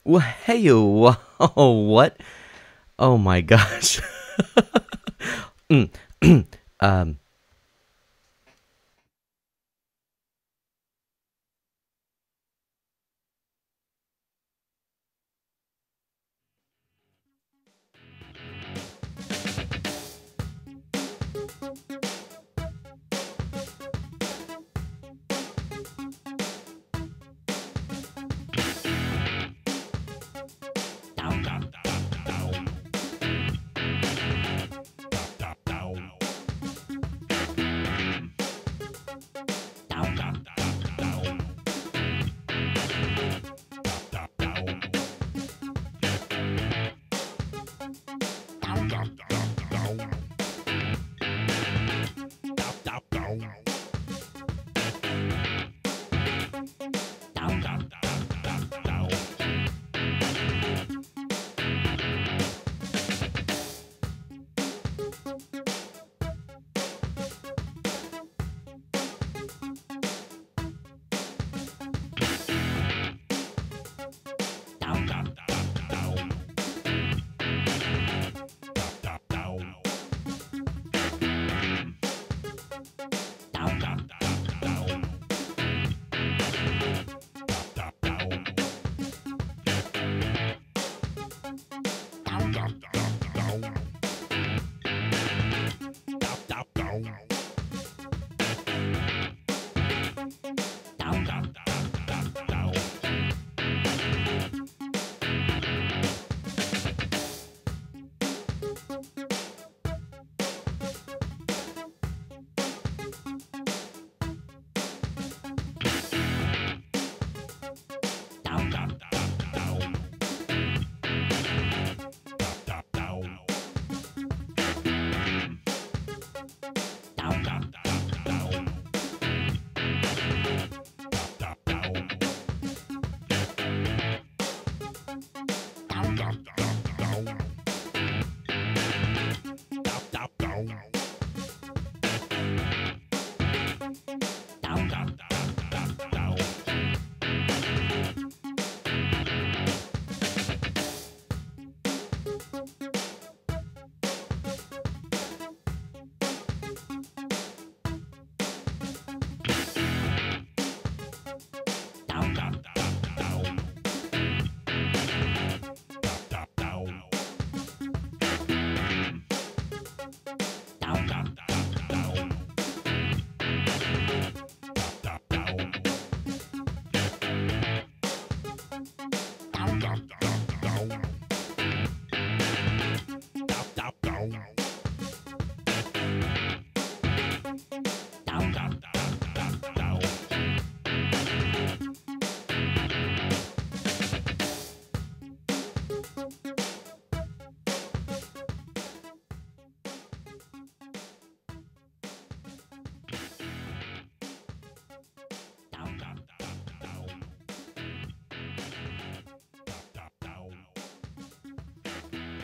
Well, hey, whoa, what? Oh my gosh.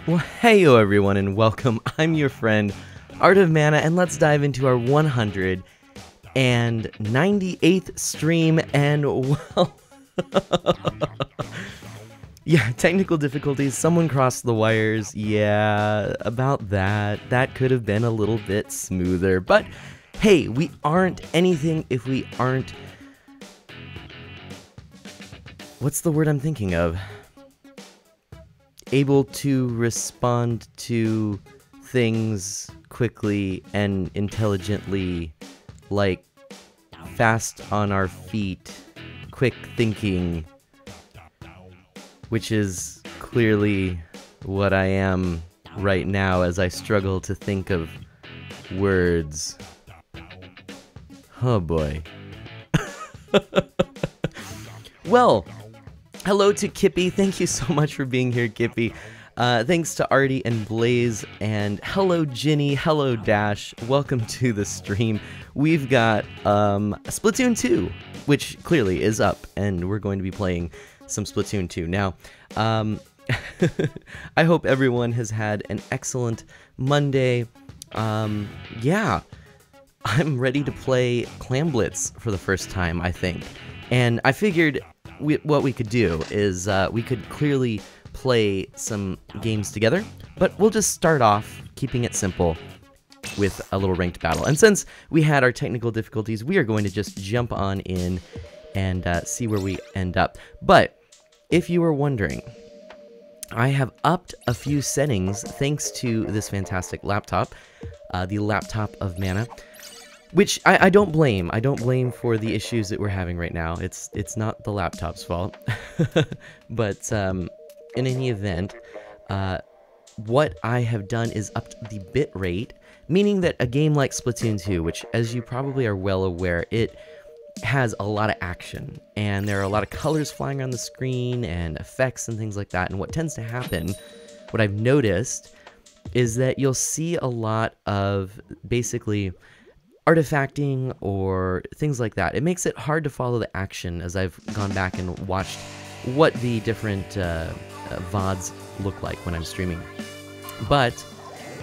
Well, heyo everyone and welcome. I'm your friend, Art of Mana, and let's dive into our 198th stream, and well, Yeah, technical difficulties. Someone crossed the wires. Yeah, about that. That could have been a little bit smoother. But hey, we aren't anything if we aren't... What's the word I'm thinking of? Able to respond to things quickly and intelligently, like fast on our feet, quick thinking, which is clearly what I am right now as I struggle to think of words. Oh boy. Well, hello to Kippy. Thank you so much for being here, Kippy. Thanks to Artie and Blaze, and hello Ginny, hello Dash. Welcome to the stream. We've got Splatoon 2, which clearly is up, and we're going to be playing some Splatoon 2. Now, I hope everyone has had an excellent Monday. Yeah, I'm ready to play Clam Blitz for the first time, I think. And I figured what we could do is we could clearly play some games together, but we'll just start off keeping it simple with a little ranked battle. And since we had our technical difficulties, we are going to just jump on in and see where we end up. But if you were wondering, I have upped a few settings thanks to this fantastic laptop, the laptop of Mana, which I don't blame. I don't blame for the issues that we're having right now. It's not the laptop's fault. But in any event, what I have done is upped the bit rate, meaning that a game like Splatoon 2, which as you probably are well aware, it has a lot of action, and there are a lot of colors flying around the screen and effects and things like that. And what tends to happen, what I've noticed, is that you'll see a lot of basically artifacting or things like that. It makes it hard to follow the action as I've gone back and watched what the different VODs look like when I'm streaming. But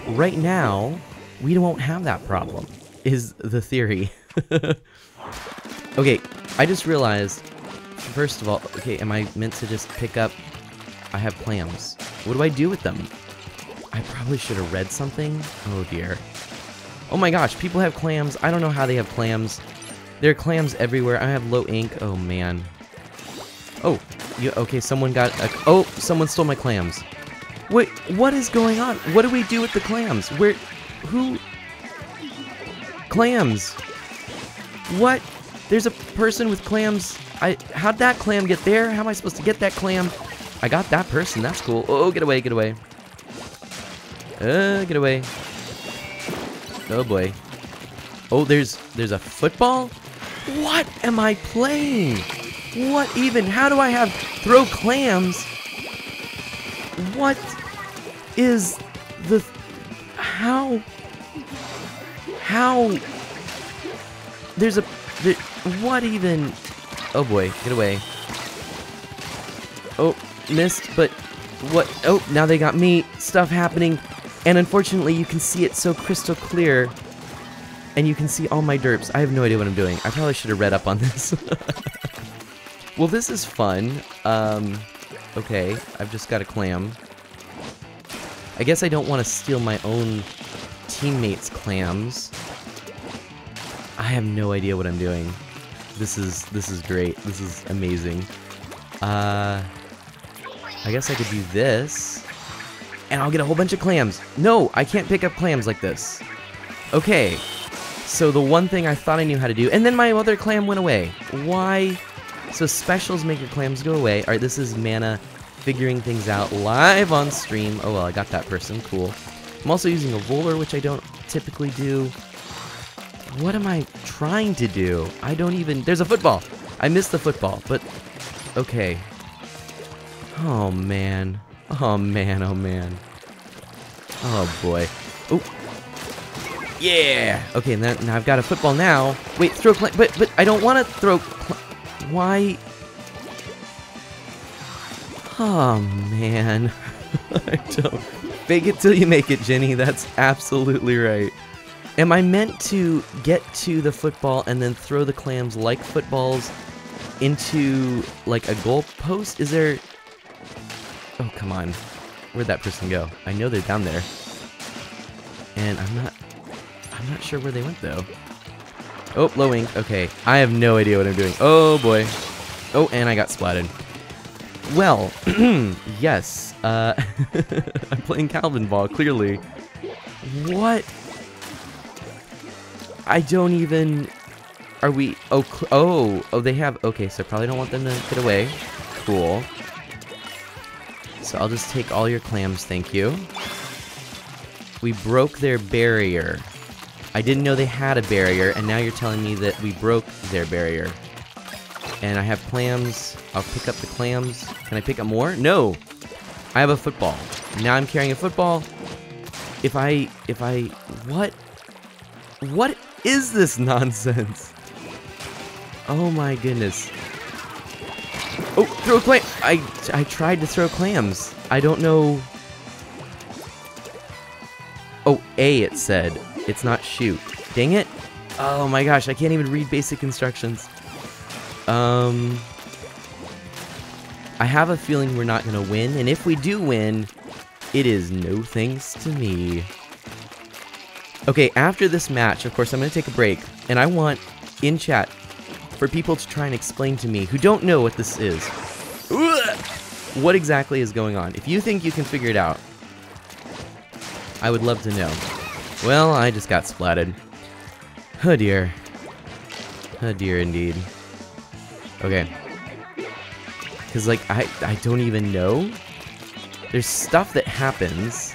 right now, we won't have that problem, is the theory. Okay, I just realized, first of all, okay, am I meant to just pick up... I have clams. What do I do with them? I probably should have read something. Oh dear. Oh my gosh, people have clams. I don't know how they have clams. There are clams everywhere. I have low ink. Oh man. Oh, okay, someone got a... Oh, someone stole my clams. Wait, what is going on? What do we do with the clams? Where... Who... Clams. What? There's a person with clams. How'd that clam get there? How am I supposed to get that clam? I got that person. That's cool. Oh, get away, get away. Get away. Oh boy. Oh, there's a football? What am I playing? What even? How do I throw clams? What is the... How? There's a... What even? Oh boy, get away. Oh, missed, but what? Oh, now they got me. Stuff happening. And unfortunately, you can see it so crystal clear. And you can see all my derps. I have no idea what I'm doing. I probably should have read up on this. Well, this is fun. Okay, I've just got a clam. I guess I don't want to steal my own teammates' clams. I have no idea what I'm doing. This is great. This is amazing. I guess I could do this, and I'll get a whole bunch of clams. No, I can't pick up clams like this. Okay, so the one thing I thought I knew how to do, and then my other clam went away. Why? So specials make your clams go away. All right, this is Mana figuring things out live on stream. Oh well, I got that person. Cool. I'm also using a roller, which I don't typically do. What am I trying to do? I don't even... There's a football! I missed the football, but... Okay. Oh, man. Oh, man. Oh, man. Oh, boy. Oh. Yeah! Okay, now I've got a football now. Wait, throw... But I don't want to throw... Why... Oh, man. I don't... Fake it till you make it, Jenny. That's absolutely right. Am I meant to get to the football and then throw the clams like footballs into, like, a goal post? Is there... Oh, come on. Where'd that person go? I know they're down there. And I'm not sure where they went, though. Oh, low wing. Okay. I have no idea what I'm doing. Oh, boy. Oh, and I got splatted. Well, yes. I'm playing Calvin Ball, clearly. What? I don't even... Are we... Oh, they have... Okay, so I probably don't want them to get away. Cool. So I'll just take all your clams, thank you. We broke their barrier. I didn't know they had a barrier, and now you're telling me that we broke their barrier. And I have clams. I'll pick up the clams. Can I pick up more? No! I have a football. Now I'm carrying a football. If I... What? What is this nonsense? Oh my goodness. Oh, throw a clam! I tried to throw clams. I don't know... Oh, A it said. It's not shoot. Dang it. Oh my gosh, I can't even read basic instructions. I have a feeling we're not gonna win, and if we do win, it is no thanks to me. Okay, after this match, of course, I'm gonna take a break, and I want, in chat, for people to try and explain to me, who don't know what this is, what exactly is going on. If you think you can figure it out, I would love to know. Well, I just got splatted. Oh dear. Oh dear indeed. Okay. Because, like, I don't even know. There's stuff that happens,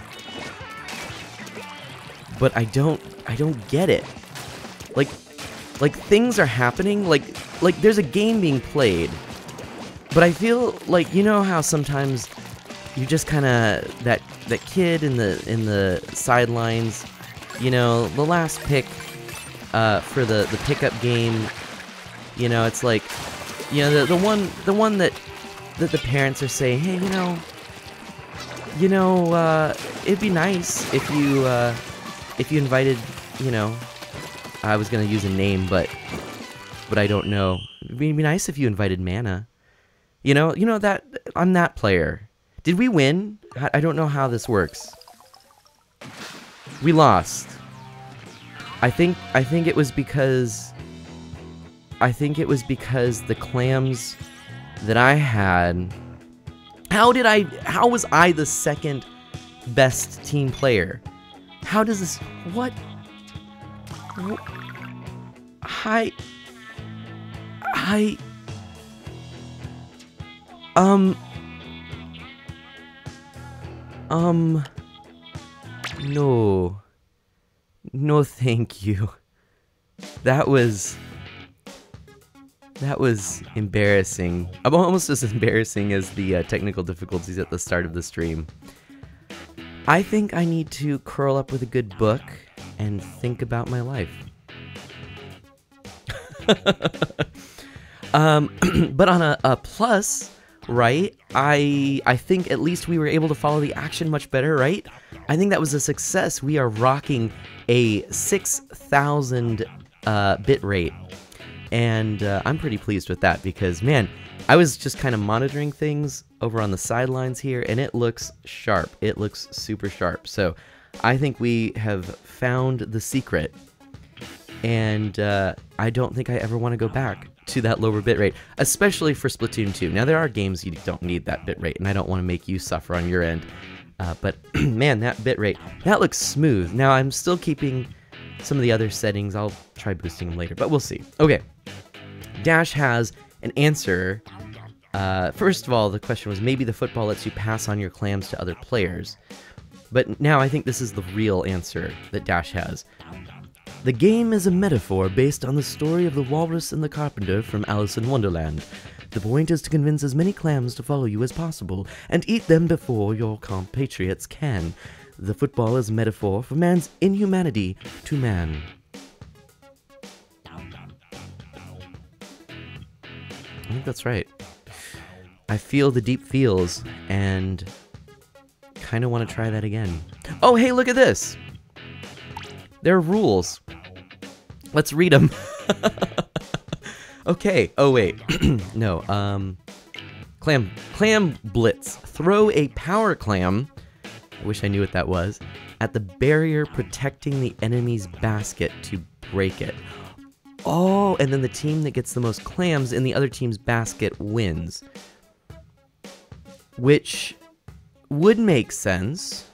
but I don't get it. Like things are happening, like there's a game being played, but I feel like, you know how sometimes you just kind of that kid in the sidelines, you know, the last pick for the pickup game, you know, it's like, you know, the one that the parents are saying, hey, you know, it'd be nice if you invited, you know, I was gonna use a name, but I don't know. It'd be nice if you invited Mana. You know that I'm that player. Did we win? I don't know how this works. We lost. I think it was because the clams that I had. How was I the second best team player? How does this... What? No. No, thank you. That was embarrassing. Almost as embarrassing as the technical difficulties at the start of the stream. I think I need to curl up with a good book and think about my life. But on a plus, right? I think at least we were able to follow the action much better, right? I think that was a success. We are rocking a 6,000 bit rate. And I'm pretty pleased with that because, man, I was just kind of monitoring things over on the sidelines here, and it looks sharp. It looks super sharp. So I think we have found the secret, and I don't think I ever want to go back to that lower bitrate, especially for Splatoon 2. Now, there are games you don't need that bitrate, and I don't want to make you suffer on your end, but man, that bitrate, that looks smooth. Now, I'm still keeping some of the other settings. I'll try boosting them later, but we'll see. Okay, Dash has an answer. First of all, the question was, maybe the football lets you pass on your clams to other players. But now I think this is the real answer that Dash has. The game is a metaphor based on the story of the walrus and the carpenter from Alice in Wonderland. The point is to convince as many clams to follow you as possible, and eat them before your compatriots can. The football is a metaphor for man's inhumanity to man. I think that's right. I feel the deep feels, and kind of want to try that again. Oh, hey, look at this! There are rules. Let's read them. Okay. Oh, wait. No, Clam blitz. Throw a power clam. I wish I knew what that was. At the barrier protecting the enemy's basket to break it. Oh, and then the team that gets the most clams in the other team's basket wins. Which would make sense.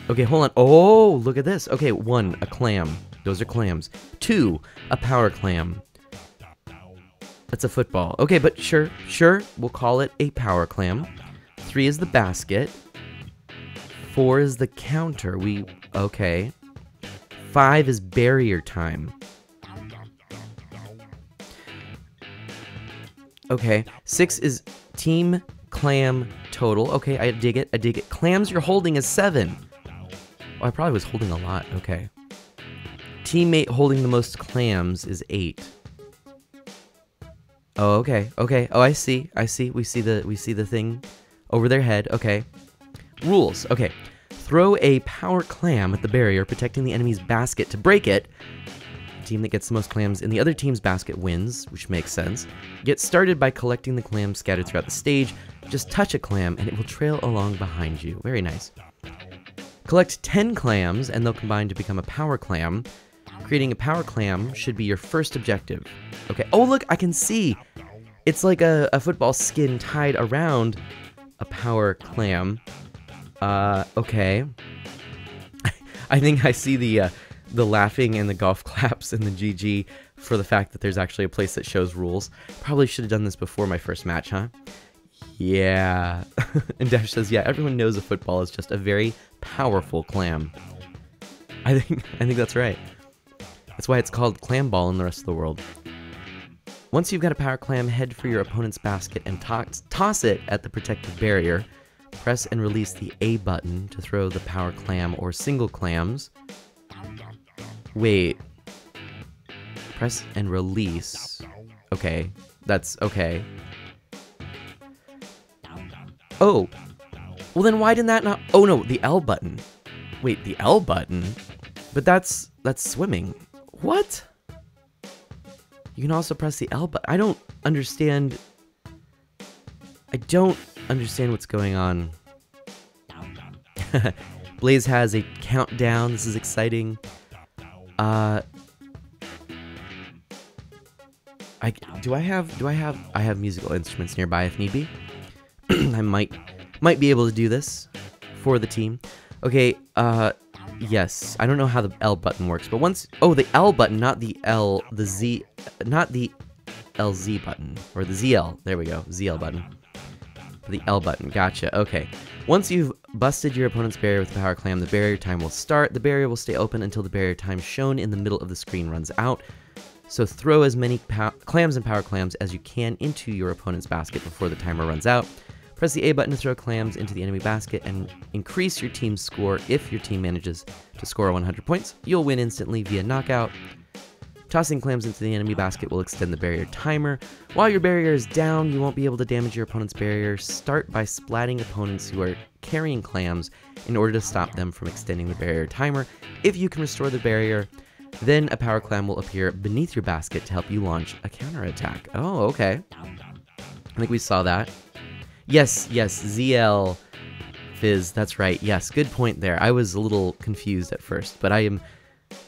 Okay, hold on. Oh, look at this. Okay, 1, a clam. Those are clams. 2, a power clam. That's a football. Okay, but sure. We'll call it a power clam. 3 is the basket. 4 is the counter. Okay. 5 is barrier time. Okay. 6 is team clam total. Okay, I dig it. Clams you're holding is 7. Oh, I probably was holding a lot. Okay. Teammate holding the most clams is 8. Oh, okay. Oh, I see. We see the thing over their head. Okay. Rules. Okay. Throw a power clam at the barrier, protecting the enemy's basket to break it. The team that gets the most clams in the other team's basket wins, which makes sense. Get started by collecting the clams scattered throughout the stage. Just touch a clam and it will trail along behind you. Very nice. Collect 10 clams and they'll combine to become a power clam. Creating a power clam should be your first objective. Okay. Oh, look, I can see. It's like a football skin tied around a power clam. Okay. I think I see the laughing and the golf claps and the GG for the fact that there's actually a place that shows rules. Probably should have done this before my first match, huh? Yeah. And Dash says, yeah, everyone knows a football is just a very powerful clam. I think that's right. That's why it's called clam ball in the rest of the world. Once you've got a power clam, head for your opponent's basket and toss it at the protective barrier. Press and release the A button to throw the power clam or single clams. Wait. Press and release. Okay, that's okay. Oh. Well, then why didn't that not... Oh, no, the L button. Wait, the L button? But that's swimming. What? You can also press the L button. I don't understand what's going on. Blaze has a countdown. This is exciting. I have musical instruments nearby if need be. I might be able to do this for the team. Okay, yes. I don't know how the L button works, but once... Oh, the L button, not the L... The Z... Not the LZ button. Or the ZL. There we go. ZL button. The L button. Gotcha. Okay. Once you've busted your opponent's barrier with the power clam, the barrier time will start. The barrier will stay open until the barrier time shown in the middle of the screen runs out. So throw as many clams and power clams as you can into your opponent's basket before the timer runs out. Press the A button to throw clams into the enemy basket and increase your team's score. If your team manages to score 100 points, you'll win instantly via knockout. Tossing clams into the enemy basket will extend the barrier timer. While your barrier is down, you won't be able to damage your opponent's barrier. Start by splatting opponents who are carrying clams in order to stop them from extending the barrier timer. If you can restore the barrier, then a power clam will appear beneath your basket to help you launch a counterattack. Oh, okay. I think we saw that. Yes, ZL Fizz, that's right. Yes, good point there. I was a little confused at first, but I am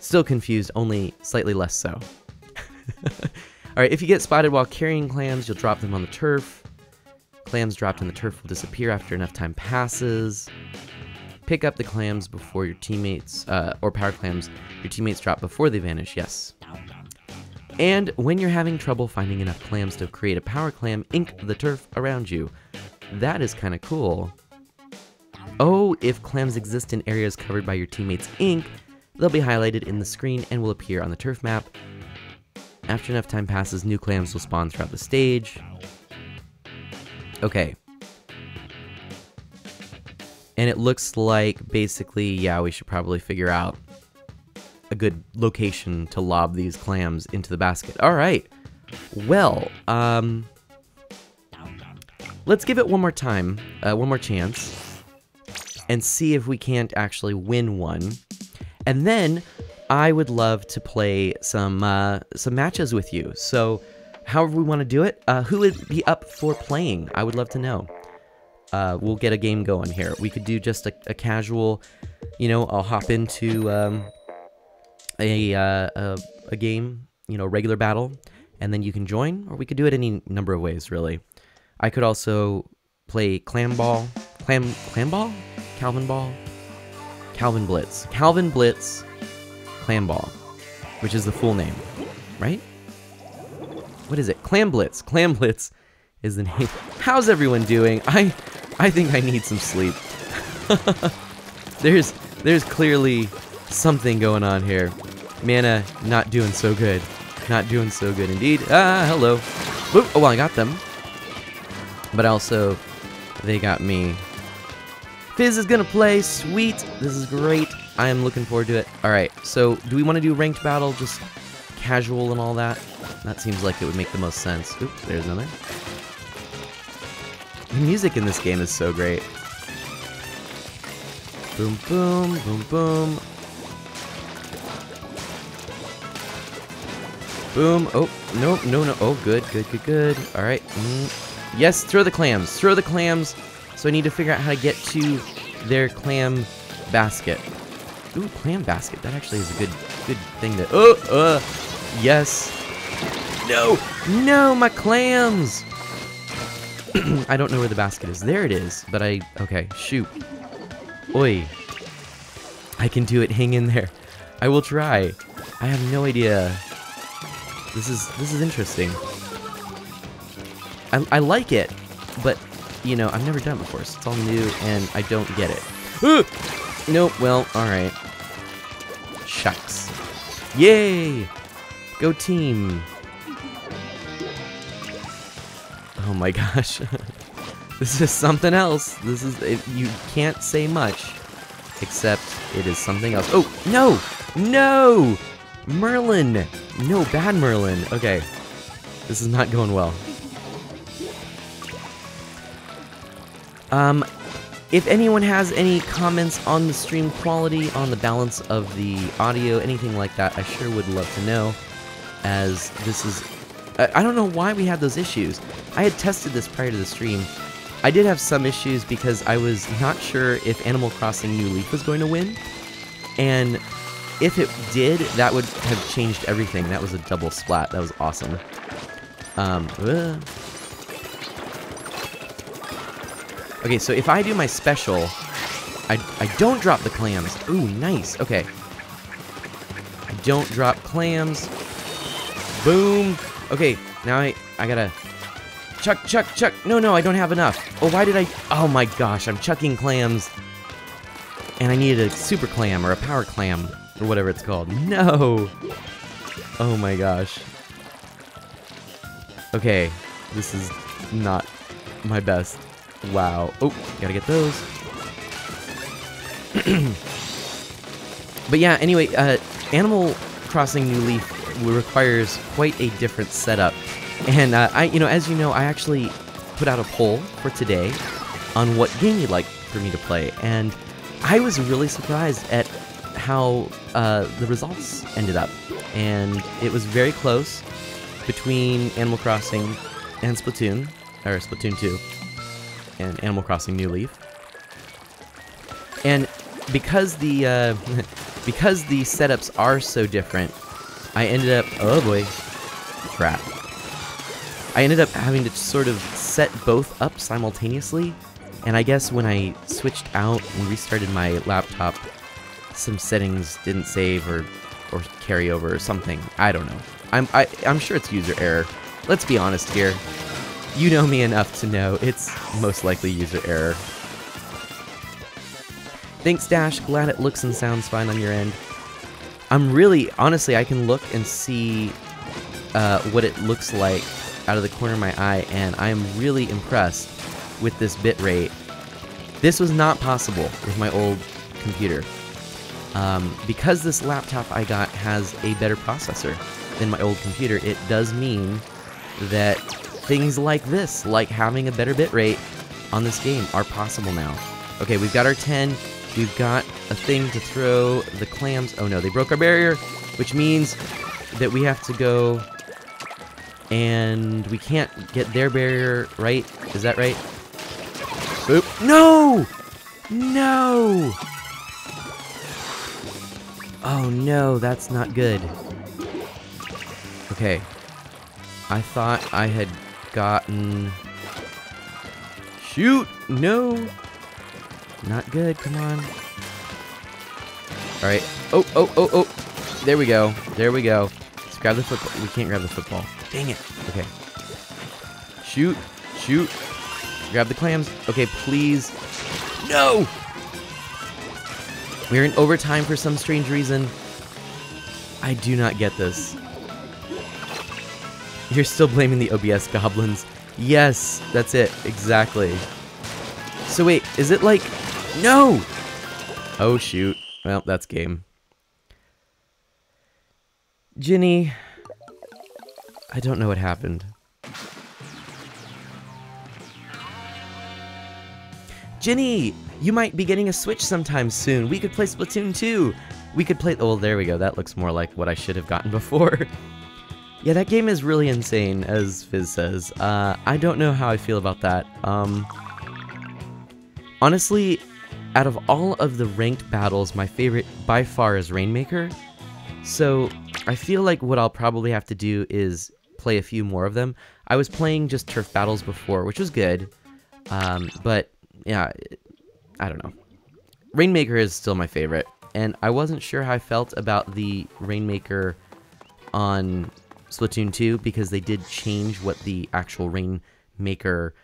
still confused, only slightly less so. Alright, if you get spotted while carrying clams, you'll drop them on the turf. Clams dropped on the turf will disappear after enough time passes. Pick up the clams before your teammates, or power clams, your teammates drop before they vanish, yes. And when you're having trouble finding enough clams to create a power clam, ink the turf around you. That is kind of cool. Oh, if clams exist in areas covered by your teammates' ink, they'll be highlighted in the screen and will appear on the turf map. After enough time passes, new clams will spawn throughout the stage. Okay. And it looks like, basically, yeah, we should probably figure out a good location to lob these clams into the basket. Alright. Well, let's give it one more time, one more chance, and see if we can't actually win one. And then I would love to play some matches with you. So however we want to do it. Who would be up for playing? I would love to know. We'll get a game going here. We could do just a casual, I'll hop into a game, regular battle, and then you can join, or we could do it any number of ways, really. I could also play Calvin Blitz, Clam Ball, which is the full name, right? What is it? Clam Blitz is the name. How's everyone doing? I think I need some sleep. There's clearly something going on here. Mana not doing so good. Not doing so good indeed. Hello. Oop, oh, well, I got them. But also, they got me. Fizz is gonna play. Sweet. This is great. I am looking forward to it. Alright, so do we want to do ranked battle? Just casual and all that? That seems like it would make the most sense. Oop, there's another. The music in this game is so great. Boom, boom, boom, boom. Boom. Oh, no. Oh, good. Alright. Yes, throw the clams. So I need to figure out how to get to their clam basket. Ooh, clam basket. That actually is a good thing to... yes. No, my clams! I don't know where the basket is. There it is, but okay, shoot. Oi. I can do it. Hang in there. I will try. I have no idea. This is interesting. I like it, but, I've never done it before, so it's all new, and I don't get it. Nope, well, alright. Shucks. Yay! Go team! Oh my gosh. This is something else. You can't say much, except it is something else. Oh, no! No! Merlin! No, bad Merlin. Okay. This is not going well. If anyone has any comments on the stream quality, on the balance of the audio, anything like that, I sure would love to know, as this is... I don't know why we had those issues. I had tested this prior to the stream. I did have some issues because I was not sure if Animal Crossing New Leaf was going to win, and if it did, that would have changed everything. That was a double splat. That was awesome. Okay, so if I do my special, I don't drop the clams. Ooh, nice. Okay. I don't drop clams. Boom. Okay, now I gotta... Chuck. No, I don't have enough. Oh, why did I... Oh my gosh, I'm chucking clams. And I needed a super clam or a power clam or whatever it's called. No. Oh my gosh. Okay, this is not my best. Wow. Oh, gotta get those. But yeah, anyway, Animal Crossing New Leaf requires quite a different setup. And as you know, I actually put out a poll for today on what game you'd like for me to play, and I was really surprised at how the results ended up. And it was very close between Animal Crossing and Splatoon, or Splatoon 2, and Animal Crossing New Leaf. And because the setups are so different, I ended up... Oh boy. Crap. I ended up having to sort of set both up simultaneously, and I guess when I switched out and restarted my laptop, some settings didn't save or carry over or something. I don't know. I'm sure it's user error. Let's be honest here. You know me enough to know it's most likely user error. Thanks, Dash. Glad it looks and sounds fine on your end. I'm really... Honestly, I can look and see what it looks like out of the corner of my eye, and I am really impressed with this bitrate. This was not possible with my old computer. Because this laptop I got has a better processor than my old computer, it does mean that things like this, like having a better bitrate on this game, are possible now. Okay, we've got our 10. We've got a thing to throw the clams. Oh no, they broke our barrier, which means that we have to go And we can't get their barrier, right? Is that right? Oop. No! No! Oh no, that's not good. Okay. I thought I had gotten... Shoot! No! Not good, come on. Alright. Oh, oh, oh, oh! There we go. There we go. Let's grab the football. We can't grab the football. Dang it. Okay. Shoot. Shoot. Grab the clams. Okay, please. No! We're in overtime for some strange reason. I do not get this. You're still blaming the OBS goblins. Yes, that's it. Exactly. So wait, is it like... No! Oh, shoot. Well, that's game. Ginny... I don't know what happened. Ginny! You might be getting a Switch sometime soon. We could play Splatoon 2. We could play... Oh, there we go. That looks more like what I should have gotten before. Yeah, that game is really insane, as Fizz says. I don't know how I feel about that. Honestly, out of all of the ranked battles, my favorite by far is Rainmaker. So, I feel like what I'll probably have to do is play a few more of them. I was playing just turf battles before, which was good. But, yeah, I don't know. Rainmaker is still my favorite. And I wasn't sure how I felt about the Rainmaker on Splatoon 2 because they did change what the actual Rainmaker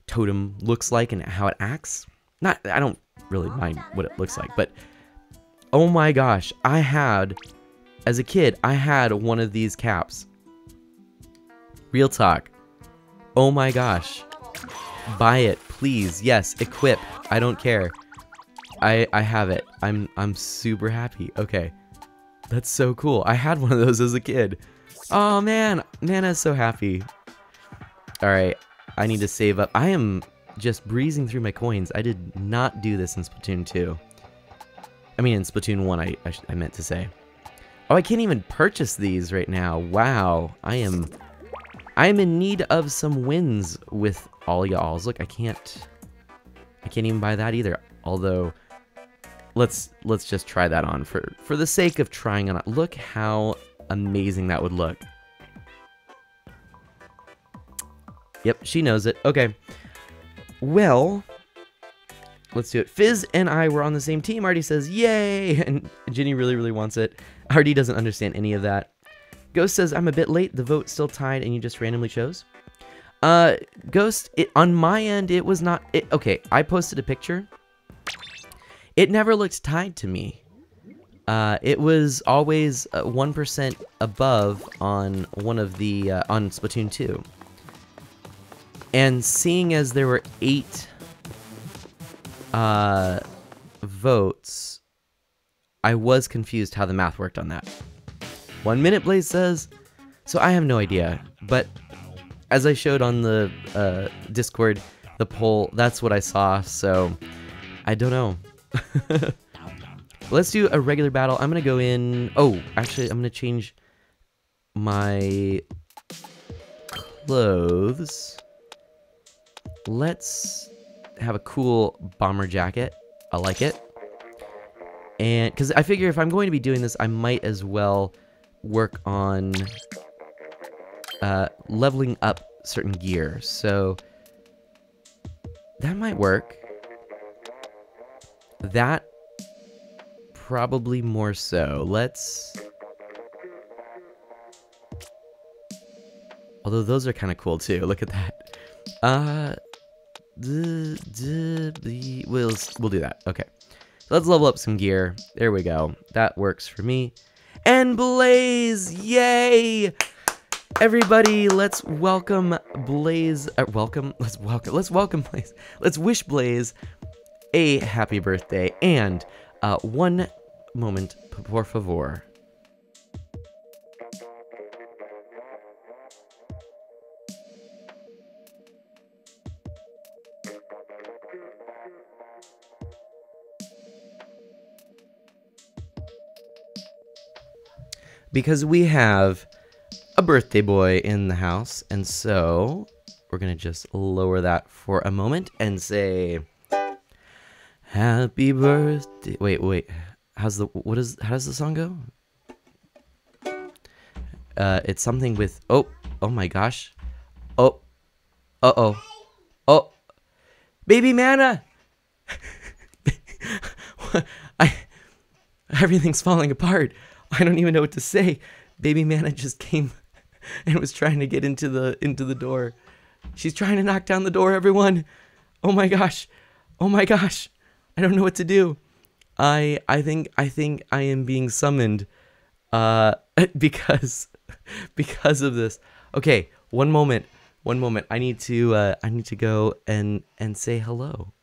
totem looks like and how it acts. I don't really mind what it looks like, but oh my gosh, as a kid, I had one of these caps. Real talk. Oh my gosh. Buy it, please. Yes, equip. I don't care. I have it. I'm super happy. Okay. That's so cool. I had one of those as a kid. Oh man, Nana's so happy. Alright, I need to save up. I am just breezing through my coins. I did not do this in Splatoon 2. I mean, in Splatoon 1, I meant to say. Oh, I can't even purchase these right now. Wow, I am in need of some wins with all y'alls. Look, I can't even buy that either. Although, let's just try that on for the sake of trying on. Look how amazing that would look. Yep, she knows it. Okay. Well, let's do it. Fizz and I were on the same team. Artie says, yay! And Ginny really, really wants it. Artie doesn't understand any of that. Ghost says, I'm a bit late. The vote's still tied and you just randomly chose. Ghost, on my end, it was not... okay, I posted a picture. It never looked tied to me. It was always 1% above on one of the... on Splatoon 2. And seeing as there were 8 votes, I was confused how the math worked on that. 1 minute, Blaze says. So I have no idea, but as I showed on the Discord, the poll, that's what I saw, so I don't know. Let's do a regular battle. I'm gonna go in... Oh, actually, I'm gonna change my clothes. Let's have a cool bomber jacket. I like it. And because I figure if I'm going to be doing this, I might as well work on leveling up certain gear. So that might work. That probably more so. Let's... Although those are kind of cool too. Look at that. We'll do that. Okay. So let's level up some gear. There we go. That works for me. And Blaze! Yay! Everybody, let's welcome Blaze. Let's welcome Blaze. Let's wish Blaze a happy birthday. And one moment, por favor. Because we have a birthday boy in the house, and so we're gonna just lower that for a moment and say, "Happy birthday." Wait. How does the song go? It's something with oh my gosh. Oh, oh, baby Mana. Everything's falling apart. I don't even know what to say. Baby Mana just came and was trying to get into the door. She's trying to knock down the door, everyone. Oh my gosh. I don't know what to do. I think I am being summoned because of this. Okay, one moment. I need to go and say hello.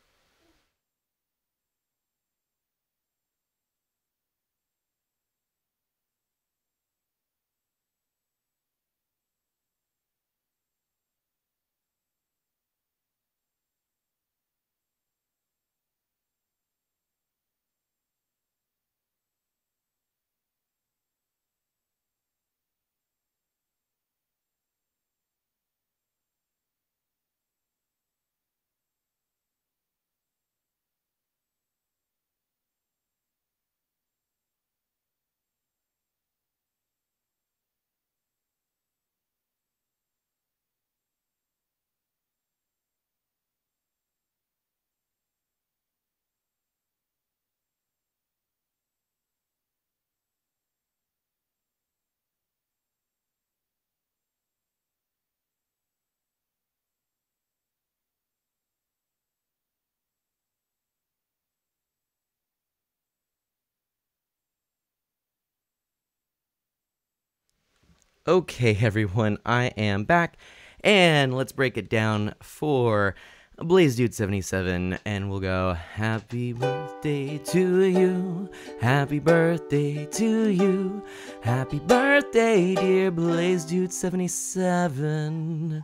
Okay, everyone, I am back, and let's break it down for Blaze Dude 77, and we'll go, happy birthday to you, happy birthday to you, happy birthday, dear Blaze Dude 77,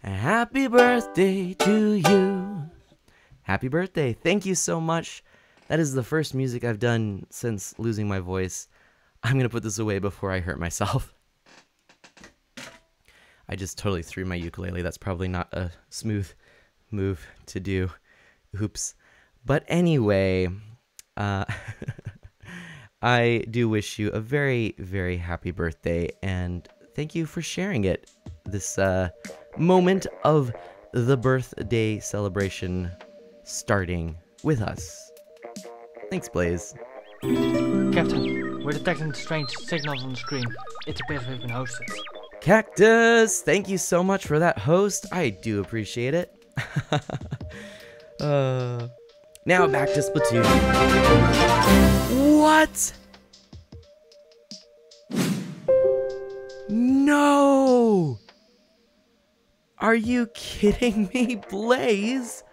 happy birthday to you, happy birthday. Thank you so much. That is the first music I've done since losing my voice. I'm gonna put this away before I hurt myself. I just totally threw my ukulele. That's probably not a smooth move to do. Oops. But anyway, I do wish you a very, very happy birthday, and thank you for sharing it. This moment of the birthday celebration starting with us. Thanks, Blaze. Captain, we're detecting strange signals on the screen. It appears we've been hosted. Cactus, thank you so much for that host. I do appreciate it. Now back to Splatoon. What? No! Are you kidding me, Blaze?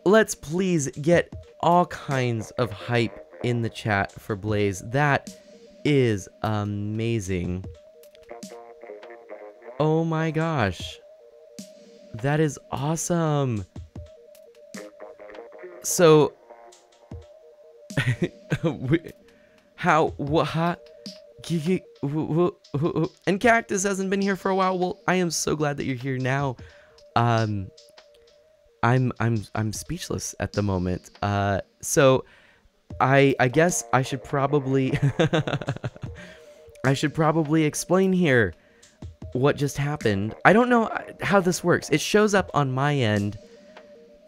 Let's please get all kinds of hype in the chat for Blaze. That is amazing. Oh my gosh. That is awesome. So how what and Cactus hasn't been here for a while. Well, I am so glad that you're here now. I'm speechless at the moment. So I guess I should probably explain here what just happened. I don't know how this works. It shows up on my end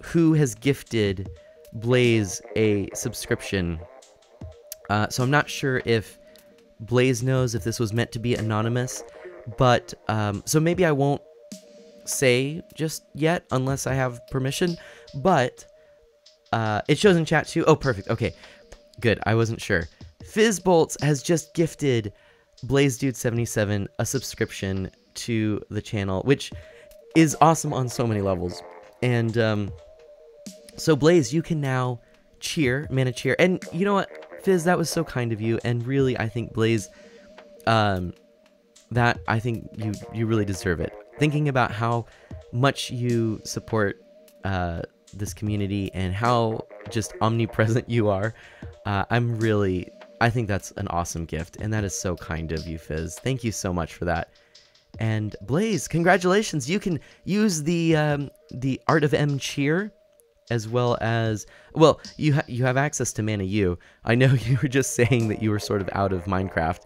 who has gifted Blaze a subscription. So I'm not sure if Blaze knows if this was meant to be anonymous, but so maybe I won't say just yet unless I have permission, but it shows in chat too. Oh, perfect. Okay, good. I wasn't sure. Fizzbolts has just gifted Blaze Dude 77 a subscription to the channel, which is awesome on so many levels. And so Blaze, you can now cheer, Mana cheer. And you know what, Fizz, that was so kind of you. And really, I think Blaze, that I think you really deserve it. Thinking about how much you support this community and how just omnipresent you are, I'm really I think that's an awesome gift, and that is so kind of you, Fizz. Thank you so much for that. And Blaze, congratulations! You can use the Art of M cheer, as well as, well, you have access to Mana U. I know you were just saying that you were sort of out of Minecraft,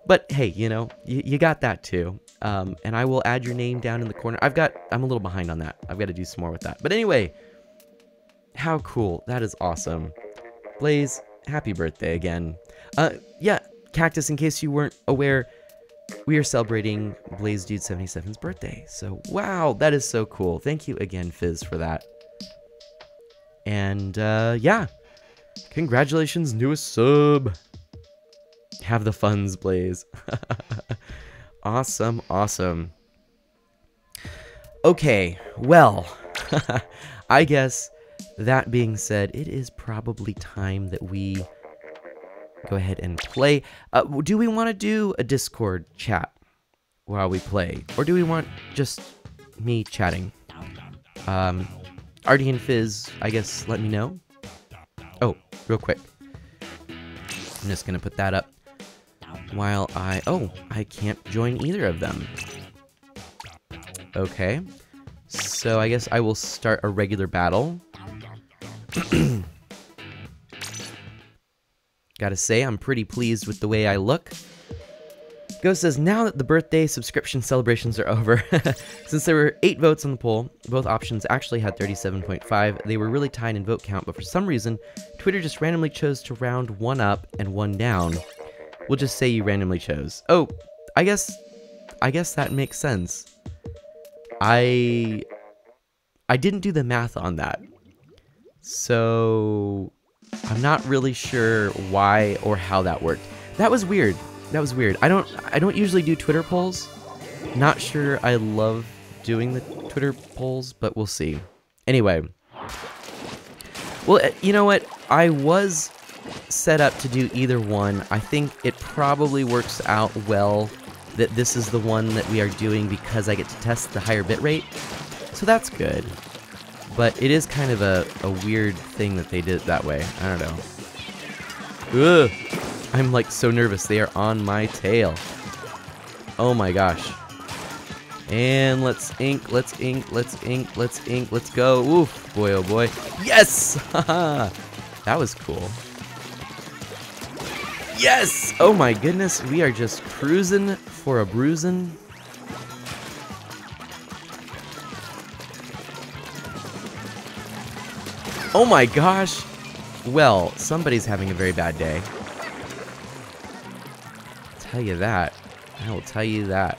but hey, you know, you got that too. And I will add your name down in the corner. I'm a little behind on that. I've got to do some more with that. But anyway, how cool! That is awesome. Blaze, happy birthday again. Yeah, Cactus, in case you weren't aware, we are celebrating Blaze Dude 77's birthday. So, wow, that is so cool. Thank you again, Fizz, for that. And, yeah, congratulations, newest sub. Have the funds, Blaze. Awesome, awesome. Okay, well, I guess that being said, it is probably time that we go ahead and play. Do we want to do a Discord chat while we play? Or do we want just me chatting? Artie and Fizz, I guess, let me know. Oh, real quick. I'm just going to put that up while I can't join either of them. Okay. So I guess I will start a regular battle. Gotta say, I'm pretty pleased with the way I look. Ghost says, now that the birthday subscription celebrations are over, since there were 8 votes on the poll, both options actually had 37.5. They were really tied in vote count, but for some reason, Twitter just randomly chose to round one up and one down. We'll just say you randomly chose. Oh, I guess that makes sense. I didn't do the math on that. So I'm not really sure why or how that worked. That was weird. That was weird. I don't usually do Twitter polls. Not sure I love doing the Twitter polls, but we'll see. Anyway. Well, you know what? I was set up to do either one. I think it probably works out well that this is the one that we are doing because I get to test the higher bitrate. So that's good. But it is kind of a weird thing that they did it that way. I don't know. Ugh. I'm like so nervous. They are on my tail. Oh my gosh. And let's ink, let's ink, let's ink, let's ink, let's go. Oof, boy, oh boy. Yes! Haha! That was cool. Yes! Oh my goodness, we are just cruising for a bruising. Oh my gosh! Well, somebody's having a very bad day. I'll tell you that. I will tell you that.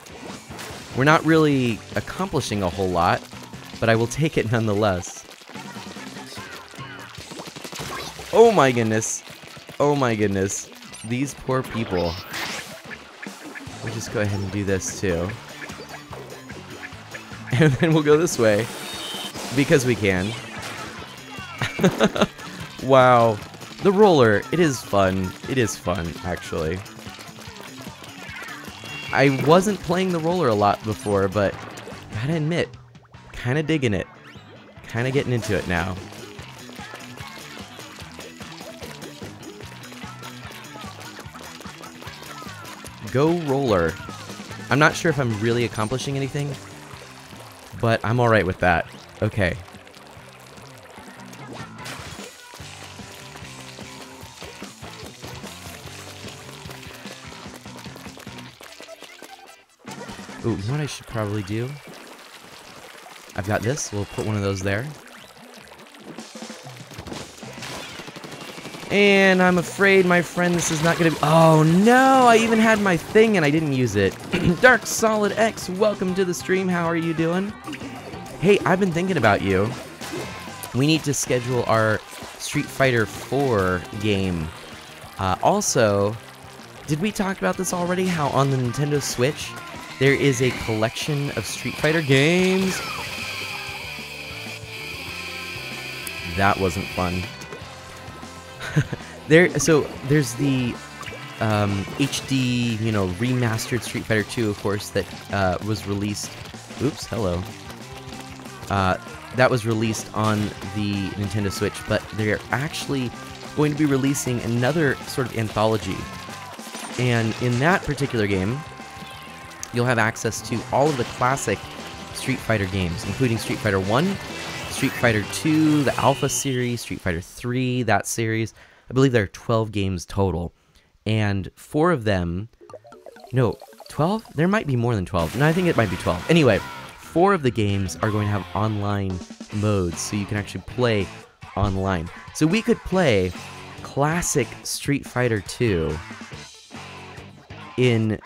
We're not really accomplishing a whole lot, but I will take it nonetheless. Oh my goodness. Oh my goodness. These poor people. We'll just go ahead and do this too. And then we'll go this way. Because we can. Wow. The roller, it is fun. It is fun, actually. I wasn't playing the roller a lot before, but gotta admit, kinda digging it. Kinda getting into it now. Go roller. I'm not sure if I'm really accomplishing anything, but I'm alright with that. Okay. Ooh, you know what I should probably do? I've got this. We'll put one of those there. And I'm afraid, my friend, this is not going to be... Oh, no! I even had my thing and I didn't use it. Dark Solid X, welcome to the stream. How are you doing? Hey, I've been thinking about you. We need to schedule our Street Fighter 4 game. Also, did we talk about this already? How on the Nintendo Switch, there is a collection of Street Fighter games. That wasn't fun. There's the HD, remastered Street Fighter 2, of course, that was released. Oops, hello. That was released on the Nintendo Switch, but they're actually going to be releasing another sort of anthology. And in that particular game, you'll have access to all of the classic Street Fighter games, including Street Fighter 1, Street Fighter 2, the Alpha series, Street Fighter 3, that series. I believe there are 12 games total. And 4 of them... No, 12? There might be more than 12. No, I think it might be 12. Anyway, 4 of the games are going to have online modes, so you can actually play online. So we could play classic Street Fighter 2 in...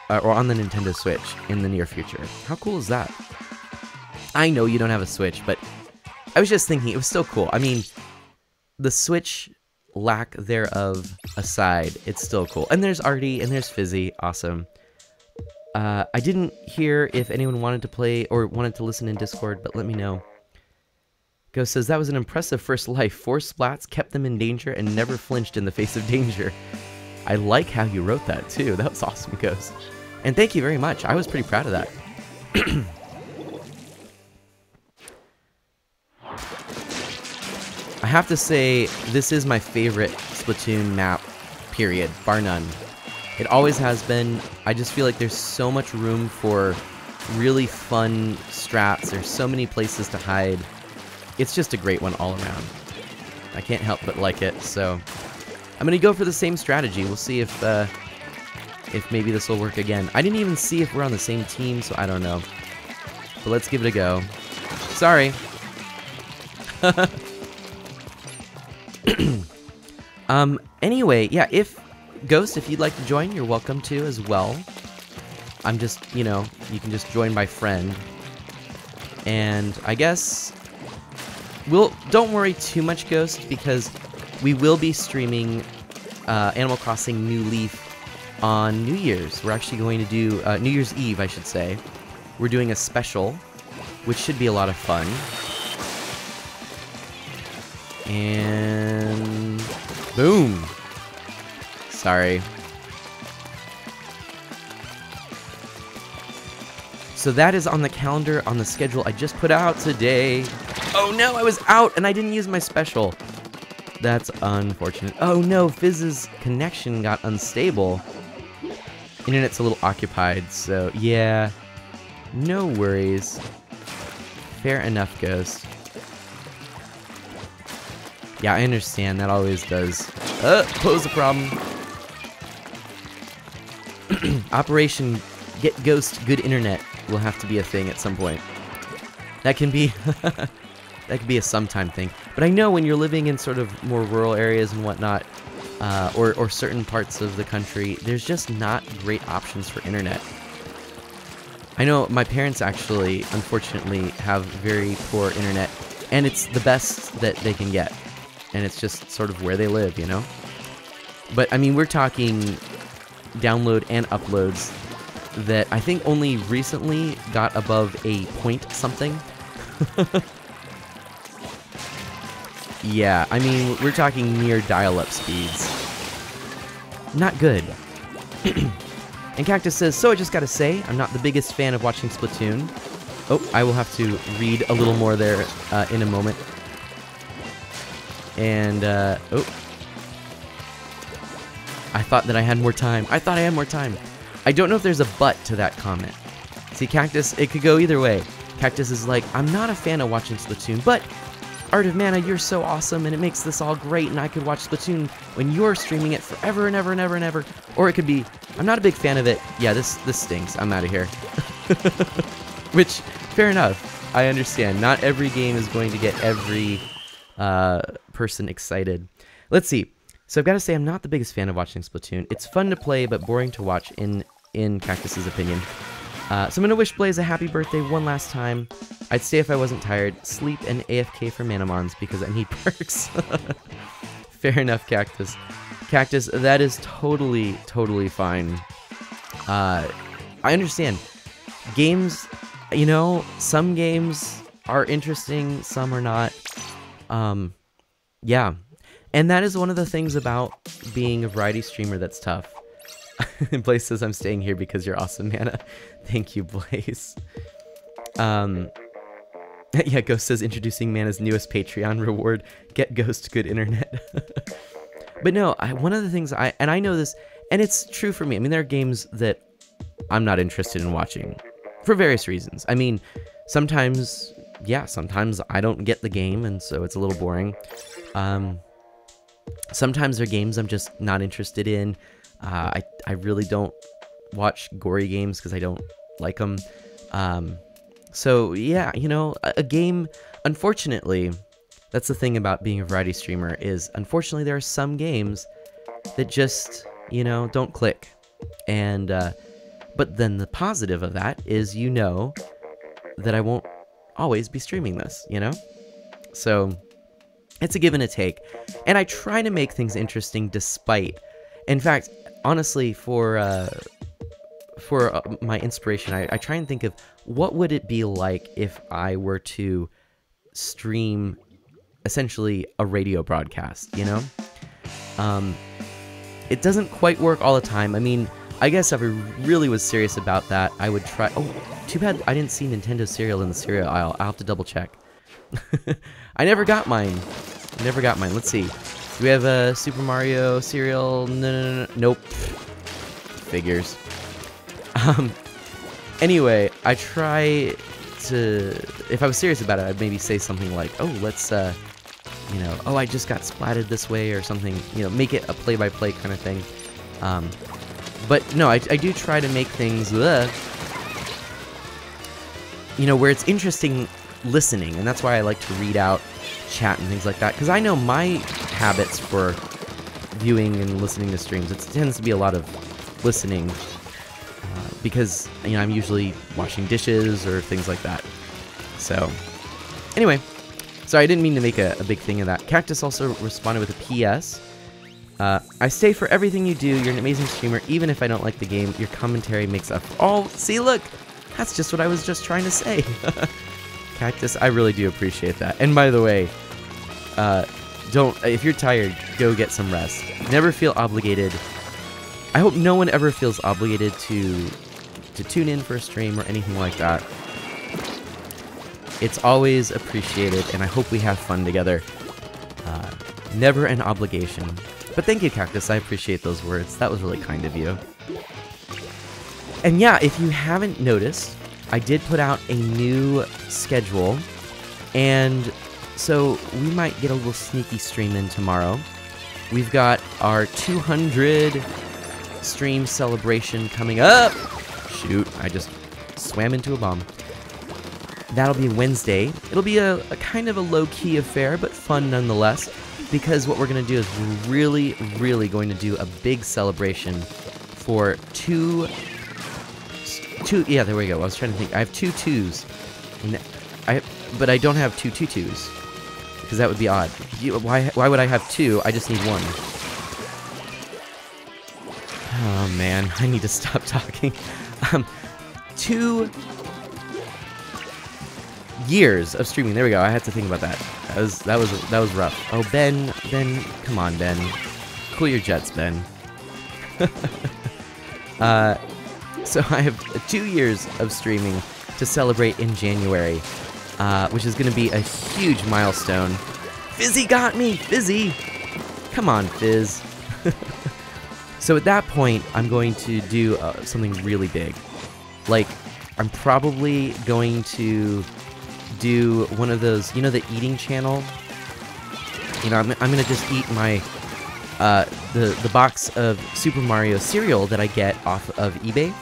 or on the Nintendo Switch in the near future. How cool is that? I know you don't have a Switch, but I was just thinking it was still cool. I mean, the Switch lack thereof aside, it's still cool. And there's Artie, and there's Fizzy. Awesome. I didn't hear if anyone wanted to play or wanted to listen in Discord, but let me know. Ghost says, that was an impressive first life. 4 splats, kept them in danger, and never flinched in the face of danger. I like how you wrote that, too. That was awesome, Ghost. And thank you very much. I was pretty proud of that. I have to say, this is my favorite Splatoon map, period, bar none. It always has been. I just feel like there's so much room for really fun strats. There's so many places to hide. It's just a great one all around. I can't help but like it, so I'm going to go for the same strategy. We'll see if maybe this will work again. I didn't even see if we're on the same team, so I don't know. But let's give it a go. Sorry. Anyway, yeah, Ghost, if you'd like to join, you're welcome to as well. I'm just, you know, you can just join by friend. And I guess don't worry too much, Ghost, because we will be streaming Animal Crossing New Leaf on New Year's. We're actually going to do New Year's Eve, I should say. We're doing a special, which should be a lot of fun. And boom. Sorry. So that is on the calendar, on the schedule I just put out today. Oh no, I was out and I didn't use my special. That's unfortunate. Oh no, Fizz's connection got unstable. Internet's a little occupied, so yeah. No worries. Fair enough, Ghost. Yeah, I understand. That always does pose a problem. Operation Get Ghost Good Internet will have to be a thing at some point. That can be that could be a sometime thing. But I know when you're living in sort of more rural areas and whatnot, or certain parts of the country, there's just not great options for internet. I know my parents actually, unfortunately, have very poor internet, and it's the best that they can get. And it's just sort of where they live, you know? But, I mean, we're talking download and uploads that I think only recently got above a point something. Yeah, I mean, we're talking near dial-up speeds. Not good. And Cactus says, so I just gotta say, I'm not the biggest fan of watching Splatoon. Oh, I will have to read a little more there in a moment. And, oh. I thought that I had more time. I thought I had more time. I don't know if there's a but to that comment. See, Cactus, it could go either way. Cactus is like, I'm not a fan of watching Splatoon, but Art of Mana, you're so awesome, and it makes this all great, and I could watch Splatoon when you're streaming it forever and ever and ever and ever. Or it could be, I'm not a big fan of it. Yeah, this stinks. I'm out of here. Which, fair enough. I understand. Not every game is going to get every person excited. Let's see. So I've got to say I'm not the biggest fan of watching Splatoon. It's fun to play, but boring to watch in Cactus's opinion. So I'm going to wish Blaze a happy birthday one last time. I'd stay if I wasn't tired. Sleep and AFK for Manamons because I need perks. Fair enough, Cactus. Cactus, that is totally, totally fine. I understand. Games, you know, some games are interesting, some are not. Yeah. And that is one of the things about being a variety streamer that's tough. Blaze says, I'm staying here because you're awesome, Mana. Thank you, Blaze. Yeah, Ghost says introducing Mana's newest Patreon reward: get Ghost good internet. But no, one of the things and I know this, and it's true for me. I mean, there are games that I'm not interested in watching for various reasons. I mean, sometimes I don't get the game, and so it's a little boring. Sometimes there are games I'm just not interested in. I really don't watch gory games because I don't like them. So yeah, you know, a game, unfortunately, that's the thing about being a variety streamer is, unfortunately, there are some games that just, you know, don't click. And, but then the positive of that is, you know, that I won't always be streaming this, you know? So it's a give and a take. And I try to make things interesting despite, in fact, honestly, for my inspiration, I try and think of what would it be like if I were to stream essentially a radio broadcast, you know? It doesn't quite work all the time. I mean, I guess if I really was serious about that, I would try. Oh, too bad I didn't see Nintendo cereal in the cereal aisle. I'll have to double check. I never got mine. Let's see. Do we have a Super Mario cereal? No. Nope. Figures. Anyway, I try to, if I was serious about it, I'd maybe say something like, oh, let's, you know, oh, I just got splatted this way or something, you know, make it a play-by-play kind of thing. But no, I do try to make things, you know, where it's interesting listening, and that's why I like to read out chat and things like that, because I know my habits for viewing and listening to streams, it tends to be a lot of listening, because, you know, I'm usually washing dishes or things like that. So, anyway, sorry, I didn't mean to make a big thing of that. Cactus also responded with a PS. I stay for everything you do. You're an amazing streamer. Even if I don't like the game, your commentary makes up. Oh, see, look, that's just what I was just trying to say. Cactus, I really do appreciate that. And by the way, if you're tired, go get some rest. Never feel obligated. I hope no one ever feels obligated to tune in for a stream or anything like that. It's always appreciated, and I hope we have fun together. Never an obligation. But thank you, Cactus. I appreciate those words. That was really kind of you. And yeah, if you haven't noticed, I did put out a new schedule, and so we might get a little sneaky stream in tomorrow. We've got our 200 stream celebration coming up. Shoot, I just swam into a bomb. That'll be Wednesday. It'll be a kind of a low-key affair, but fun nonetheless, because what we're going to do is we're really, really going to do a big celebration for two, yeah, there we go. I was trying to think. I have 2 2s, but I don't have 2 2s, because that would be odd. Why would I have 2? I just need 1. Oh man, I need to stop talking. 2 years of streaming. There we go. I had to think about that. That was rough. Oh, Ben, come on, Ben. Cool your jets, Ben. So I have 2 years of streaming to celebrate in January, which is going to be a huge milestone. Fizzy got me! Fizzy! Come on, Fizz. So at that point, I'm going to do something really big. Like, I'm probably going to do one of those, you know, the eating channel? You know, I'm going to just eat my, the box of Super Mario cereal that I get off of eBay.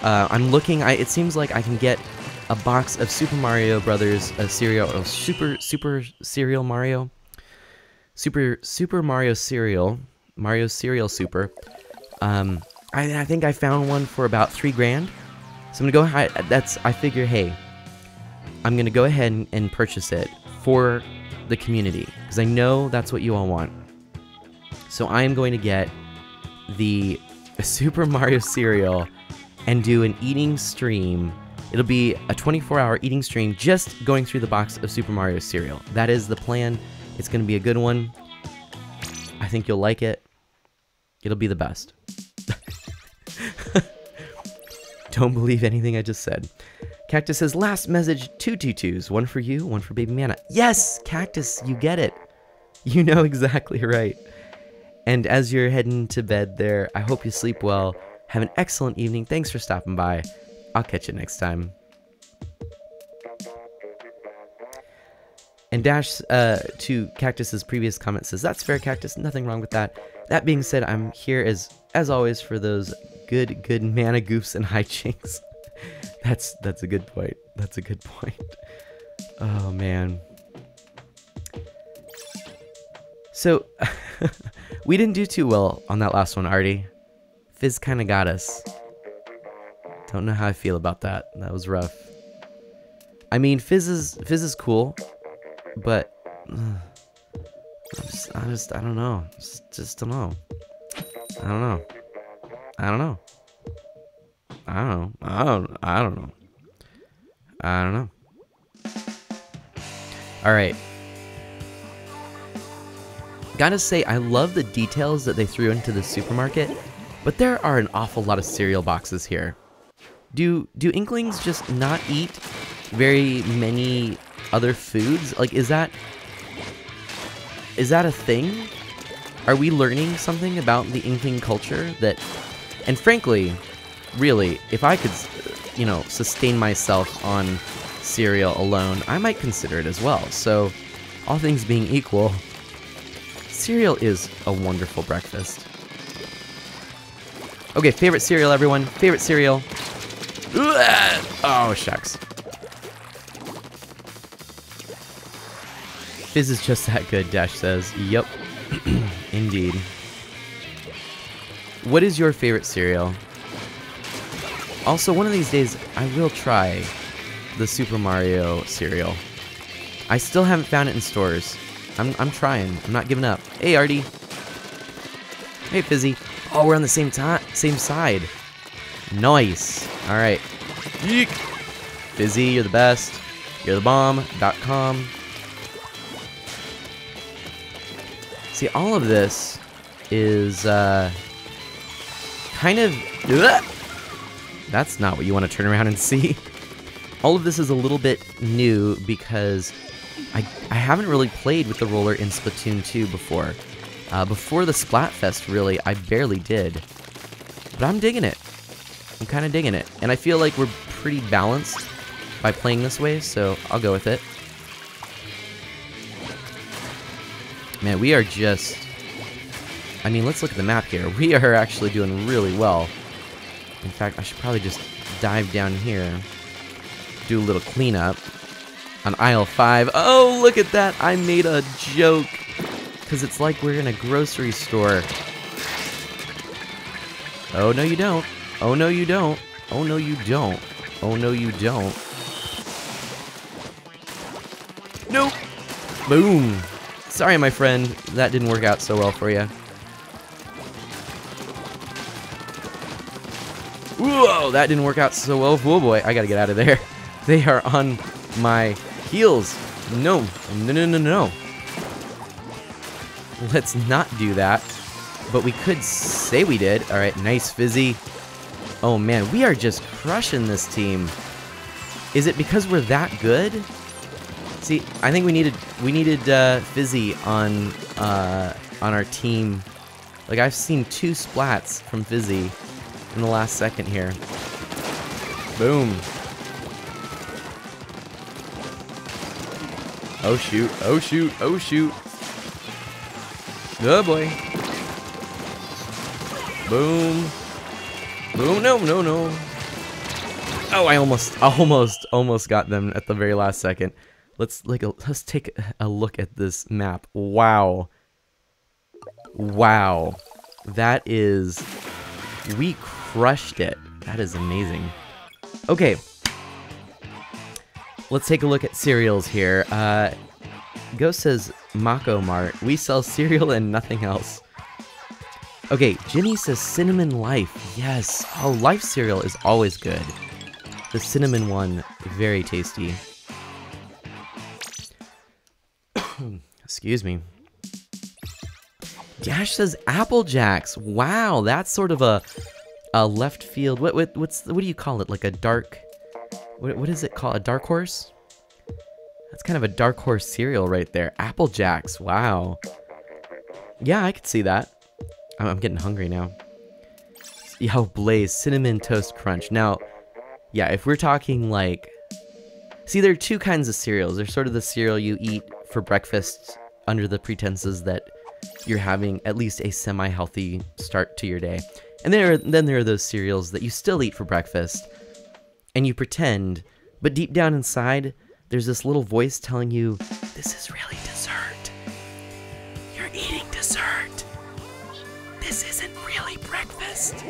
I'm looking, it seems like I can get a box of Super Mario Brothers cereal, or Super Cereal Mario. Super Mario cereal. Mario Cereal Super. I think I found one for about $3 grand. So I'm gonna go. I figure, hey, I'm gonna go ahead and purchase it for the community because I know that's what you all want. So I am going to get the Super Mario cereal and do an eating stream. It'll be a 24-hour eating stream just going through the box of Super Mario cereal. That is the plan. It's gonna be a good one. I think you'll like it. It'll be the best. Don't believe anything I just said. Cactus says, last message, 222s. One for you, one for Baby Mana. Yes, Cactus, you get it. You know exactly right. And as you're heading to bed there, I hope you sleep well. Have an excellent evening. Thanks for stopping by. I'll catch you next time. And Dash, to Cactus's previous comment, says, that's fair, Cactus. Nothing wrong with that. That being said, I'm here as always for those good mana goofs and hijinks. That's a good point. That's a good point. Oh, man. So, we didn't do too well on that last one, Artie. Fizz kind of got us. Don't know how I feel about that. That was rough. I mean, Fizz is cool, but I don't know. Just don't know. I don't know. I don't know. I don't know. All right. Gotta say, I love the details that they threw into the supermarket, but there are an awful lot of cereal boxes here. Do Inklings just not eat very many other foods? Like, is that a thing? Are we learning something about the Inkling culture that, and frankly, really, if I could, sustain myself on cereal alone, I might consider it as well. So, all things being equal, cereal is a wonderful breakfast. Okay, favorite cereal, everyone. Favorite cereal. Oh, shucks. Fizz is just that good, Dash says. Yup. Indeed. What is your favorite cereal? Also, one of these days, I will try the Super Mario cereal. I still haven't found it in stores. I'm trying. I'm not giving up. Hey, Artie. Hey, Fizzy. Oh, we're on the same side. Nice. All right. Yeek. Fizzy, you're the best. You're the bomb.com. See, all of this is kind of... That's not what you want to turn around and see. All of this is a little bit new because I haven't really played with the roller in Splatoon 2 before. Before the Splatfest, really, I barely did. But I'm digging it. I'm kind of digging it. And I feel like we're pretty balanced by playing this way, so I'll go with it. Man, we are just... I mean, let's look at the map here. We are actually doing really well. In fact, I should probably just dive down here. Do a little cleanup. On aisle 5. Oh, look at that! I made a joke. Because it's like we're in a grocery store. Oh, no you don't. Oh, no you don't. Oh, no you don't. Oh, no you don't. Nope! Boom! Sorry, my friend. That didn't work out so well for you. Whoa! That didn't work out so well. Whoa, boy. I gotta get out of there. They are on my heels. No. No, no, no, no. Let's not do that. But we could say we did. Alright, nice, Fizzy. Oh, man. We are just crushing this team. Is it because we're that good? See, I think we needed Fizzy on our team. Like, I've seen 2 splats from Fizzy in the last second here. Boom. Oh shoot, oh shoot, oh shoot. Oh boy. Boom. Boom, no, no, no. Oh, I almost got them at the very last second. Let's take a look at this map. Wow. Wow. That is... We crushed it. That is amazing. Okay. Let's take a look at cereals here. Ghost says, Mako Mart. We sell cereal and nothing else. Okay, Ginny says Cinnamon Life. Yes. Oh, Life cereal is always good. The cinnamon one, very tasty. Excuse me. Dash says Apple Jacks. Wow, that's sort of a left field. What do you call it? Like a dark what is it called? A dark horse? That's kind of a dark horse cereal right there. Apple Jacks. Wow. Yeah, I could see that. I'm getting hungry now. Yo, Blaze, Cinnamon Toast Crunch. Now, yeah, if we're talking like... See, there are two kinds of cereals. There's sort of the cereal you eat for breakfast under the pretenses that you're having at least a semi-healthy start to your day. And then there are those cereals that you still eat for breakfast, and you pretend, but deep down inside, there's this little voice telling you, this is really dessert. You're eating dessert. This isn't really breakfast.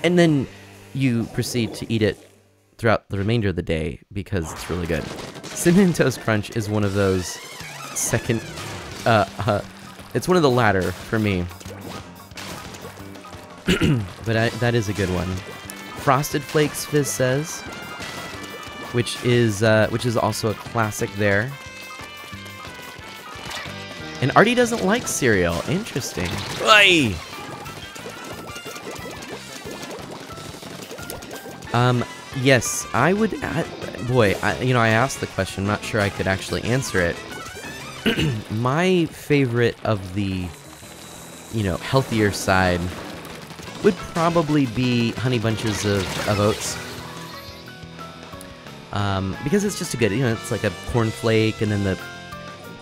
And then you proceed to eat it throughout the remainder of the day because it's really good. Cinnamon Toast Crunch is one of those second... it's one of the latter for me. But that is a good one. Frosted Flakes, Fizz says, which is also a classic there. And Artie doesn't like cereal. Interesting. Oy! Yes, I would. Boy, I asked the question. I'm not sure I could actually answer it. My favorite of the, healthier side would probably be Honey Bunches of Oats. Because it's just a good, it's like a cornflake, and then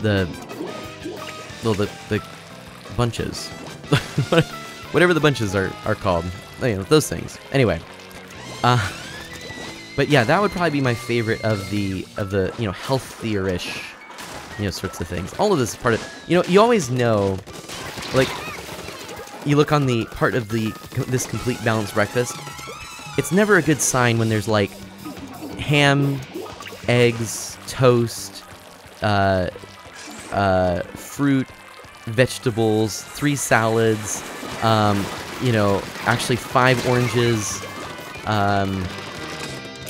the bunches, whatever the bunches are called, those things. Anyway, but yeah, that would probably be my favorite of the healthier-ish, sorts of things. All of this is part of, you always know, like, you look on the part of this complete balanced breakfast, it's never a good sign when there's like ham, eggs, toast, fruit, vegetables, 3 salads, actually 5 oranges,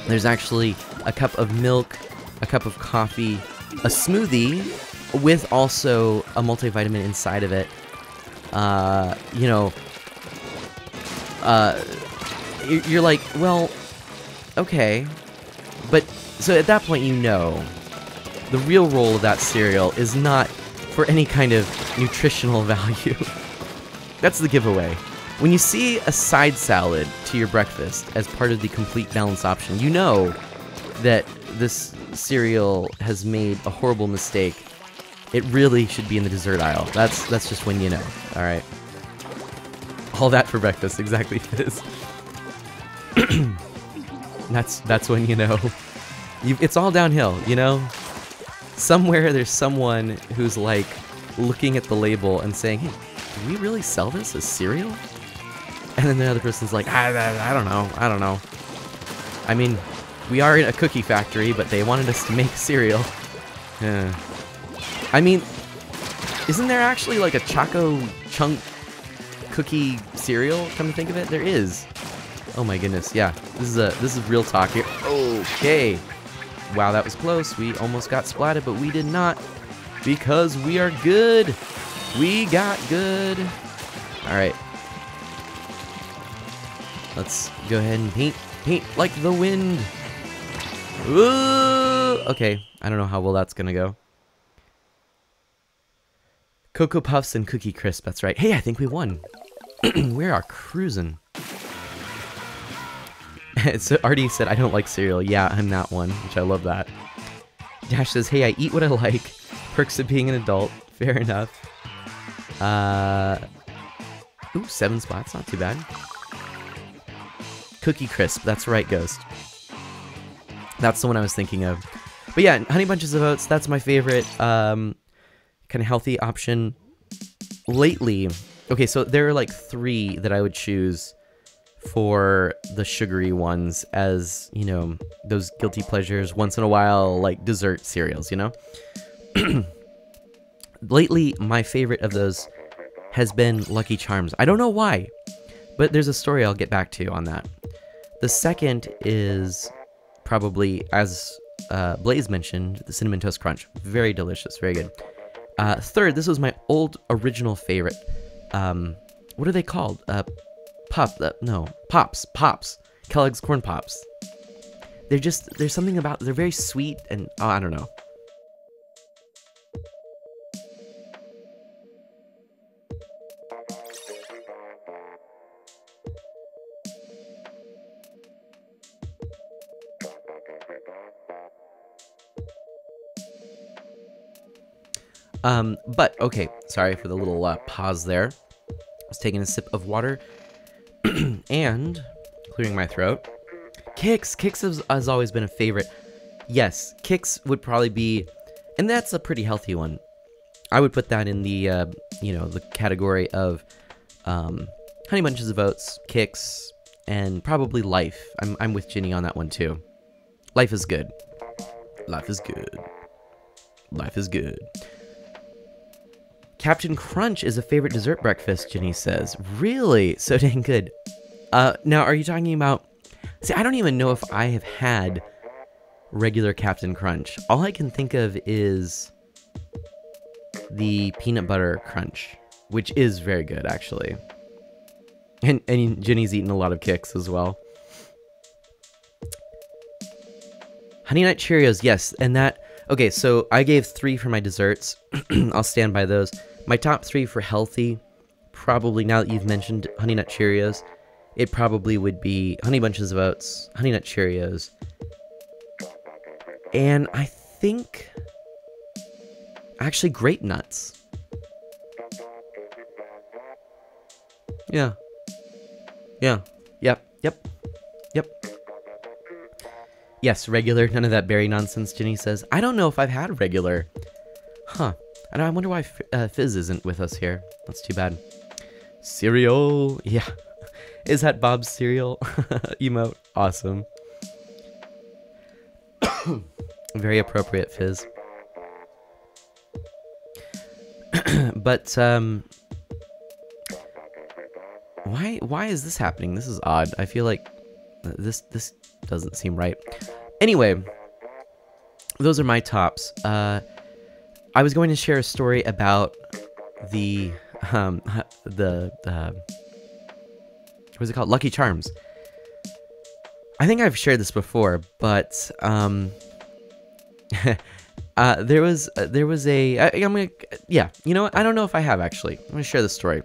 there's actually a cup of milk, a cup of coffee, a smoothie with also a multivitamin inside of it. You're like, well, okay. But, so at that point, the real role of that cereal is not for any kind of nutritional value. That's the giveaway. When you see a side salad to your breakfast as part of the complete balance option, you know that this cereal has made a horrible mistake. It really should be in the dessert aisle. That's just when you know. All right. All that for breakfast, exactly, Fizz. That's when you know. It's all downhill, Somewhere there's someone who's like looking at the label and saying, "Hey, do we really sell this as cereal?" And then the other person's like, I don't know. I mean, we are in a cookie factory, but they wanted us to make cereal. I mean, isn't there actually like a Choco Chunk cookie cereal? Come to think of it, there is. Oh my goodness, yeah. This is real talk here. Okay. Wow, that was close. We almost got splatted, but we did not, because we are good. We got good. All right. Let's go ahead and paint like the wind. Ooh! Okay, I don't know how well that's gonna go. Cocoa Puffs and Cookie Crisp, that's right. Hey, I think we won. We are cruising. So Artie said, I don't like cereal. Yeah, I'm that one, which I love that. Dash says, hey, I eat what I like. Perks of being an adult. Fair enough. Ooh, 7 spots, not too bad. Cookie Crisp, that's right, Ghost. That's the one I was thinking of. But yeah, Honey Bunches of Oats, that's my favorite kind of healthy option. Lately, okay, so there are like 3 that I would choose for the sugary ones as, those guilty pleasures, once in a while, like dessert cereals, Lately, my favorite of those has been Lucky Charms. I don't know why, but there's a story I'll get back to on that. The second is probably, as Blaze mentioned, the Cinnamon Toast Crunch. Very delicious, very good. Third, this was my old original favorite. What are they called? Pops. Kellogg's Corn Pops. there's something about, they're very sweet, and oh, I don't know. But okay, sorry for the little pause there. I was taking a sip of water and clearing my throat. Kix has always been a favorite. Yes, Kix would probably be, and that's a pretty healthy one. I would put that in the the category of Honey Bunches of Oats, Kix, and probably Life. I'm with Ginny on that one too. Life is good. Life is good. Life is good. Captain Crunch is a favorite dessert breakfast, Ginny says. Really? So dang good. Now, are you talking about... See, I don't even know if I have had regular Captain Crunch. All I can think of is the peanut butter crunch, which is very good, actually. And Ginny's eaten a lot of Kix as well. Honey Nut Cheerios, yes, and that... Okay, so I gave 3 for my desserts. I'll stand by those. My top 3 for healthy, probably, now that you've mentioned Honey Nut Cheerios, it probably would be Honey Bunches of Oats, Honey Nut Cheerios, and I think, actually, Grape Nuts. Yeah. Yep. Yes, regular, none of that berry nonsense, Ginny says. I don't know if I've had regular. Huh. And I wonder why Fizz isn't with us here. That's too bad. Cereal. Yeah. Is that Bob's cereal? Emote. Awesome. Very appropriate, Fizz. But, why is this happening? This is odd. I feel like this doesn't seem right. Anyway, those are my tops. I was going to share a story about the what's it called? Lucky Charms. I think I've shared this before, but there was a yeah, you know what? I don't know if I have actually. I'm gonna share the story.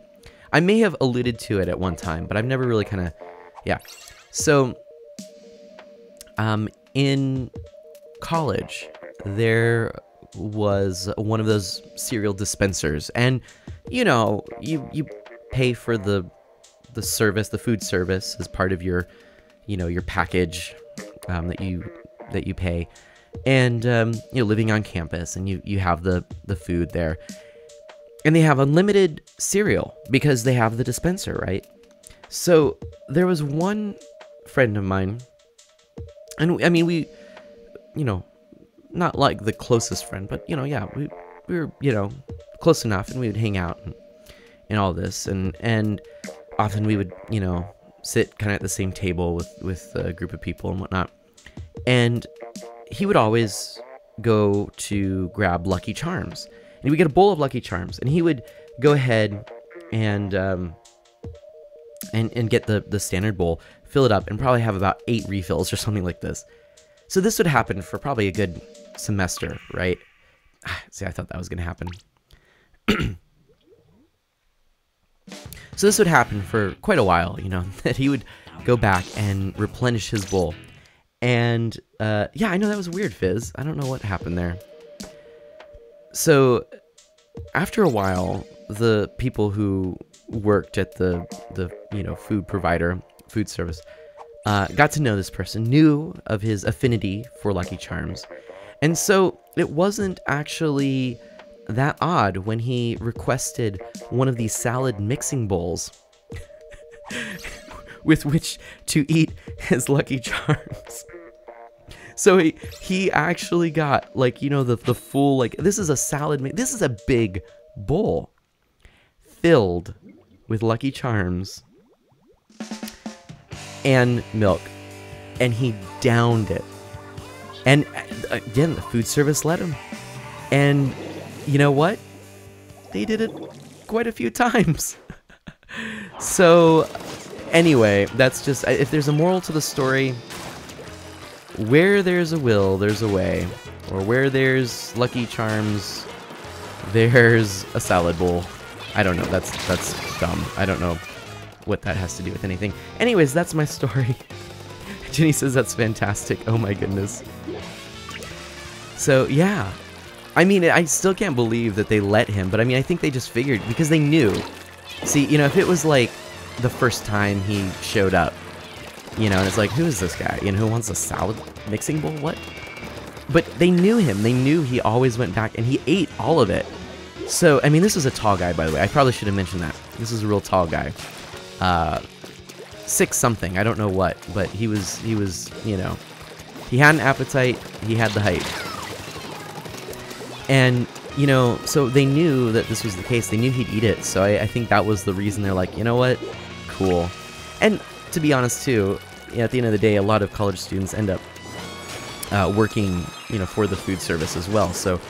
I may have alluded to it at one time, but I've never really kind of, yeah. So, in college, there was one of those cereal dispensers, and you know, you pay for the service, the food service, as part of your, you know, your package that you pay, and you know, living on campus, and you have the food there, and they have unlimited cereal because they have the dispenser, right? So there was one friend of mine, and I mean, we, you know, not like the closest friend, but you know, yeah, we were, you know, close enough, and we would hang out and all this, and often we would, you know, sit kind of at the same table with a group of people and whatnot, and he would always go to grab Lucky Charms, and he would get a bowl of Lucky Charms, and he would go ahead and get the standard bowl, fill it up, and probably have about 8 refills or something like this. So this would happen for probably a good semester, right? See, I thought that was going to happen. So this would happen for quite a while, you know, that he would go back and replenish his bowl. And, yeah, I know that was weird, Fizz. I don't know what happened there. So, after a while, the people who worked at the you know, food provider, food service, got to know this person, knew of his affinity for Lucky Charms. And so, it wasn't actually that odd when he requested one of these salad mixing bowls with which to eat his Lucky Charms. So he actually got, like, you know, the full, like, this is a salad, this is a big bowl filled with Lucky Charms and milk, and he downed it. And again, the food service let him. And you know what? They did it quite a few times. So anyway, that's just, if there's a moral to the story, Where there's a will, there's a way. Or where there's Lucky Charms, there's a salad bowl. I don't know. That's dumb. I don't know what that has to do with anything. Anyways, that's my story. Jenny says that's fantastic. Oh my goodness. So, yeah. I mean, I still can't believe that they let him, but I mean, I think they just figured, because they knew. See, you know, if it was like the first time he showed up, you know, and it's like, who is this guy? You know, who wants a salad mixing bowl? What? But they knew him. They knew he always went back, and he ate all of it. So, I mean, this is a tall guy, by the way. I probably should have mentioned that. This is a real tall guy. 6 something. I don't know what, but he was, you know, he had an appetite. He had the height. And, you know, so they knew that this was the case. They knew he'd eat it. So I think that was the reason they're like, you know what? Cool. And to be honest, too, you know, at the end of the day, a lot of college students end up working, you know, for the food service as well. So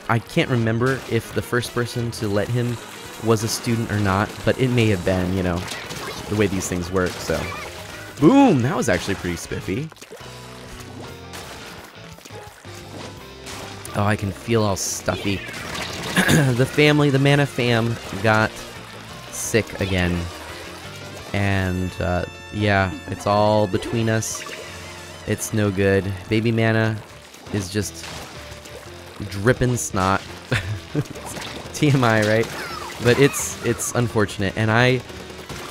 I can't remember if the first person to let him was a student or not, but it may have been, you know, the way these things work. So, boom! That was actually pretty spiffy. Oh, I can feel all stuffy. The family, the Mana fam, got sick again. And, yeah, it's all between us. It's no good. Baby Mana is just dripping snot. TMI, right? But it's unfortunate. And I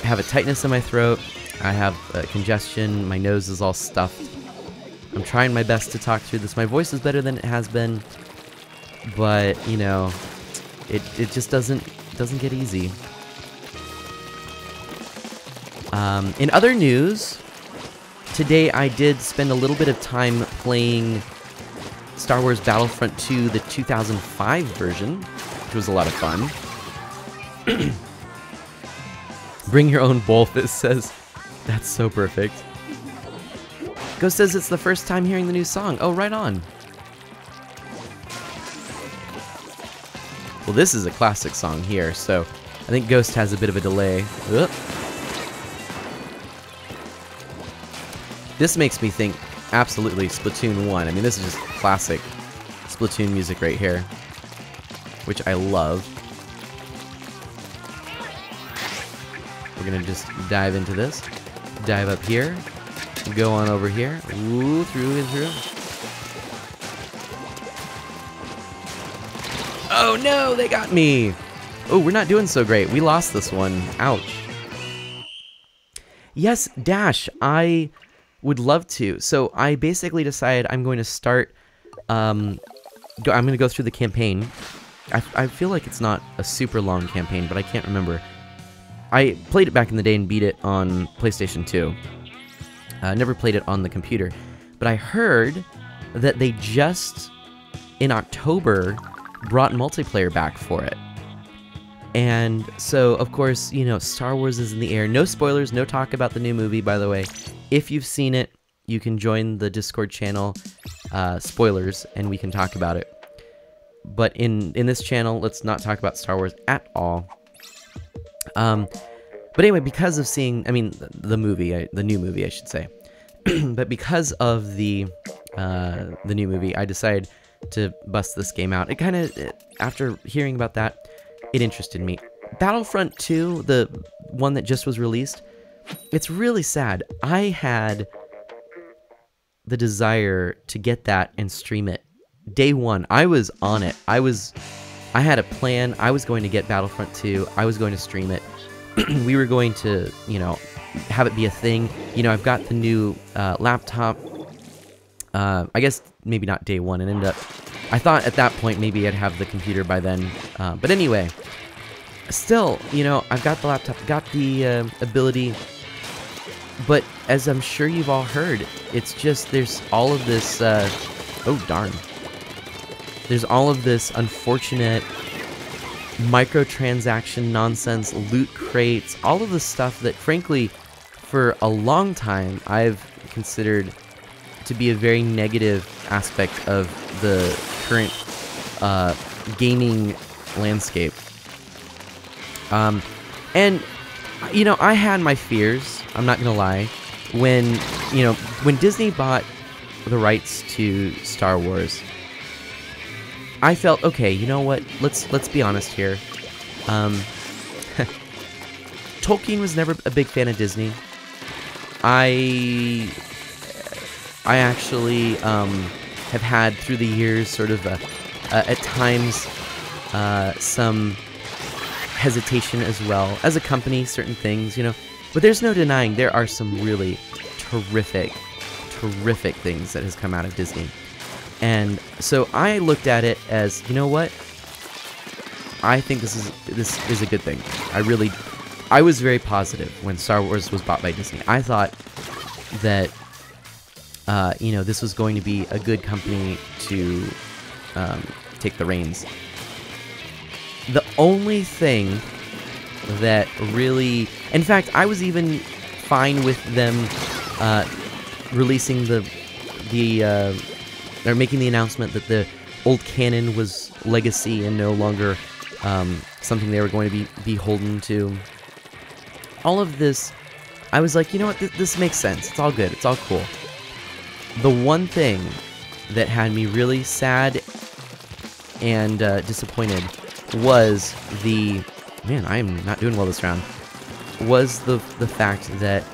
have a tightness in my throat. I have congestion. My nose is all stuffed. I'm trying my best to talk through this. My voice is better than it has been. But, you know, it just doesn't get easy. In other news, today I did spend a little bit of time playing Star Wars Battlefront 2, the 2005 version, which was a lot of fun. Bring your own bowl, this says. That's so perfect. Ghost says it's the first time hearing the new song. Oh, right on. Well, this is a classic song here, so I think Ghost has a bit of a delay. Oop. This makes me think absolutely Splatoon 1. I mean, this is just classic Splatoon music right here, which I love. We're gonna just dive into this. Dive up here. Go on over here. Ooh, through and through. Oh no, they got me! Oh, we're not doing so great. We lost this one. Ouch. Yes, Dash, I would love to. So I basically decided I'm going to start, I'm going to go through the campaign. I feel like it's not a super long campaign, but I can't remember. I played it back in the day and beat it on PlayStation 2. Never played it on the computer. But I heard that they just, in October, brought multiplayer back for it. And so, of course, you know, Star Wars is in the air. No spoilers, no talk about the new movie, by the way. If you've seen it, you can join the Discord channel, spoilers, and we can talk about it. But in this channel, let's not talk about Star Wars at all. But anyway, because of seeing, I mean, the movie, the new movie, I should say. But because of the new movie, I decided to bust this game out. It kind of, after hearing about that, it interested me. Battlefront 2, the one that just was released, it's really sad. I had the desire to get that and stream it. Day one, I was on it. I had a plan. I was going to get Battlefront 2. I was going to stream it. We were going to, you know, have it be a thing. You know, I've got the new laptop. I guess maybe not day one. It ended up, I thought at that point maybe I'd have the computer by then. But anyway, still, you know, I've got the laptop, got the ability. But as I'm sure you've all heard, it's just, there's all of this, oh darn. There's all of this unfortunate microtransaction nonsense, loot crates, all of the stuff that, frankly, for a long time, I've considered to be a very negative aspect of the current gaming landscape. And, you know, I had my fears, I'm not gonna lie, when, you know, when Disney bought the rights to Star Wars, I felt, okay, you know what? Let's be honest here. Tolkien was never a big fan of Disney. I actually have had through the years sort of at times some hesitation as well as a company, certain things, but there's no denying there are some really terrific things that has come out of Disney. And so I looked at it as, you know what? I think this is a good thing. I was very positive when Star Wars was bought by Disney. I thought that this was going to be a good company to take the reins. The only thing that really... In fact, I was even fine with them releasing or making the announcement that the old canon was legacy and no longer something they were going to be beholden to. All of this, I was like, you know what, this makes sense. It's all good. It's all cool. The one thing that had me really sad and disappointed was man, I am not doing well this round, was the fact that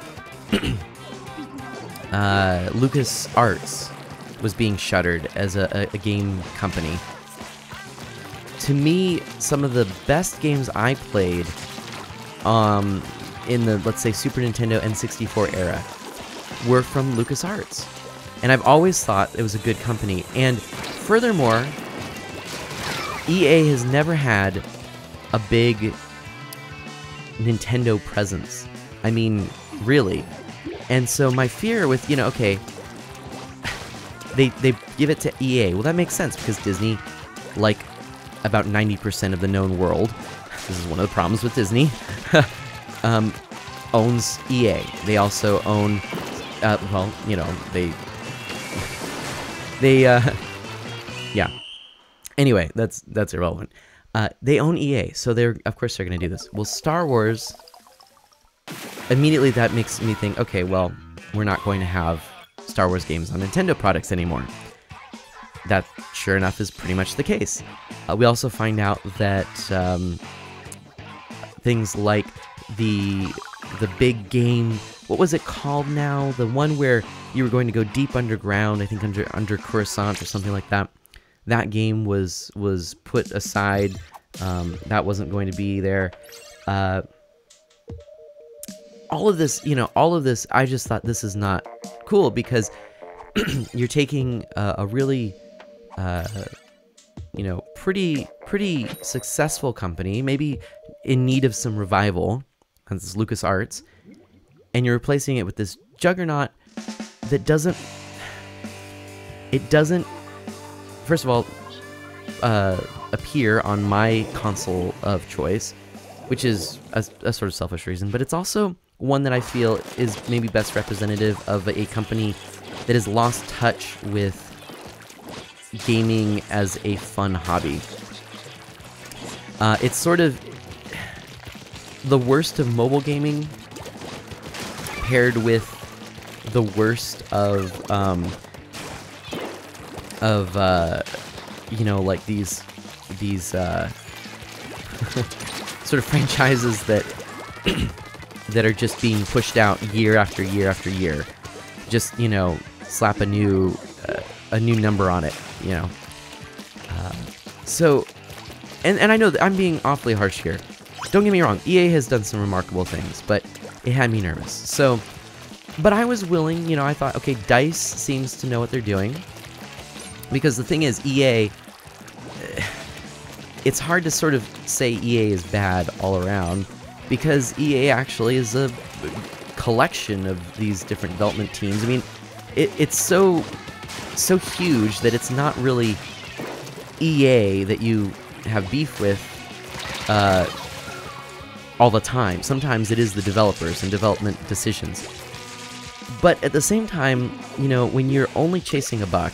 LucasArts was being shuttered as a game company. To me, some of the best games I played in the, let's say, Super Nintendo N64 era were from LucasArts. And I've always thought it was a good company. And furthermore, EA has never had a big Nintendo presence. I mean, really. And so my fear with, okay, they give it to EA. Well, that makes sense because Disney, like about 90% of the known world, this is one of the problems with Disney, owns EA. They also own, yeah. Anyway, that's irrelevant. They own EA, so of course they're going to do this. Well, Star Wars, immediately that makes me think, okay, well, we're not going to have Star Wars games on Nintendo products anymore. That, sure enough, is pretty much the case. We also find out that things like the big game, what was it called now? The one where you were going to go deep underground, I think under Coruscant or something like that. That game was put aside. That wasn't going to be there. All of this, I just thought this is not cool because you're taking a really, pretty successful company, maybe in need of some revival, this is LucasArts, and you're replacing it with this juggernaut that doesn't, first of all, appear on my console of choice, which is a sort of selfish reason, but it's also one that I feel is maybe best representative of a company that has lost touch with gaming as a fun hobby. It's sort of the worst of mobile gaming paired with the worst of like these sort of franchises that that are just being pushed out year after year after year. Just, slap a new number on it, So, and I know that I'm being awfully harsh here. Don't get me wrong, EA has done some remarkable things, but it had me nervous. So, but I was willing, I thought, okay, DICE seems to know what they're doing. Because the thing is, EA, it's hard to sort of say EA is bad all around, because EA actually is a collection of these different development teams. I mean, it's so huge that it's not really EA that you have beef with all the time. Sometimes it is the developers and development decisions. But at the same time, when you're only chasing a buck,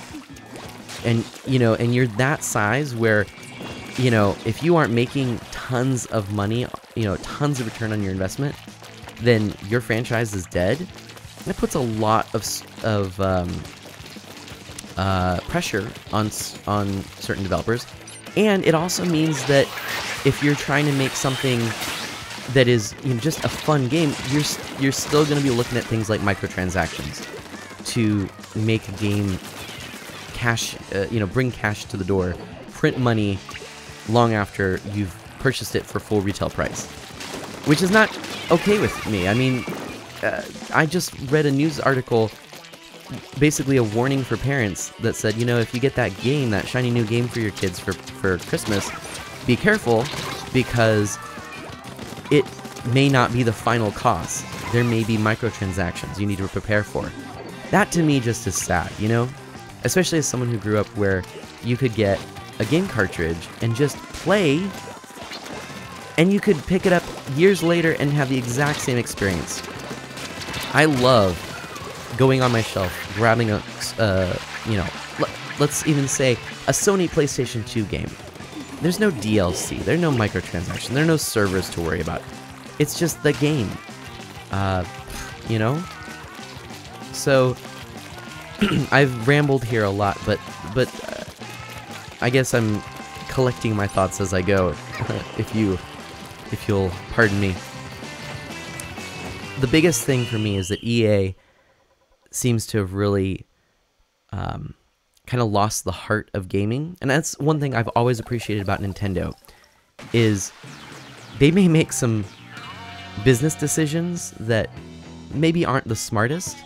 and you're that size where, if you aren't making tons of money, tons of return on your investment, then your franchise is dead. That puts a lot of pressure on certain developers, and it also means that if you're trying to make something that is just a fun game, you're still going to be looking at things like microtransactions to make a game cash, bring cash to the door, print money long after you've purchased it for full retail price, which is not okay with me. I mean, I just read a news article, basically a warning for parents that said, if you get that game, that shiny new game for your kids for Christmas, be careful, because it may not be the final cost. There may be microtransactions you need to prepare for. That to me just is sad, especially as someone who grew up where you could get a game cartridge and just play, and you could pick it up years later and have the exact same experience. I love going on my shelf, grabbing let's even say a Sony PlayStation 2 game. There's no DLC, there's no microtransaction, there are no servers to worry about. It's just the game, So, I've rambled here a lot, but I guess I'm collecting my thoughts as I go, if you'll pardon me. The biggest thing for me is that EA seems to have really kind of lost the heart of gaming, and that's one thing I've always appreciated about Nintendo, is they may make some business decisions that maybe aren't the smartest,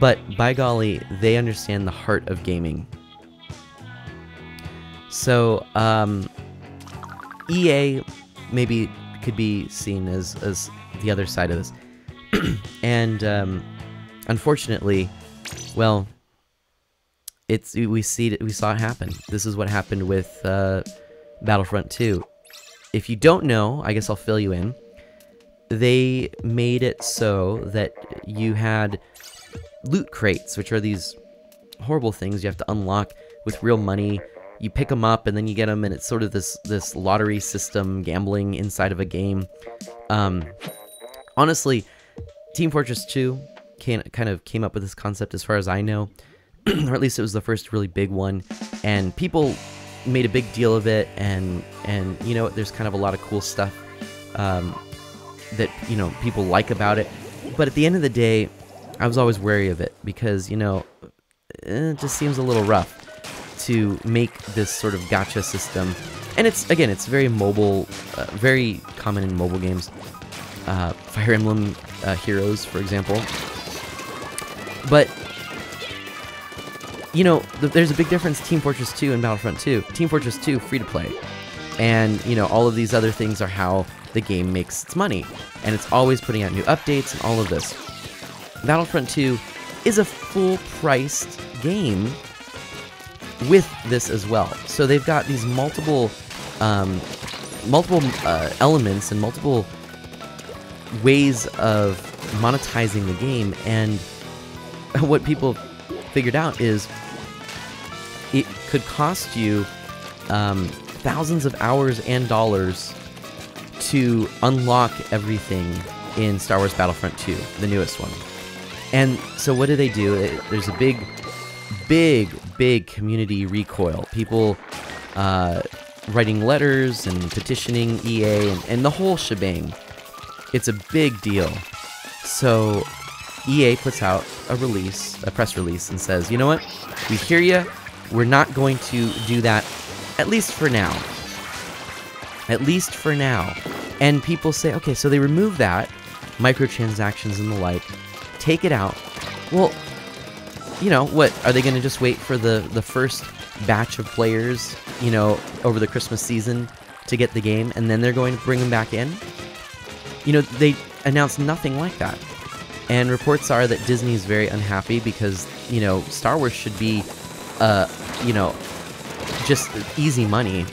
but by golly, they understand the heart of gaming. So, EA maybe could be seen as the other side of this. And, unfortunately, well, we saw it happen. This is what happened with Battlefront 2. If you don't know, I guess I'll fill you in. They made it so that you had loot crates, which are these horrible things you have to unlock with real money. You pick them up and then you get them, and it's sort of this lottery system, gambling inside of a game. Honestly, Team Fortress 2 kind of came up with this concept, as far as I know, or at least it was the first really big one, and people made a big deal of it, and there's kind of a lot of cool stuff that people like about it. But at the end of the day, I was always wary of it, because it just seems a little rough to make this sort of gacha system. And it's very mobile, very common in mobile games. Fire Emblem Heroes, for example. But there's a big difference. Team Fortress 2 and Battlefront 2. Team Fortress 2 free to play, and all of these other things are how the game makes its money, and it's always putting out new updates and all of this. Battlefront 2 is a full-priced game with this as well. So they've got these multiple elements and multiple ways of monetizing the game, and what people figured out is it could cost you thousands of hours and dollars to unlock everything in Star Wars Battlefront 2, the newest one. And so what do? There's a big community recoil. People writing letters and petitioning EA and the whole shebang. It's a big deal. So EA puts out a press release, and says, you know what? We hear you. We're not going to do that, at least for now. At least for now. And people say, okay, so they remove that, microtransactions and the like, take it out. Well, what? Are they going to just wait for the first batch of players, over the Christmas season to get the game, and then they're going to bring them back in? They announced nothing like that. And reports are that Disney is very unhappy because, Star Wars should be, just easy money.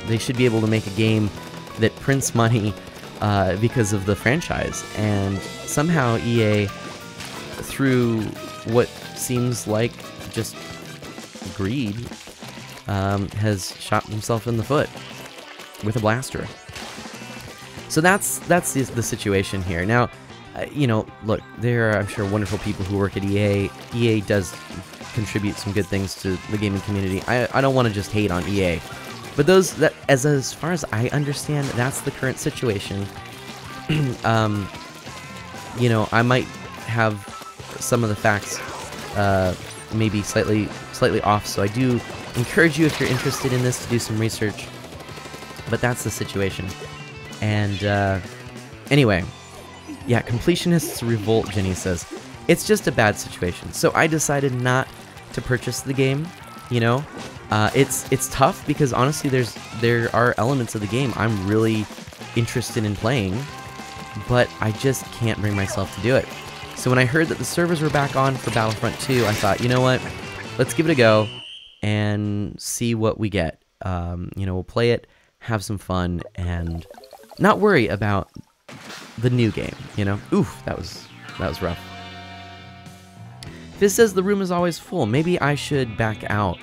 They should be able to make a game that prints money because of the franchise. And somehow EA, through what seems like just greed, has shot himself in the foot with a blaster. So that's the situation here. Now, look, there are, I'm sure, wonderful people who work at EA. EA does contribute some good things to the gaming community. I don't want to just hate on EA. But as far as I understand, that's the current situation. You know, I might have some of the facts maybe slightly off, so I do encourage you, if you're interested in this, to do some research. But that's the situation. And anyway, yeah, completionists revolt, Jenny says. It's just a bad situation. So I decided not to purchase the game, you know. It's tough because honestly there are elements of the game I'm really interested in playing, but I just can't bring myself to do it. So when I heard that the servers were back on for Battlefront 2, I thought, you know what? Let's give it a go and see what we get. You know, we'll play it, have some fun, and not worry about the new game, you know? Oof, that was rough. Fizz says the room is always full. Maybe I should back out.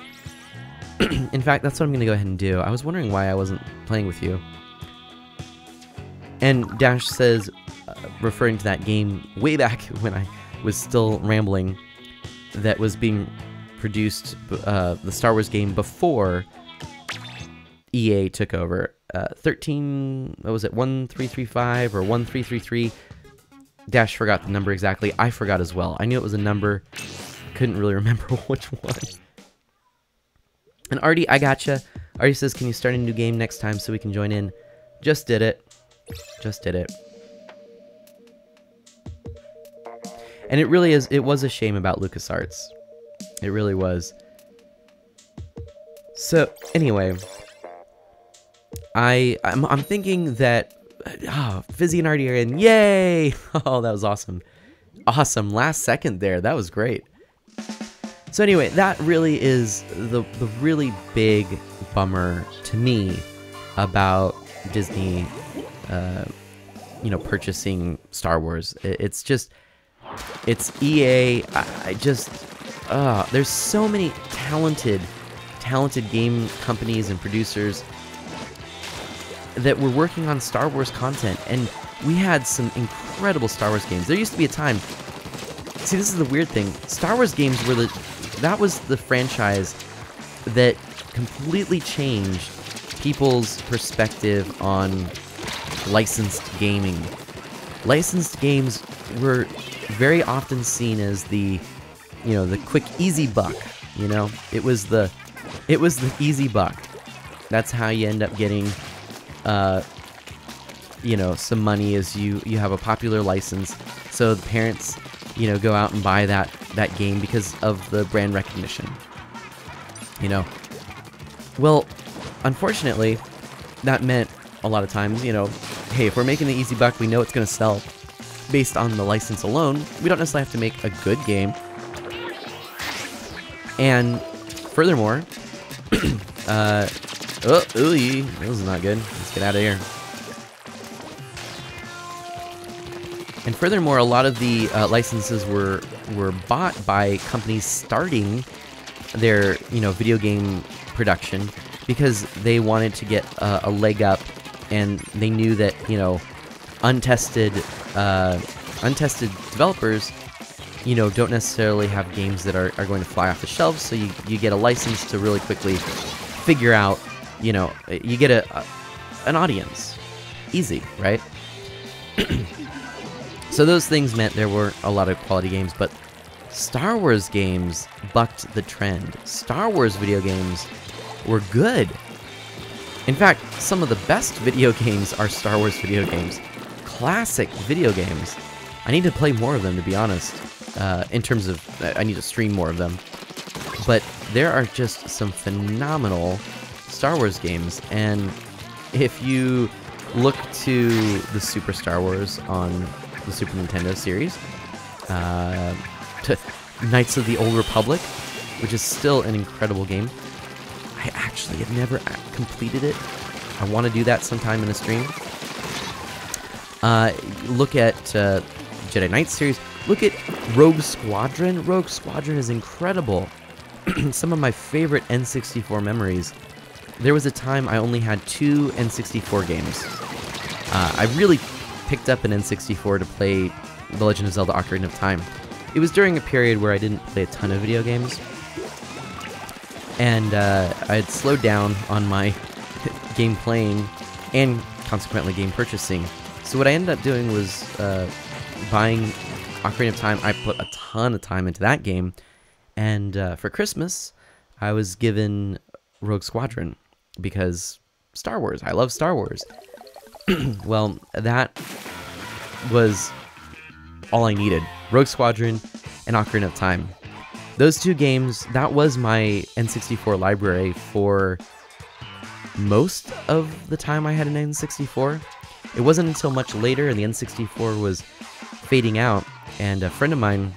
In fact, that's what I'm going to go ahead and do. I was wondering why I wasn't playing with you. And Dash says, referring to that game way back when I was still rambling, that was being produced, the Star Wars game before EA took over. 1335 or 1333. Dash forgot the number exactly. I forgot as well. I knew it was a number. Couldn't really remember which one. And Artie, I gotcha. Artie says, can you start a new game next time so we can join in? Just did it. Just did it. And it really is, it was a shame about LucasArts. It really was. So, anyway, I'm thinking that Fizzy and Artie are in. Yay! Oh, that was awesome. Awesome. Last second there. That was great. So anyway, that really is the really big bummer to me about Disney, you know, purchasing Star Wars. It's EA. There's so many talented game companies and producers that were working on Star Wars content, and we had some incredible Star Wars games. There used to be a time. See, this is the weird thing. Star Wars games that was the franchise that completely changed people's perspective on licensed gaming. Licensed games were very often seen as the quick, easy buck. You know, it was the easy buck. That's how you end up getting, some money. Is you have a popular license, so the parents, go out and buy that game because of the brand recognition. Well, unfortunately, that meant a lot of times, hey, if we're making the easy buck, we know it's going to sell based on the license alone. We don't necessarily have to make a good game. And furthermore, this is not good. Let's get out of here. And furthermore, a lot of the licenses were bought by companies starting their video game production because they wanted to get a leg up, and they knew that untested developers don't necessarily have games that are going to fly off the shelves. So you get a license to really quickly figure out, you get an audience. Easy, right? So those things meant there were a lot of quality games, but Star Wars games bucked the trend. Star Wars video games were good. In fact, some of the best video games are Star Wars video games. Classic video games. I need to play more of them, to be honest. In terms of, I need to stream more of them. But there are just some phenomenal Star Wars games, and if you look to the Super Star Wars on the Super Nintendo series, to Knights of the Old Republic, which is still an incredible game. I actually have never completed it. I want to do that sometime in a stream. Look at Jedi Knight series. Look at Rogue Squadron. Rogue Squadron is incredible. Some of my favorite N64 memories. There was a time I only had 2 N64 games. I really picked up an N64 to play The Legend of Zelda: Ocarina of Time. It was during a period where I didn't play a ton of video games, and I had slowed down on my game playing and consequently game purchasing. So what I ended up doing was buying Ocarina of Time. I put a ton of time into that game, and for Christmas, I was given Rogue Squadron because Star Wars. I love Star Wars. Well, that was all I needed. Rogue Squadron and Ocarina of Time. Those two games, that was my N64 library for most of the time I had an N64. It wasn't until much later, and the N64 was fading out, and a friend of mine,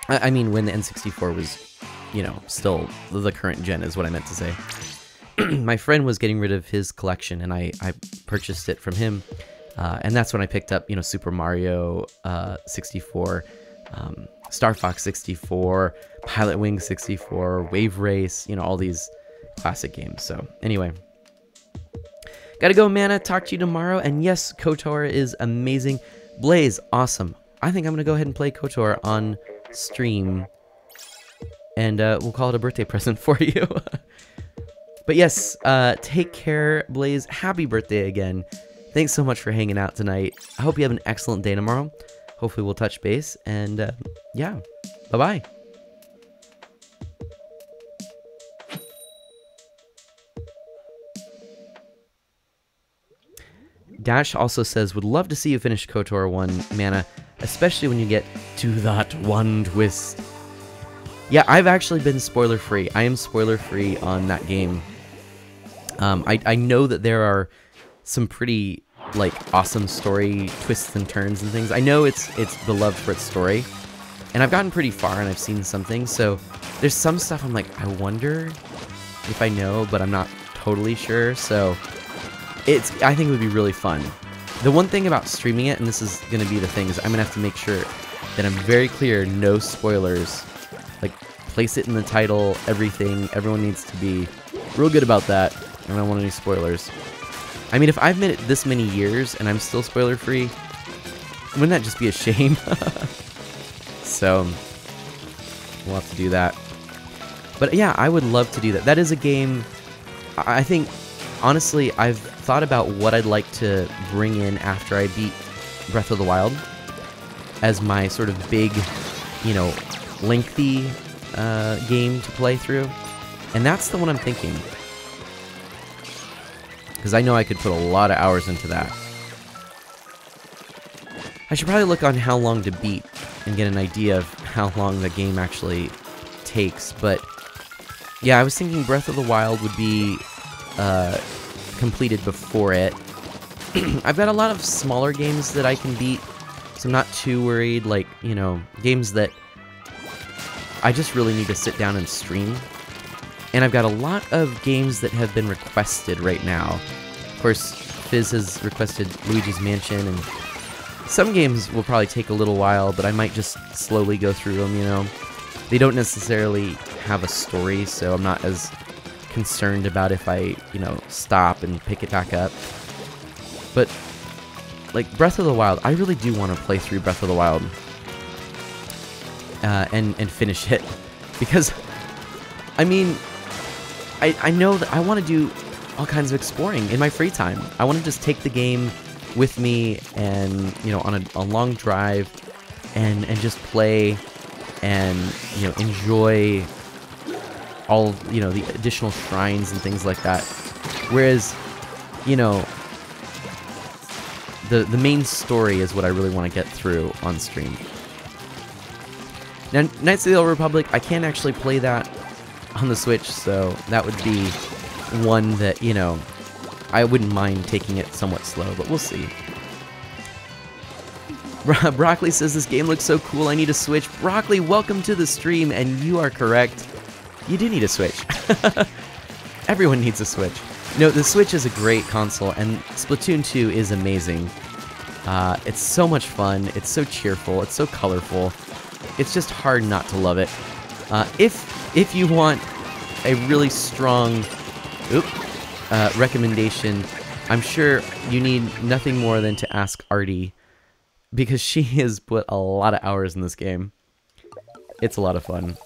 I mean, when the N64 was, you know, still the current gen is what I meant to say. My friend was getting rid of his collection, and I purchased it from him, and that's when I picked up, you know, Super Mario 64, Star Fox 64, Pilot Wing 64, Wave Race, you know, all these classic games. So anyway, gotta go, Mana. Talk to you tomorrow. And yes, KOTOR is amazing. Blaze, awesome. I think I'm gonna go ahead and play KOTOR on stream, and we'll call it a birthday present for you. But yes, take care, Blaze. Happy birthday again. Thanks so much for hanging out tonight. I hope you have an excellent day tomorrow. Hopefully we'll touch base, and yeah, bye-bye. Dash also says, would love to see you finish KOTOR 1, Mana, especially when you get to that one twist. Yeah, I've actually been spoiler-free. I am spoiler-free on that game. I know that there are some pretty, like, awesome story twists and turns and things. I know it's beloved for its story, and I've gotten pretty far, and I've seen some things, so there's some stuff I'm like, I wonder if I know, but I'm not totally sure, so I think it would be really fun. The one thing about streaming it, and this is going to be the thing, is I'm going to have to make sure that I'm very clear, no spoilers. Like, place it in the title, everything, everyone needs to be real good about that. I don't want any spoilers. I mean, if I've made it this many years and I'm still spoiler-free, wouldn't that just be a shame? So, we'll have to do that. But yeah, I would love to do that. That is a game, I think, honestly, I've thought about what I'd like to bring in after I beat Breath of the Wild as my sort of big, you know, lengthy game to play through. And that's the one I'm thinking, because I know I could put a lot of hours into that. I should probably look on how long to beat and get an idea of how long the game actually takes, but yeah, I was thinking Breath of the Wild would be completed before it. I've got a lot of smaller games that I can beat, so I'm not too worried, like, you know, games that I just really need to sit down and stream. And I've got a lot of games that have been requested right now. Of course, Fizz has requested Luigi's Mansion, and some games will probably take a little while, but I might just slowly go through them, you know. They don't necessarily have a story, so I'm not as concerned about if I, you know, stop and pick it back up. But, like, Breath of the Wild, I really do want to play through Breath of the Wild and finish it. Because, I mean, I know that I want to do all kinds of exploring in my free time. I want to just take the game with me and, you know, on a long drive and just play and, you know, enjoy all, you know, the additional shrines and things like that. Whereas, you know, the main story is what I really want to get through on stream. Now, Knights of the Old Republic, I can't actually play that on the Switch, so that would be one that, you know, I wouldn't mind taking it somewhat slow, but we'll see. Broccoli says, this game looks so cool, I need a Switch. Broccoli, welcome to the stream, and you are correct. You do need a Switch. Everyone needs a Switch. No, the Switch is a great console, and Splatoon 2 is amazing. It's so much fun, it's so cheerful, it's so colorful. It's just hard not to love it. If you want a really strong recommendation, I'm sure you need nothing more than to ask Artie, because she has put a lot of hours in this game. It's a lot of fun.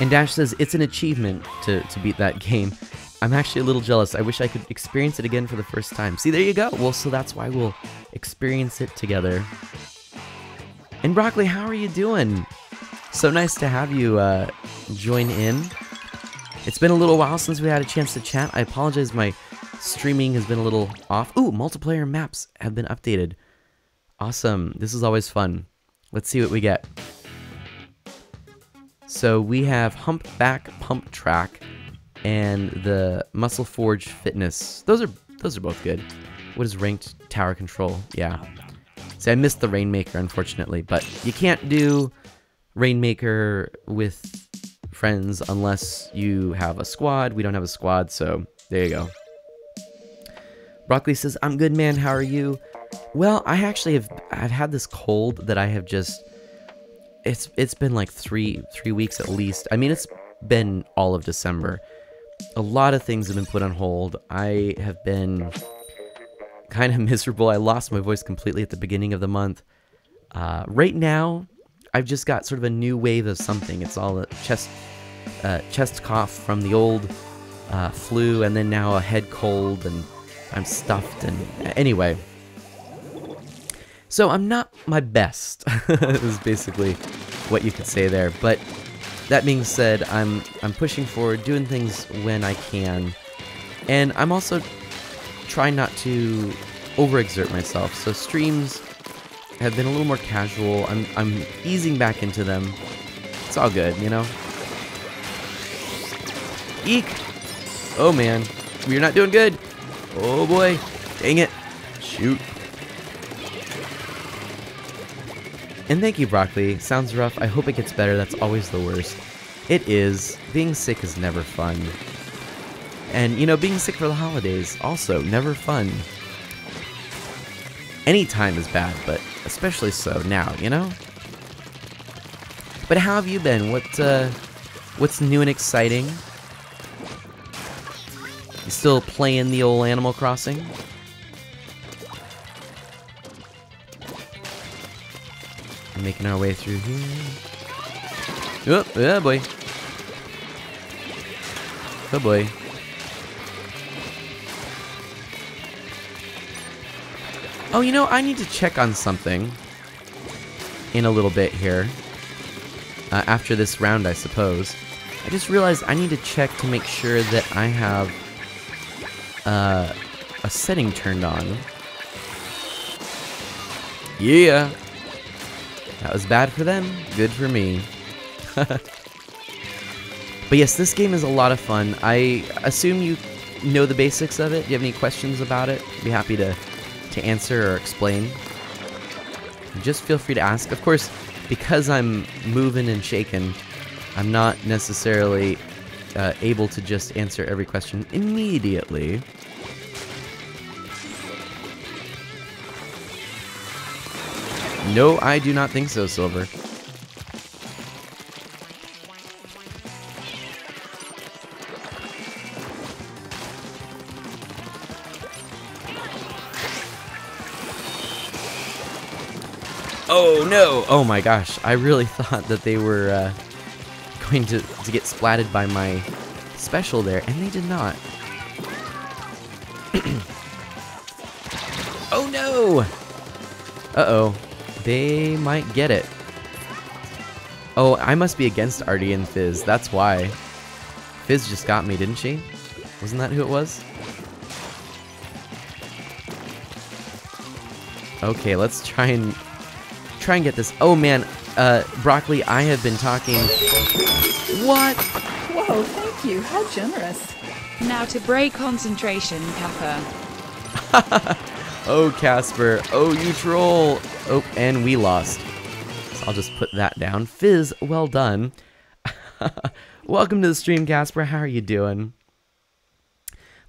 And Dash says, it's an achievement to beat that game. I'm actually a little jealous. I wish I could experience it again for the first time. See, there you go. Well, so that's why we'll experience it together. And Broccoli, how are you doing? So nice to have you join in. It's been a little while since we had a chance to chat. I apologize, my streaming has been a little off. Ooh, multiplayer maps have been updated. Awesome. This is always fun. Let's see what we get. So we have Humpback Pump Track and the Muscle Forge Fitness. Those are both good. What is Ranked Tower Control? Yeah. See, I missed the Rainmaker, unfortunately, but you can't do Rainmaker with friends unless you have a squad. We don't have a squad, so there you go. Broccoli says, I'm good, man. How are you? Well, I've had this cold that I have just... It's been like three weeks at least. I mean, it's been all of December. A lot of things have been put on hold. I have been kind of miserable. I lost my voice completely at the beginning of the month. Right now, I've just got sort of a new wave of something. It's all a chest cough from the old flu, and then now a head cold, and I'm stuffed. And anyway, so I'm not my best. Is basically what you could say there. But that being said, I'm pushing forward, doing things when I can, and I'm also trying not to overexert myself. So streams have been a little more casual. I'm easing back into them. It's all good, you know. Eek! Oh man, we're not doing good. Oh boy, dang it! Shoot. And thank you, Broccoli. Sounds rough. I hope it gets better. That's always the worst. It is. Being sick is never fun. And, you know, being sick for the holidays, also never fun. Any time is bad, but especially so now, you know? But how have you been? What's new and exciting? You still playing the old Animal Crossing? Making our way through here. Oh, yeah, boy. Oh, boy. Oh, you know, I need to check on something in a little bit here. After this round, I suppose. I just realized I need to check to make sure that I have a setting turned on. Yeah. That was bad for them, good for me. But yes, this game is a lot of fun. I assume you know the basics of it. Do you have any questions about it? I'd be happy to answer or explain. Just feel free to ask. Of course, because I'm moving and shaking, I'm not necessarily able to just answer every question immediately. No, I do not think so, Silver. Oh no! Oh my gosh, I really thought that they were going to get splatted by my special there, and they did not. Oh no! Uh-oh. They might get it. Oh, I must be against Artie and Fizz. That's why. Fizz just got me, didn't she? Wasn't that who it was? Okay, let's try and get this. Oh man, Broccoli, I have been talking. What? Whoa, thank you. How generous. Now to break concentration, Kappa. Oh, Casper. Oh, you troll. Oh, and we lost. So I'll just put that down. Fizz, well done. Welcome to the stream, Casper. How are you doing?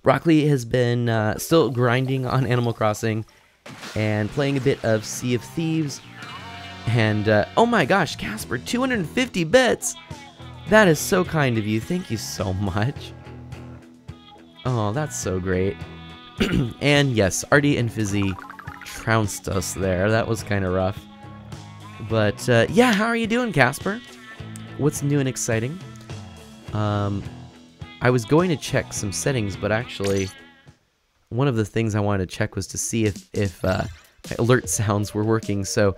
Broccoli has been still grinding on Animal Crossing and playing a bit of Sea of Thieves. And, oh my gosh, Casper, 250 bits! That is so kind of you. Thank you so much. Oh, that's so great. And yes, Artie and Fizzy trounced us there. That was kind of rough. But, yeah, how are you doing, Casper? What's new and exciting? I was going to check some settings, but actually, one of the things I wanted to check was to see if my alert sounds were working. So,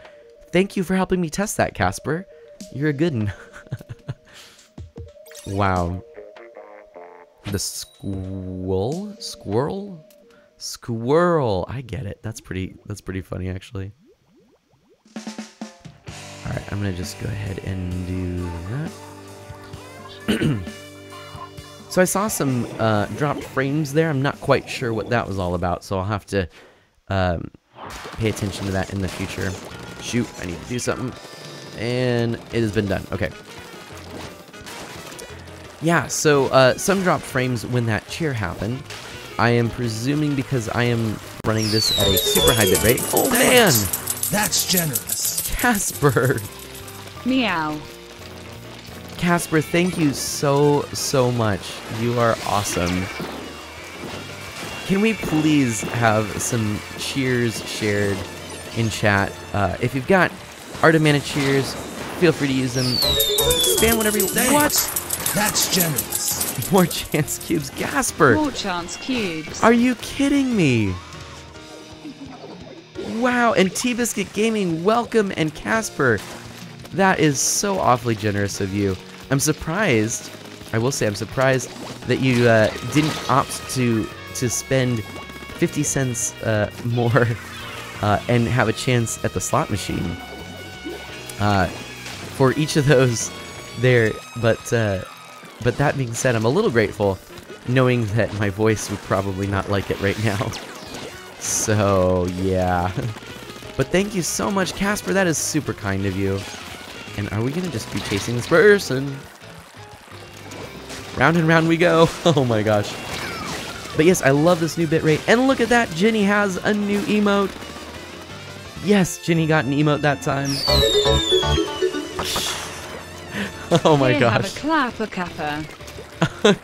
thank you for helping me test that, Casper. You're a good one. Wow. The squirrel. I get it. That's pretty funny, actually. All right, I'm gonna just go ahead and do that. So I saw some dropped frames there. I'm not quite sure what that was all about, so I'll have to pay attention to that in the future. Shoot, I need to do something. And it has been done. Okay. Yeah, so some dropped frames when that cheer happened. I am presuming because I am running this at a super high bit rate. Oh, man! That's generous. Casper! Meow. Casper, thank you so much. You are awesome. Can we please have some cheers shared in chat? If you've got Art of Mana cheers, feel free to use them. Spam whatever you want. What? That's generous. More chance cubes. Casper! More chance cubes. Are you kidding me? Wow, and T-Biscuit Gaming, welcome, and Casper. That is so awfully generous of you. I'm surprised, I will say I'm surprised that you didn't opt to spend 50 cents more and have a chance at the slot machine. For each of those there, but that being said, I'm a little grateful knowing that my voice would probably not like it right now. So, yeah. But thank you so much, Casper. That is super kind of you. And are we going to just be chasing this person? Round and round we go. Oh my gosh. But yes, I love this new bitrate. And look at that, Ginny has a new emote. Yes, Ginny got an emote that time. Oh my gosh. Have a clapper kappa.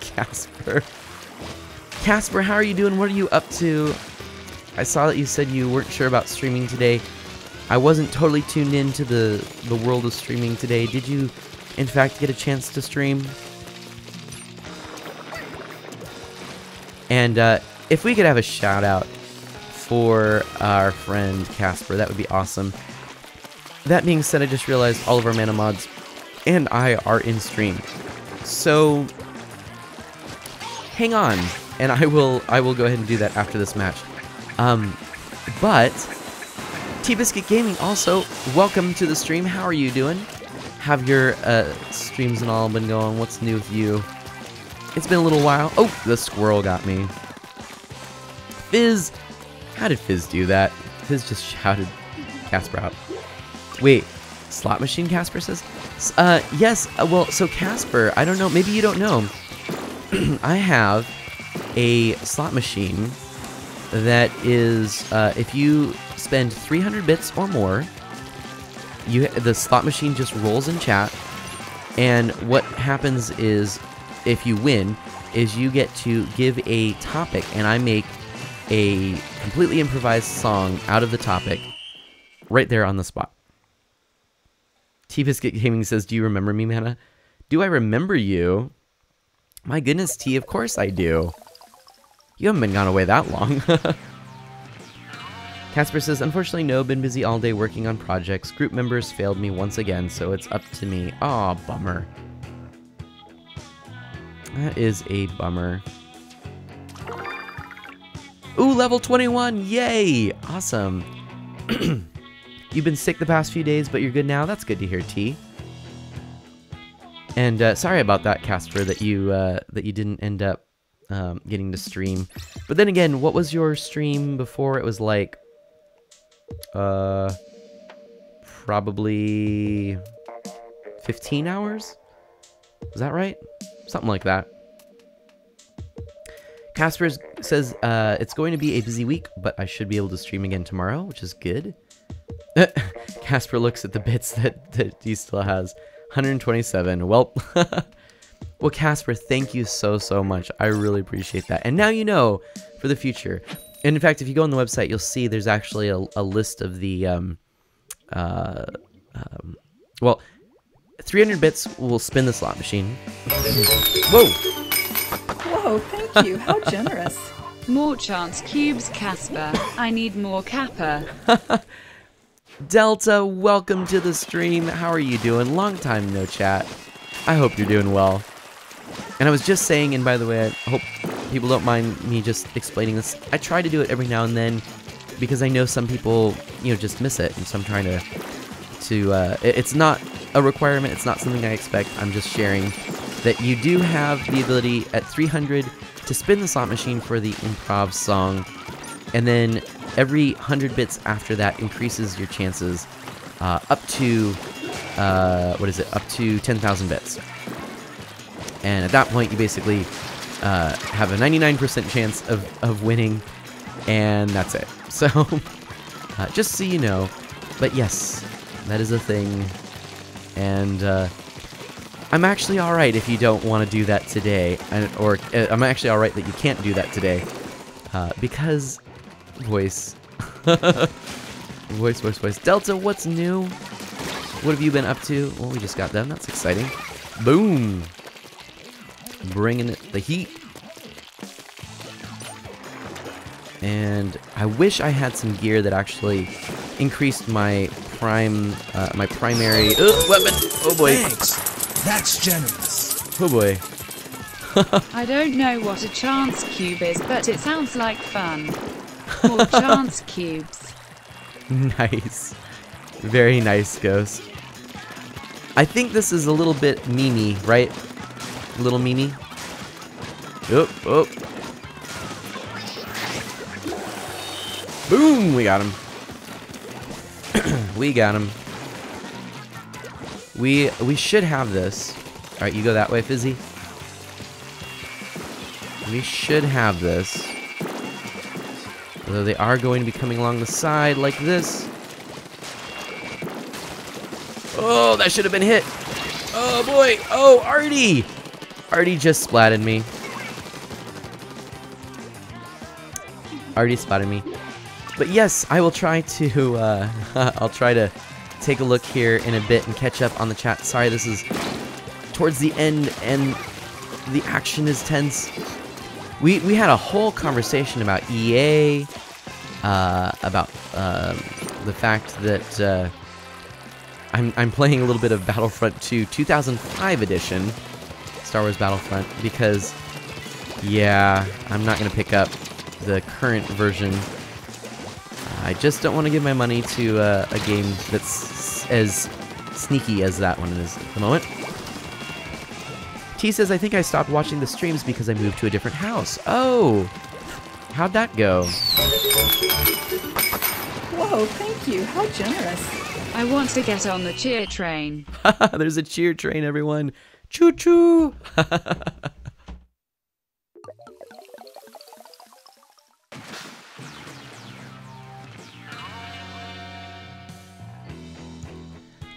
Casper. Casper, how are you doing? What are you up to? I saw that you said you weren't sure about streaming today. I wasn't totally tuned into the world of streaming today. Did you, in fact, get a chance to stream? And if we could have a shout out for our friend Casper, that would be awesome. That being said, I just realized all of our mana mods and I are in stream. So hang on, and I will go ahead and do that after this match. But T-Biscuit Gaming also, welcome to the stream. How are you doing? Have your streams and all been going? What's new with you? It's been a little while. Oh, the squirrel got me. Fizz! How did Fizz do that? Fizz just shouted Casper out. Wait, slot machine, Casper says? Yes, well, so Casper, I don't know, maybe you don't know. I have a slot machine that is, if you spend 300 bits or more, the slot machine just rolls in chat, and what happens is, if you win, is you get to give a topic, and I make a completely improvised song out of the topic right there on the spot. T-Biscuit Gaming says, do you remember me, Mana? Do I remember you? My goodness, T, of course I do. You haven't been gone away that long. Casper says, unfortunately, no, been busy all day working on projects. Group members failed me once again, so it's up to me. Aw, bummer. That is a bummer. Ooh, level 21! Yay! Awesome. You've been sick the past few days, but you're good now? That's good to hear, T. And sorry about that, Casper, that you didn't end up getting to stream. But then again, what was your stream before? It was like probably 15 hours? Is that right? Something like that. Casper says, it's going to be a busy week, but I should be able to stream again tomorrow, which is good. Casper looks at the bits that he still has. 127. Well, well, Casper, thank you so much. I really appreciate that. And now you know for the future. And in fact, if you go on the website, you'll see there's actually a list of the, well, 300 bits will spin the slot machine. Whoa! Whoa, thank you. How generous. More chance cubes, Casper. I need more Kappa. Delta, welcome to the stream. How are you doing? Long time no chat. I hope you're doing well. And I was just saying, and by the way, I hope people don't mind me just explaining this. I try to do it every now and then because I know some people, just miss it. And so I'm trying to it's not a requirement. It's not something I expect. I'm just sharing that you do have the ability at 300 to spin the slot machine for the improv song. And then every 100 bits after that increases your chances up to, up to 10,000 bits. And at that point, you basically have a 99% chance of winning, and that's it. So, just so you know, but yes, that is a thing, and I'm actually alright if you don't want to do that today, or I'm actually alright that you can't do that today, because voice. voice. Delta, what's new? What have you been up to? Well, we just got them. That's exciting. Boom! Bringing it the heat. And I wish I had some gear that actually increased my primary weapon. Oh boy. Thanks. That's generous. Oh boy. I don't know what a chance cube is, but it sounds like fun. More chance cubes. Nice. Very nice, Ghost. I think this is a little bit memey, right? Little Mimi. Oh. Boom! We got him. We got him. We should have this. Alright, you go that way, Fizzy. We should have this. Although they are going to be coming along the side like this. Oh, that should have been hit. Oh boy. Oh, Artie! Artie just splatted me. Artie spotted me. But yes, I will try to, I'll try to take a look here in a bit and catch up on the chat. Sorry, this is towards the end and the action is tense. We had a whole conversation about EA, about the fact that I'm playing a little bit of Battlefront 2 2005 edition. Star Wars Battlefront, because, yeah, I'm not going to pick up the current version. I just don't want to give my money to a game that's as sneaky as that one is at the moment. T says, I think I stopped watching the streams because I moved to a different house. Oh, how'd that go? Whoa, thank you. How generous. I want to get on the cheer train. There's a cheer train, everyone. Choo-choo!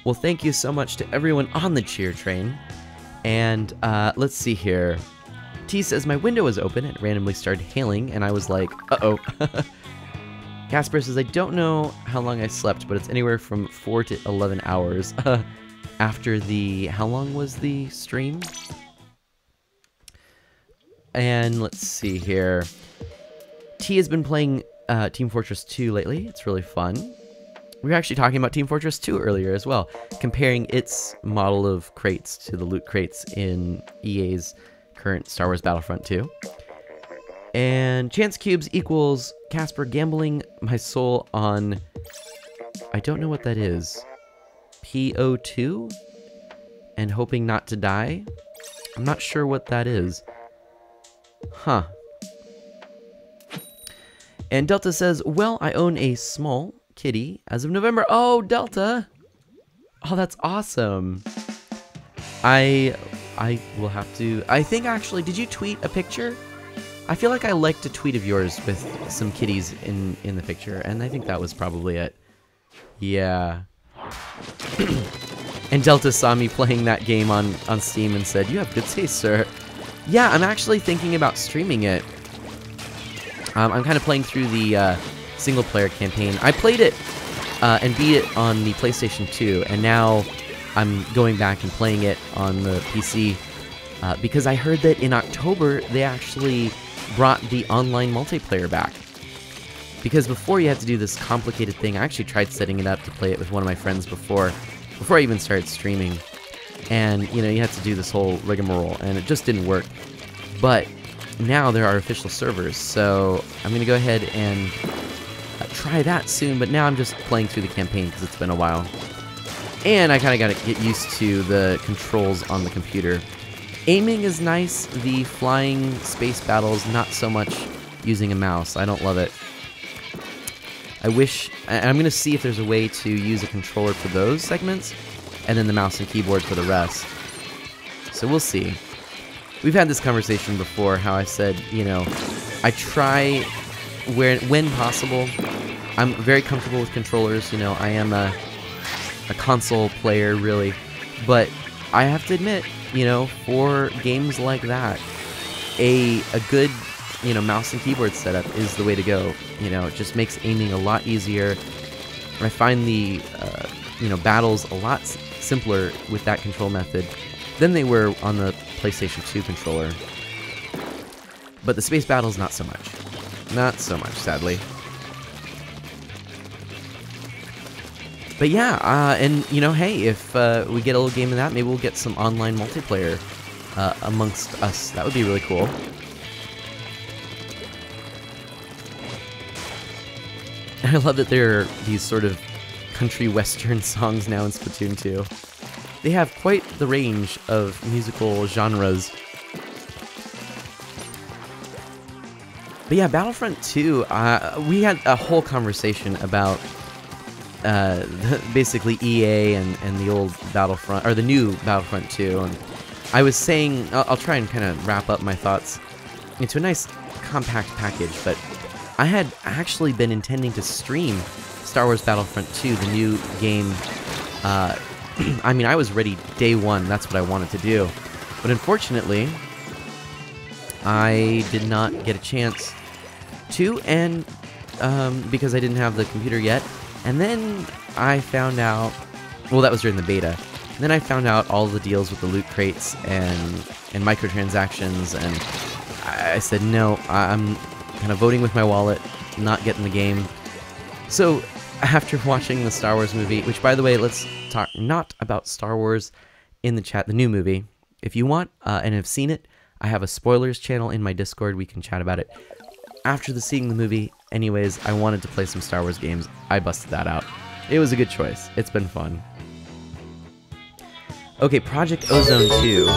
Well, thank you so much to everyone on the cheer train. And let's see here. T says, my window was open and randomly started hailing, and I was like, uh-oh. Casper says, I don't know how long I slept, but it's anywhere from 4 to 11 hours. After the... How long was the stream? And let's see here. T has been playing Team Fortress 2 lately. It's really fun. We were actually talking about Team Fortress 2 earlier as well, comparing its model of crates to the loot crates in EA's current Star Wars Battlefront 2. And chance cubes equals Casper gambling my soul on... I don't know what that is. PO2? And hoping not to die? I'm not sure what that is. Huh. And Delta says, well, I own a small kitty as of November. Oh, Delta! Oh, that's awesome. I will have to... I think, actually, did you tweet a picture? I feel like I liked a tweet of yours with some kitties in the picture, and I think that was probably it. Yeah. And Delta saw me playing that game on Steam and said, you have good taste, sir. Yeah, I'm actually thinking about streaming it. I'm kind of playing through the single-player campaign. I played it and beat it on the PlayStation 2, and now I'm going back and playing it on the PC because I heard that in October they actually brought the online multiplayer back. Because before you had to do this complicated thing, I actually tried setting it up to play it with one of my friends before I even started streaming. And, you know, you had to do this whole rigmarole, and it just didn't work. But now there are official servers, so I'm going to go ahead and try that soon, but now I'm just playing through the campaign because it's been a while. And I kind of got to get used to the controls on the computer. Aiming is nice, the flying space battles, not so much using a mouse. I don't love it. I'm going to see if there's a way to use a controller for those segments, and then the mouse and keyboard for the rest. So we'll see. We've had this conversation before, how I said, you know, I try when possible. I'm very comfortable with controllers, you know, I am a console player, really. But I have to admit, you know, for games like that, a good, you know, mouse and keyboard setup is the way to go. You know, it just makes aiming a lot easier. I find the, you know, battles a lot simpler with that control method than they were on the PlayStation 2 controller. But the space battles, not so much. Not so much, sadly. But yeah, and, you know, hey, if we get a little game of that, maybe we'll get some online multiplayer amongst us. That would be really cool. I love that there are these sort of country western songs now in Splatoon 2. They have quite the range of musical genres. But yeah, Battlefront 2, we had a whole conversation about basically EA and the old Battlefront, or the new Battlefront 2, and I was saying, I'll try and kind of wrap up my thoughts into a nice compact package, but I had actually been intending to stream Star Wars Battlefront 2, the new game. I mean, I was ready day one, that's what I wanted to do. But unfortunately, I did not get a chance to, and because I didn't have the computer yet. And then I found out, well, that was during the beta. And then I found out all the deals with the loot crates and microtransactions, and I said, no, I'm kind of voting with my wallet, not getting the game. So after watching the Star Wars movie, which, by the way, let's talk not about Star Wars in the chat, the new movie. If you want and have seen it, I have a spoilers channel in my Discord. We can chat about it. After seeing the movie, anyways, I wanted to play some Star Wars games. I busted that out. It was a good choice. It's been fun. Okay, Project Ozone 2.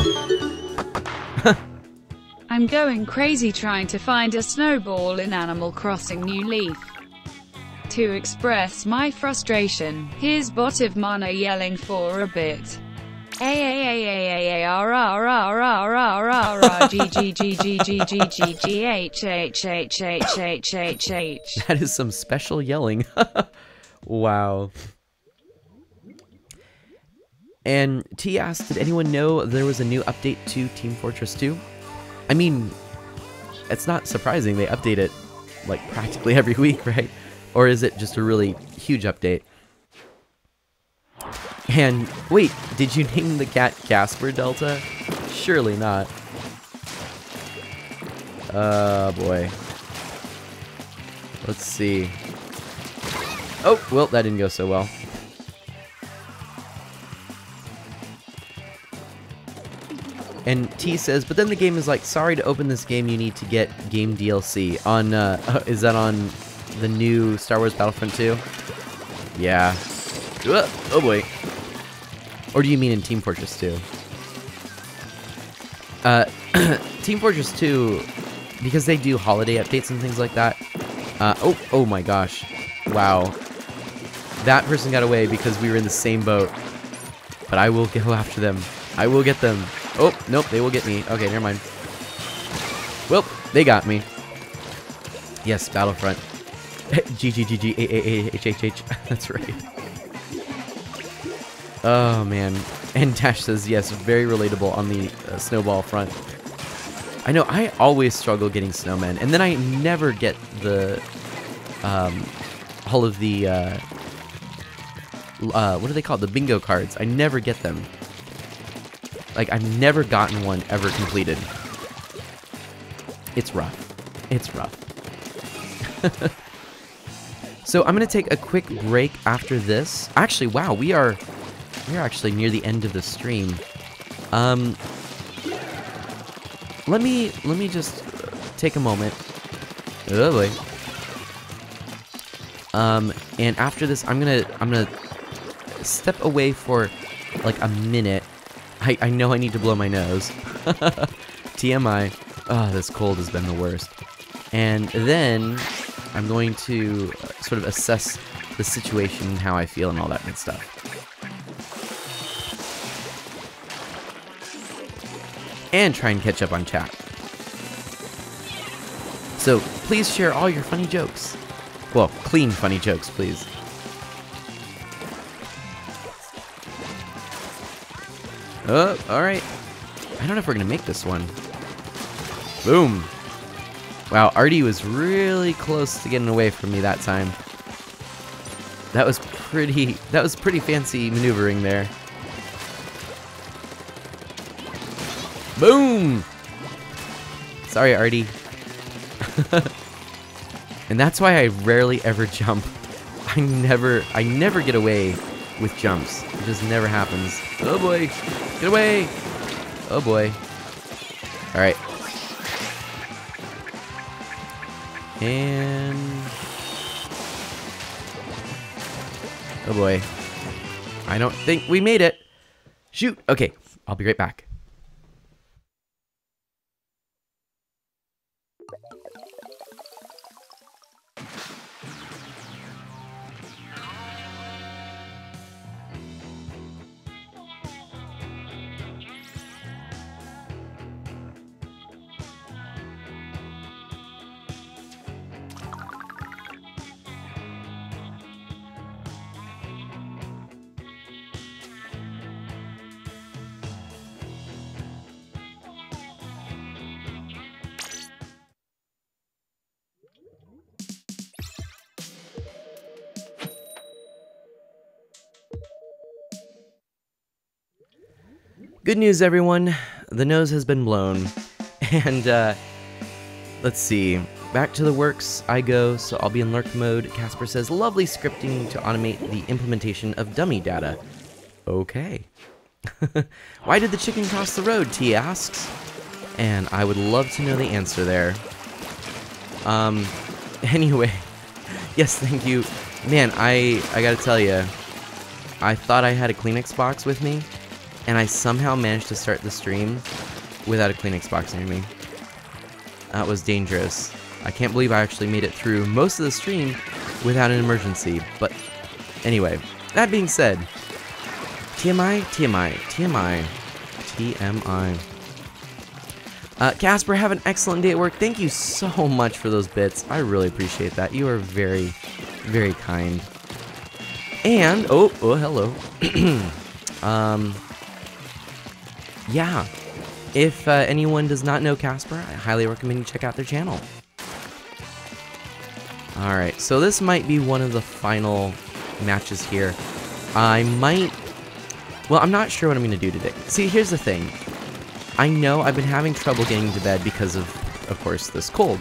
I'm going crazy trying to find a snowball in Animal Crossing New Leaf. To express my frustration, here's Bot of Mana yelling for a bit. That is some special yelling. Wow. And T asked, did anyone know there was a new update to Team Fortress 2? I mean, it's not surprising. They update it like practically every week, right? Or is it just a really huge update? And wait, did you name the cat Casper Delta? Surely not. Boy. Let's see. Oh, well, that didn't go so well. And T says, but then the game is like, sorry to open this game, you need to get game DLC. On, is that on the new Star Wars Battlefront 2? Yeah. Oh boy. Or do you mean in Team Fortress 2? Team Fortress 2, because they do holiday updates and things like that. Oh my gosh. Wow. That person got away because we were in the same boat. But I will go after them. I will get them. Oh, nope, they will get me. Okay, never mind. Well, they got me. Yes, Battlefront. GGGGAAHHH. That's right. Oh, man. And Dash says, yes, very relatable on the snowball front. I know, I always struggle getting snowmen. And then I never get the, all of the, what are they called? The bingo cards. I never get them. Like, I've never gotten one ever completed. It's rough. It's rough. So I'm gonna take a quick break after this. Actually, wow, we're actually near the end of the stream. Let me just take a moment. Oh boy. And after this, I'm gonna step away for like a minute. I know I need to blow my nose. TMI. Oh, this cold has been the worst. And then I'm going to sort of assess the situation and how I feel and all that good stuff. And try and catch up on chat. So please share all your funny jokes. Well, clean funny jokes, please. Oh, alright. I don't know if we're gonna make this one. Boom. Wow, Artie was really close to getting away from me that time. That was pretty fancy maneuvering there. Boom! Sorry, Artie. And that's why I rarely ever jump. I never get away with jumps. It just never happens. Oh boy! Get away! Oh boy. Alright. And... oh boy. I don't think we made it. Shoot! Okay, I'll be right back. Good news, everyone. The nose has been blown. And, let's see. Back to the works I go, so I'll be in lurk mode. Casper says, lovely scripting to automate the implementation of dummy data. Okay. Why did the chicken cross the road, T asks. And I would love to know the answer there. Anyway. Yes, thank you. Man, I gotta tell you, I thought I had a Kleenex box with me, and I somehow managed to start the stream without a Kleenex box near me. That was dangerous. I can't believe I actually made it through most of the stream without an emergency. But anyway, that being said, TMI, TMI, TMI, TMI. Casper, have an excellent day at work. Thank you so much for those bits. I really appreciate that. You are very, very kind. And, oh, hello. Yeah, if anyone does not know Casper, I highly recommend you check out their channel. Alright, so this might be one of the final matches here. I'm not sure what I'm going to do today. See, here's the thing. I know I've been having trouble getting to bed because of course, this cold.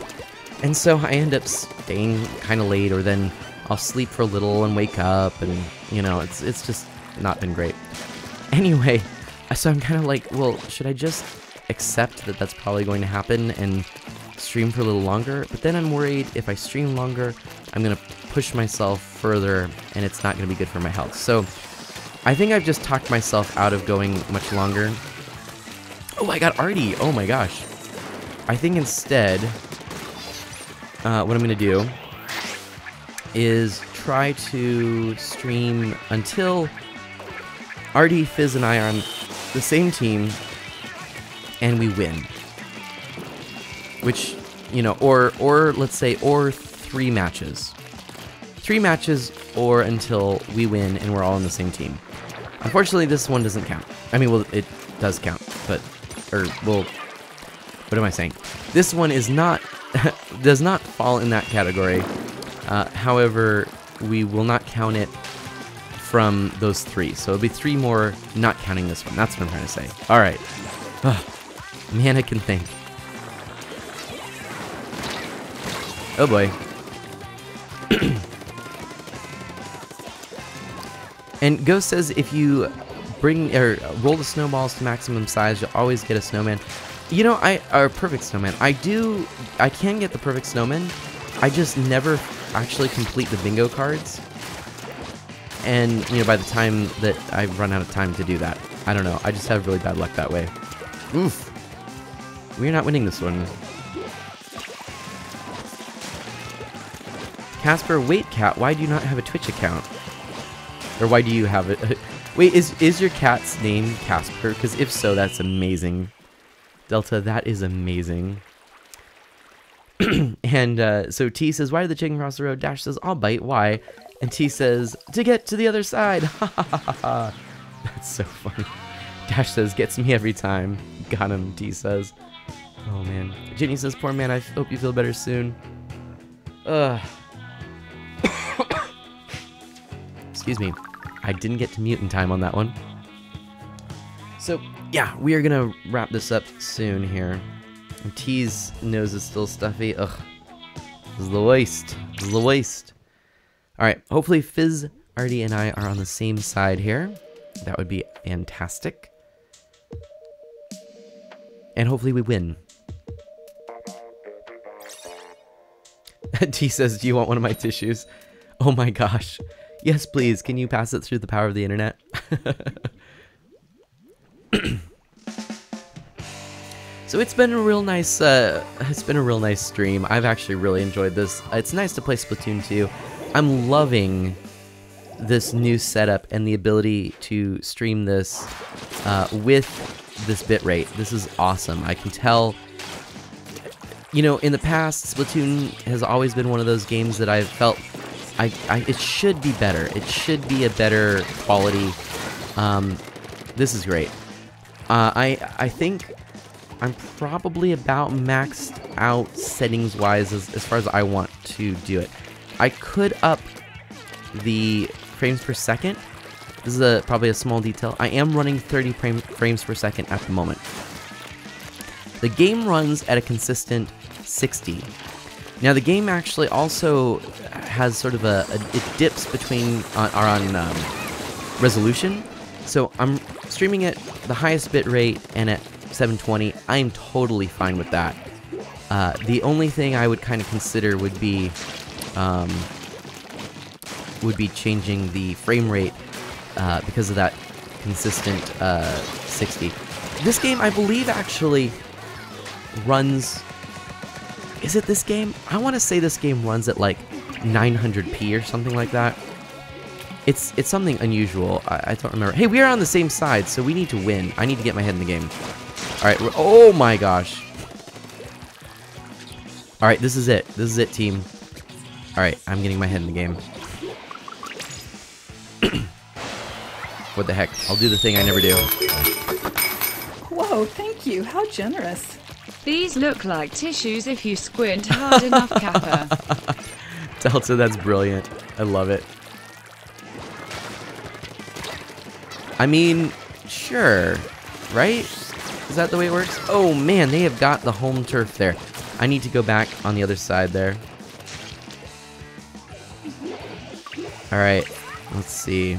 And so I end up staying kind of late, or then I'll sleep for a little and wake up, and, you know, it's just not been great. Anyway, so I'm kind of like, well, should I just accept that that's probably going to happen and stream for a little longer? But then I'm worried if I stream longer, I'm going to push myself further, and it's not going to be good for my health. So I think I've just talked myself out of going much longer. Oh, I got Artie. Oh my gosh. I think instead, what I'm going to do is try to stream until Artie, Fizz, and I are on the same team, and we win. Which, you know, or let's say, or 3 matches. 3 matches, or until we win and we're all on the same team. Unfortunately, this one doesn't count. I mean, well, it does count, but, well, what am I saying? This one is not, does not fall in that category. However, we will not count it from those 3. So it'll be 3 more, not counting this one. That's what I'm trying to say. All right. Mana can think. Oh boy. And Ghost says if you bring or roll the snowballs to maximum size, you'll always get a snowman. You know, or perfect snowman. I can get the perfect snowman. I just never actually complete the bingo cards. And, you know, by the time that I run out of time to do that, I don't know. I just have really bad luck that way. Oof. We're not winning this one. Casper, wait, cat, why do you not have a Twitch account? Or why do you have it? Wait, is your cat's name Casper? Because if so, that's amazing. Delta, that is amazing. And so T says, why did the chicken cross the road? Dash says, I'll bite. Why? And T says, to get to the other side. Ha ha ha ha. That's so funny. Dash says, gets me every time. Got him, T says. Oh man. Jenny says, poor man, I hope you feel better soon. Excuse me. I didn't get to mute in time on that one. So, yeah, we are going to wrap this up soon here. And T's nose is still stuffy. Ugh. This is the waste. This is the waste. Alright, hopefully Fizz, Artie, and I are on the same side here. That would be fantastic. And hopefully we win. T says, do you want one of my tissues? Oh my gosh. Yes, please. Can you pass it through the power of the internet? So it's been a real nice stream. I've actually really enjoyed this. It's nice to play Splatoon 2. I'm loving this new setup and the ability to stream this with this bitrate. This is awesome. I can tell, you know, in the past, Splatoon has always been one of those games that I've felt it should be better. It should be a better quality. This is great. I think I'm probably about maxed out settings-wise as far as I want to do it. I could up the frames per second. This is probably a small detail. I am running 30 frames per second at the moment. The game runs at a consistent 60. Now the game actually also has sort of it dips between on resolution. So I'm streaming at the highest bit rate and at 720. I'm totally fine with that. The only thing I would kind of consider would be changing the frame rate because of that consistent 60. This game, I believe, actually runs. Is it this game? I want to say this game runs at like 900p or something like that. It's something unusual. I don't remember. Hey, we are on the same side, so we need to win. I need to get my head in the game. All right. Oh my gosh. All right, this is it. This is it, team. All right, I'm getting my head in the game. What the heck? I'll do the thing I never do. Whoa, thank you. How generous. These look like tissues if you squint hard enough, Kappa. Delta, that's brilliant. I love it. I mean, sure, right? Is that the way it works? Oh man, they have got the home turf there. I need to go back on the other side there. Alright, let's see.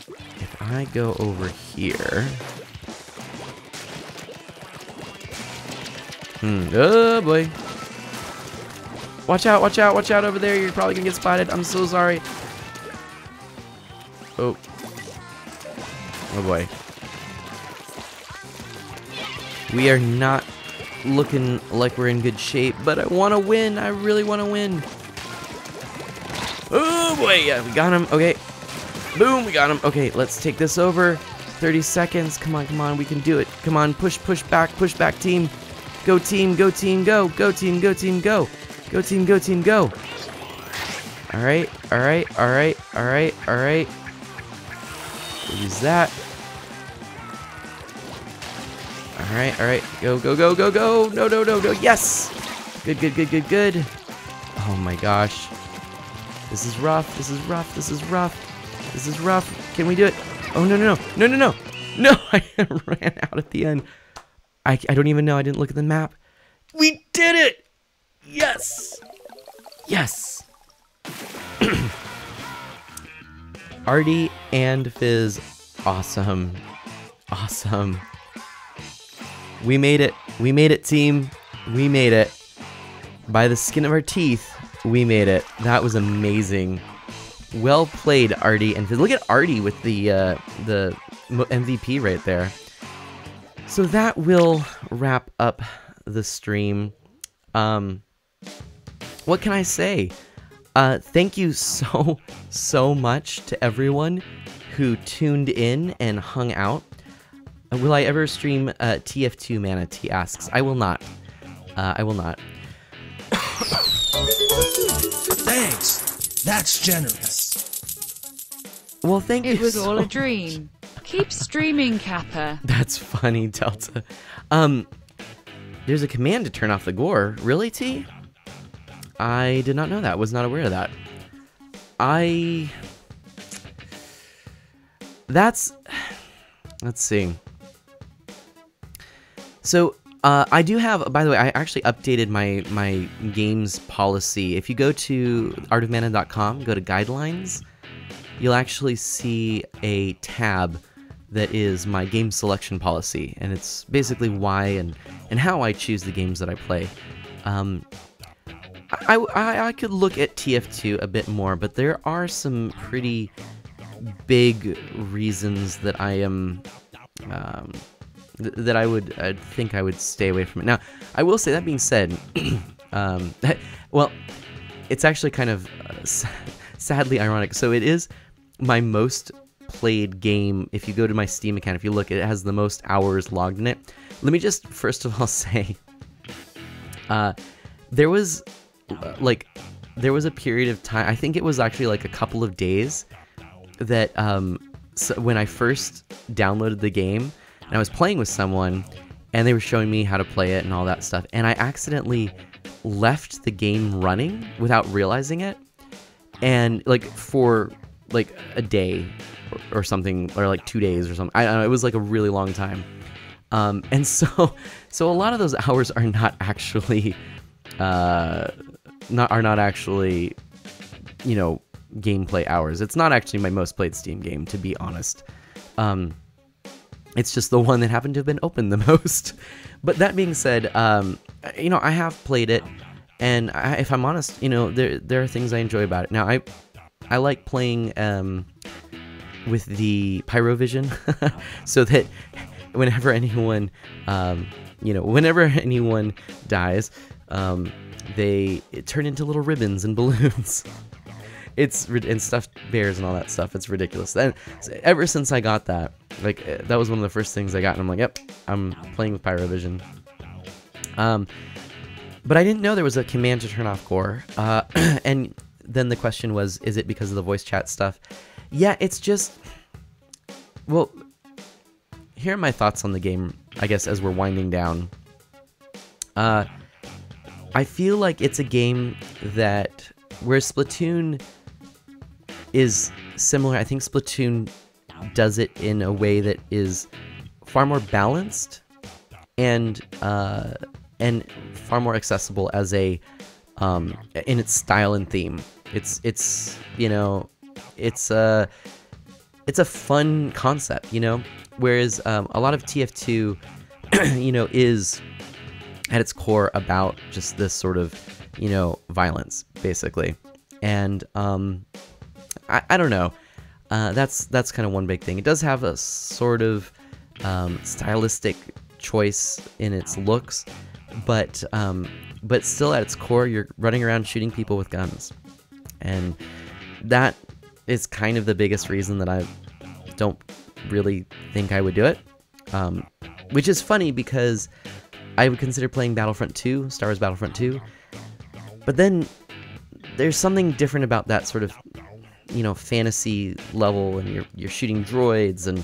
If I go over here... Oh boy. Watch out, watch out, watch out over there. You're probably gonna get spotted. I'm so sorry. Oh. Oh boy. We are not looking like we're in good shape, but I want to win. I really want to win. Oh boy, yeah, we got him. Okay. Boom, we got him. Okay, let's take this over. 30 seconds. Come on, come on. We can do it. Come on, push back, team. Go team, go team, go. Go team, go team, go. Go team, go team, go. Alright, alright, alright, alright, alright. Use that. Alright, alright. Go, go, go, go, go. No, no, no, no. Yes! Good, good, good, good, good. Oh my gosh. This is rough, this is rough, this is rough. This is rough. Can we do it? Oh, no, no, no. No, no, no. No, I ran out at the end. I don't even know. I didn't look at the map. We did it! Yes! Yes! Artie and Fizz, awesome. Awesome. We made it. We made it, team. We made it. By the skin of our teeth, we made it. That was amazing. Well played, Artie and Fizz. Look at Artie with the MVP right there. So that will wrap up the stream. What can I say? Thank you so much to everyone who tuned in and hung out. Will I ever stream TF2 Mana? T asks. I will not. I will not. Thanks. That's generous. Well, thank you. It was so all a much. dream. Keep streaming, Kappa. That's funny, Delta. There's a command to turn off the gore. Really, T? I did not know that. Was not aware of that. Let's see. So, I do have, by the way, I actually updated my games policy. If you go to artofmana.com, go to guidelines, you'll actually see a tab that is my game selection policy, and it's basically why and how I choose the games that I play. I could look at TF2 a bit more, but there are some pretty big reasons that I am that I'd think I would stay away from it. Now, I will say, that being said, well, it's actually kind of sadly ironic. So it is my most played game. If you go to my Steam account, if you look, it has the most hours logged in it. Let me just first of all say, there was a period of time, I think it was actually like a couple of days, that so when I first downloaded the game and I was playing with someone and they were showing me how to play it and all that stuff, and I accidentally left the game running without realizing it, and like for like a day or something, or like 2 days or something. I don't know, it was like a really long time. And so a lot of those hours are not actually not actually, you know, gameplay hours. It's not actually my most played Steam game, to be honest. It's just the one that happened to have been open the most. But that being said, you know, I have played it, and if I'm honest, you know, there are things I enjoy about it. Now, I like playing with the Pyrovision, so that whenever anyone, you know, whenever anyone dies, they turn into little ribbons and balloons. And stuffed bears and all that stuff. It's ridiculous. And ever since I got that, like, that was one of the first things I got, and I'm like, yep, I'm playing with Pyrovision. But I didn't know there was a command to turn off gore. And then the question was, is it because of the voice chat stuff? Yeah, it's just, well, here are my thoughts on the game, I guess, as we're winding down. I feel like it's a game that, where Splatoon is similar, I think Splatoon does it in a way that is far more balanced and far more accessible as a in its style and theme. It's you know, it's a fun concept, you know, whereas a lot of TF2 you know, is at its core about just this sort of, you know, violence, basically. And I don't know, that's kind of one big thing. It does have a sort of stylistic choice in its looks, but still at its core, you're running around shooting people with guns, and that is kind of the biggest reason that I don't really think I would do it, which is funny because I would consider playing Battlefront 2, Star Wars Battlefront 2, but then there's something different about that sort of, you know, fantasy level, and you're shooting droids, and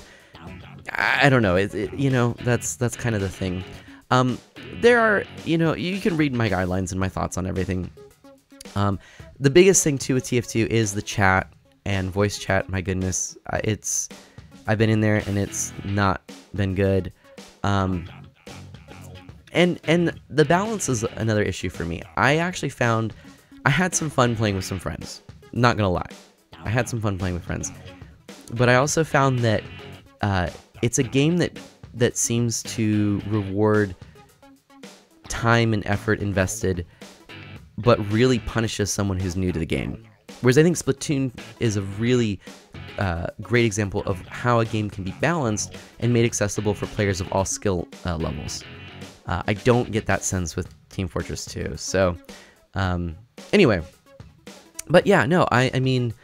I don't know, you know, that's kind of the thing. There are, you know, you can read my guidelines and my thoughts on everything. The biggest thing too with TF2 is the chat and voice chat, my goodness, I've been in there and it's not been good. And the balance is another issue for me. I actually found I had some fun playing with some friends. Not gonna lie, I had some fun playing with friends, but I also found that it's a game that seems to reward time and effort invested, but really punishes someone who's new to the game. Whereas I think Splatoon is a really great example of how a game can be balanced and made accessible for players of all skill levels. I don't get that sense with Team Fortress 2. So, anyway. But yeah, no, I mean,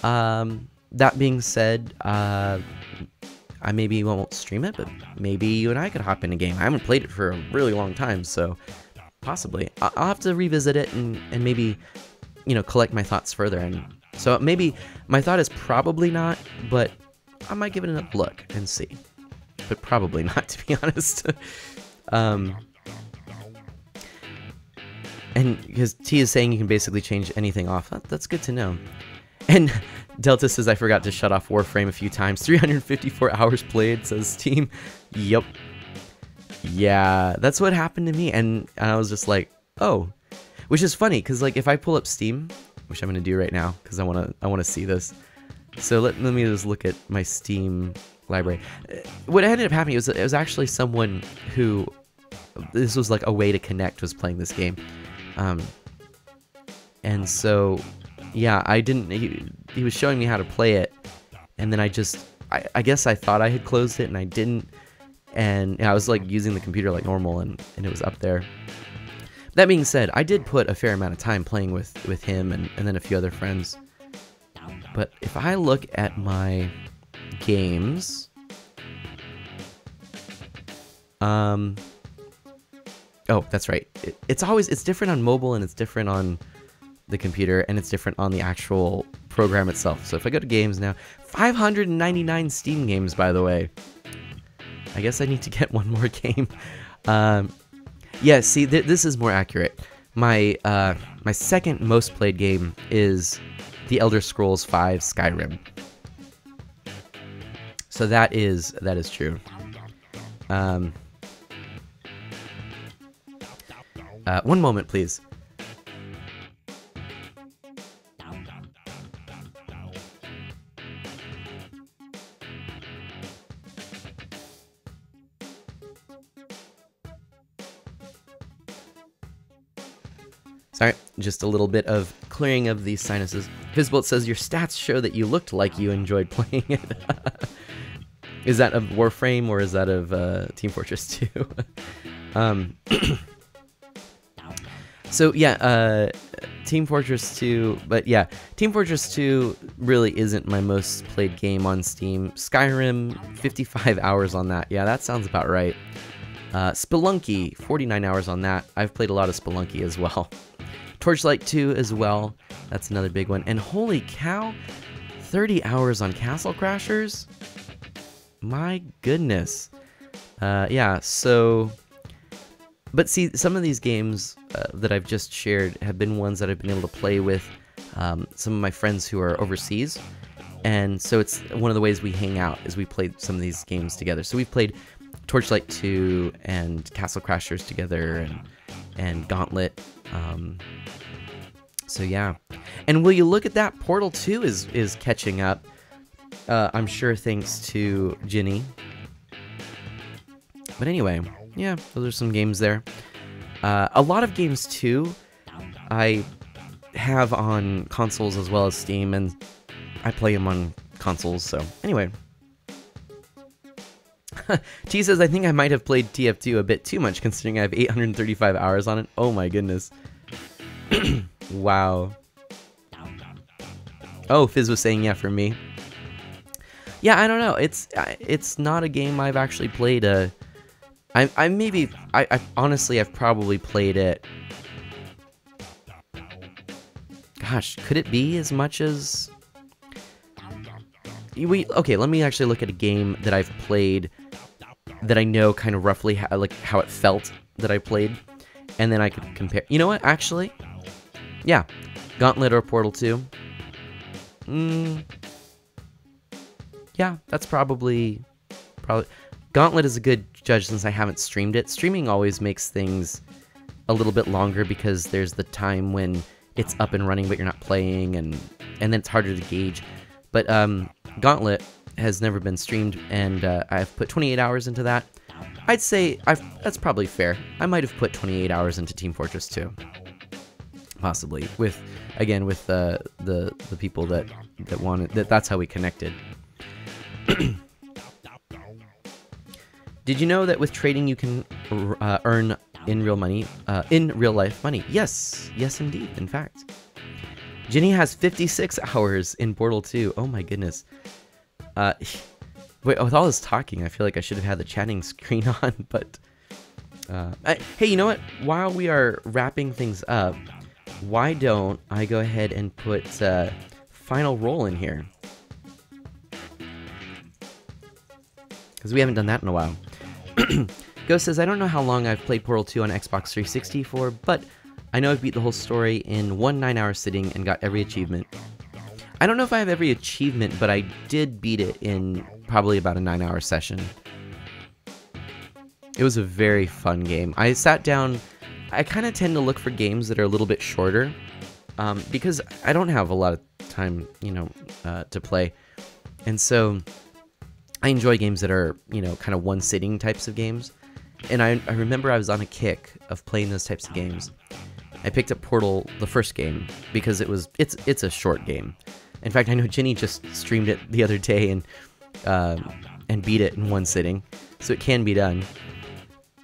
that being said, I maybe won't stream it, but maybe you and I could hop in a game. I haven't played it for a really long time, so possibly. I'll have to revisit it and maybe, you know, collect my thoughts further. And so maybe my thought is probably not, but I might give it another look and see. But probably not, to be honest. And because T is saying you can basically change anything off. That's good to know. And Delta says, I forgot to shut off Warframe a few times. 354 hours played, says Steam. Yep. Yeah, that's what happened to me. And I was just like, oh. Which is funny, because like if I pull up Steam, which I'm going to do right now, because I want to see this. So let me just look at my Steam library. What ended up happening was it was actually someone who, this was like a way to connect, was playing this game. And so, yeah, I didn't, he was showing me how to play it, and then I guess I thought I had closed it, and I didn't, and I was like using the computer like normal, and it was up there. That being said, I did put a fair amount of time playing with him and then a few other friends. But if I look at my games, oh, that's right. It's different on mobile, and it's different on the computer, and it's different on the actual program itself. So if I go to games now, 599 Steam games, by the way. I guess I need to get one more game. Yeah, see, this is more accurate. My my second most played game is The Elder Scrolls V Skyrim. So that is true. One moment, please. Sorry, just a little bit of clearing of these sinuses. Fizzbolt says, your stats show that you looked like you enjoyed playing it. Is that of Warframe, or is that of Team Fortress 2? So yeah, Team Fortress 2, but yeah, Team Fortress 2 really isn't my most played game on Steam. Skyrim, 55 hours on that. Yeah, that sounds about right. Spelunky, 49 hours on that. I've played a lot of Spelunky as well. Torchlight 2 as well. That's another big one. And holy cow, 30 hours on Castle Crashers? My goodness. Yeah, so... But see, some of these games that I've just shared have been ones that I've been able to play with some of my friends who are overseas. And so it's one of the ways we hang out is we played some of these games together. So we've played Torchlight 2 and Castle Crashers together, and Gauntlet. So yeah. And will you look at that, Portal 2 is catching up. I'm sure thanks to Ginny. But anyway, yeah, those are some games there. A lot of games too I have on consoles as well as Steam, and I play them on consoles, so anyway. T says, I think I might have played TF2 a bit too much considering I have 835 hours on it. Oh my goodness. Wow. Oh, Fizz was saying yeah for me. Yeah, I don't know. It's not a game I've actually played. I honestly, I've probably played it. Gosh, could it be as much as... Okay, let me actually look at a game that I've played that I know kind of roughly how it felt that I played, and then I could compare. You know what, actually? Yeah, Gauntlet or Portal 2. Yeah, that's probably. Gauntlet is a good judge since I haven't streamed it. Streaming always makes things a little bit longer because there's the time when it's up and running but you're not playing, and then it's harder to gauge. But Gauntlet has never been streamed, and I've put 28 hours into that. I'd say that's probably fair. I might have put 28 hours into Team Fortress 2. Possibly. With the people that wanted that's how we connected. Did you know that with trading you can earn in real life money? Yes, indeed. In fact, Ginny has 56 hours in Portal 2. Oh my goodness. Wait, with all this talking, I feel like I should have had the chatting screen on. But hey, you know what? While we are wrapping things up, why don't I go ahead and put final roll in here? Because we haven't done that in a while. Ghost says, I don't know how long I've played Portal 2 on Xbox 360 for, but I know I've beat the whole story in one 9-hour sitting and got every achievement. I don't know if I have every achievement, but I did beat it in probably about a 9-hour session. It was a very fun game. I sat down. I kind of tend to look for games that are a little bit shorter because I don't have a lot of time, to play. And so I enjoy games that are, kind of one-sitting types of games. And I remember I was on a kick of playing those types of games. I picked up Portal, the first game, because it's a short game. In fact, I know Ginny just streamed it the other day and beat it in one sitting, so it can be done.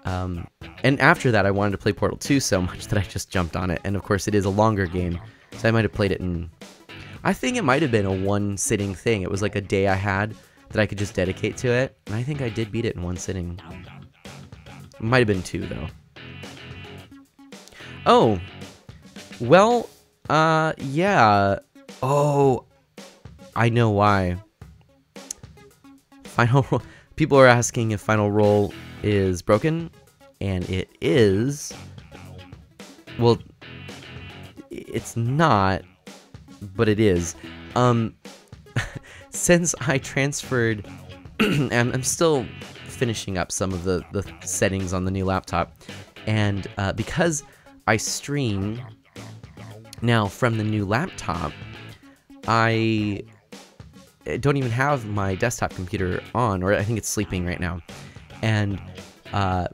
And after that, I wanted to play Portal 2 so much that I just jumped on it. And of course, it is a longer game, so I might have played it in. I think it might have been a one-sitting thing. It was like a day I had that I could just dedicate to it, and I think I did beat it in one sitting. It might have been 2 though. Oh, well, yeah. Oh, I know why. Final roll. People are asking if final roll is broken, and it is. Well, it's not, but it is. Since I transferred, I'm still finishing up some of the settings on the new laptop, and because I stream now from the new laptop, I don't even have my desktop computer on, or I think it's sleeping right now, and I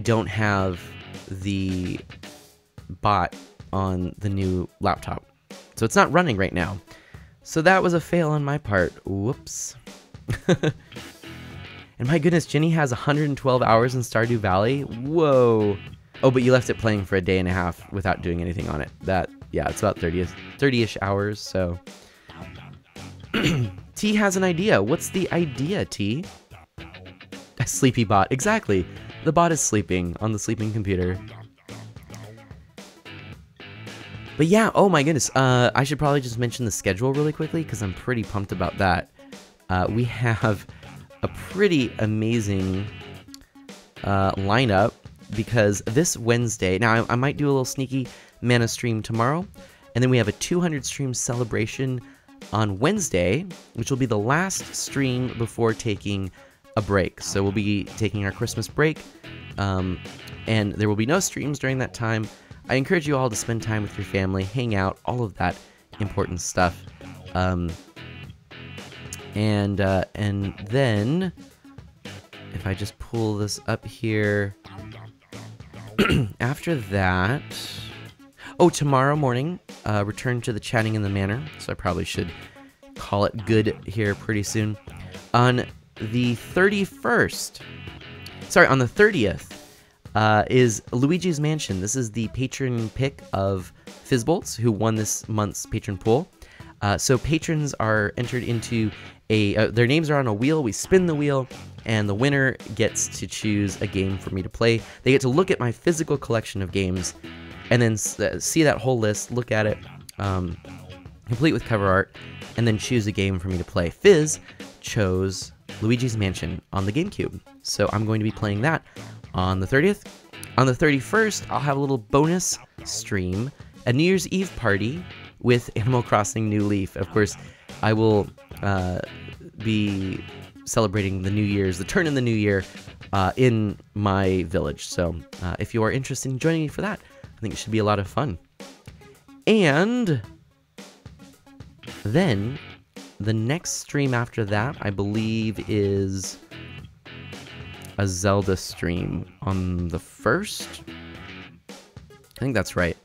don't have the bot on the new laptop, so it's not running right now. So that was a fail on my part. Whoops. And my goodness, Ginny has 112 hours in Stardew Valley. Whoa. Oh, but you left it playing for a day and a half without doing anything on it. Yeah, it's about 30-ish hours, so. T has an idea. What's the idea, T? A sleepy bot. Exactly. The bot is sleeping on the sleeping computer. But yeah, oh my goodness. I should probably just mention the schedule really quickly because I'm pretty pumped about that. We have a pretty amazing lineup because this Wednesday, now I might do a little sneaky mana stream tomorrow, and then we have a 200 stream celebration on Wednesday, which will be the last stream before taking a break. So we'll be taking our Christmas break, and there will be no streams during that time. I encourage you all to spend time with your family, hang out, all of that important stuff. And then, if I just pull this up here, after that, oh, tomorrow morning, return to the Chatting in the Manor, so I probably should call it good here pretty soon. On the 31st, sorry, on the 30th, is Luigi's Mansion. This is the patron pick of Fizzbolts, who won this month's patron pool. So patrons are entered into their names are on a wheel. We spin the wheel, and the winner gets to choose a game for me to play. They get to look at my physical collection of games, and then see that whole list, look at it, complete with cover art, and then choose a game for me to play. Fizz chose Luigi's Mansion on the GameCube, so I'm going to be playing that on the 30th. On the 31st, I'll have a little bonus stream, a New Year's Eve party with Animal Crossing New Leaf. Of course, I will be celebrating the turn in the new year in my village. So if you are interested in joining me for that, I think it should be a lot of fun. And then the next stream after that, I believe, is a Zelda stream on the 1st. I think that's right.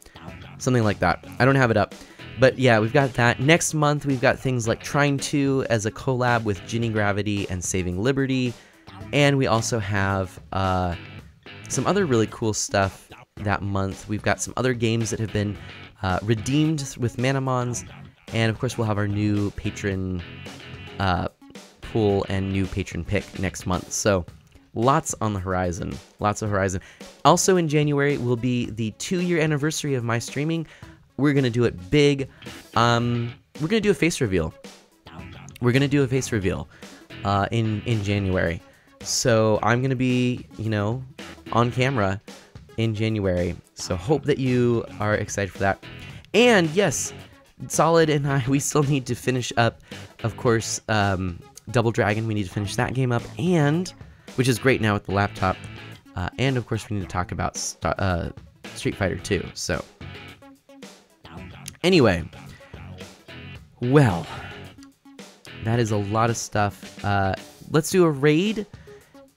Something like that. I don't have it up. But yeah, we've got that. Next month, we've got things like Trine 2 as a collab with Ginny Gravity and Saving Liberty. And we also have some other really cool stuff that month. We've got some other games that have been redeemed with Manamons. And of course, we'll have our new patron pool and new patron pick next month. So lots on the horizon. Lots of horizon. Also in January will be the 2-year anniversary of my streaming. We're going to do it big. We're going to do a face reveal. We're going to do a face reveal in January. So I'm going to be, on camera in January. So hope that you are excited for that. And yes, Solid and I, we still need to finish up, of course, Double Dragon. We need to finish that game up, and which is great now with the laptop. And of course, we need to talk about Street Fighter 2. So anyway, well, that is a lot of stuff. Let's do a raid.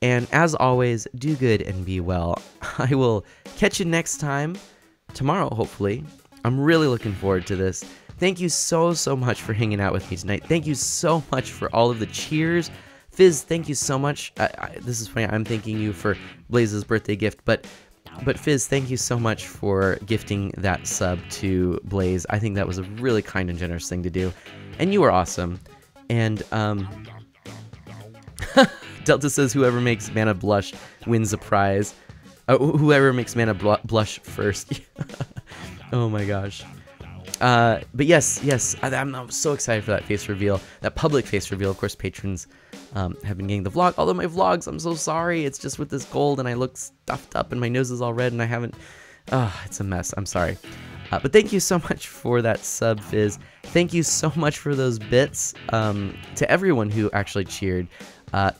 And as always, do good and be well. I will catch you next time, tomorrow, hopefully. I'm really looking forward to this. Thank you so much for hanging out with me tonight. Thank you so much for all of the cheers. Fizz, thank you so much. This is funny, I'm thanking you for Blaze's birthday gift, but Fizz, thank you so much for gifting that sub to Blaze. I think that was a really kind and generous thing to do. And you are awesome. And, Delta says whoever makes Mana blush wins a prize. Whoever makes Mana blush first. Oh my gosh. But yes, I'm so excited for that face reveal, that public face reveal. Of course, patrons have been getting the vlog. Although my vlogs, I'm so sorry. It's just with this cold and I look stuffed up and my nose is all red and I haven't... it's a mess. I'm sorry. But thank you so much for that sub, Fizz. Thank you so much for those bits to everyone who actually cheered.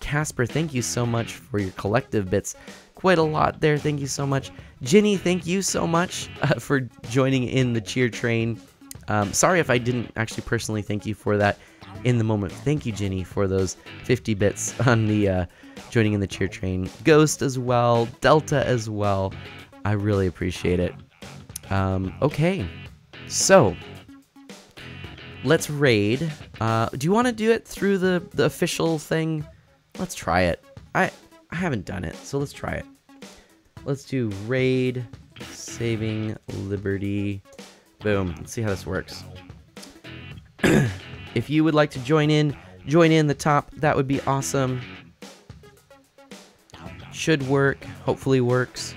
Casper, thank you so much for your collective bits. Quite a lot there. Thank you so much. Ginny, thank you so much for joining in the cheer train. Sorry if I didn't actually personally thank you for that in the moment. Thank you, Ginny, for those 50 bits on the joining in the cheer train. Ghost as well. Delta as well. I really appreciate it. Okay. So, let's raid. Do you want to do it through the official thing? Let's try it. I haven't done it, so let's try it. Let's do raid, saving liberty. Boom. Let's see how this works. If you would like to join in the top. That would be awesome. Should work. Hopefully works.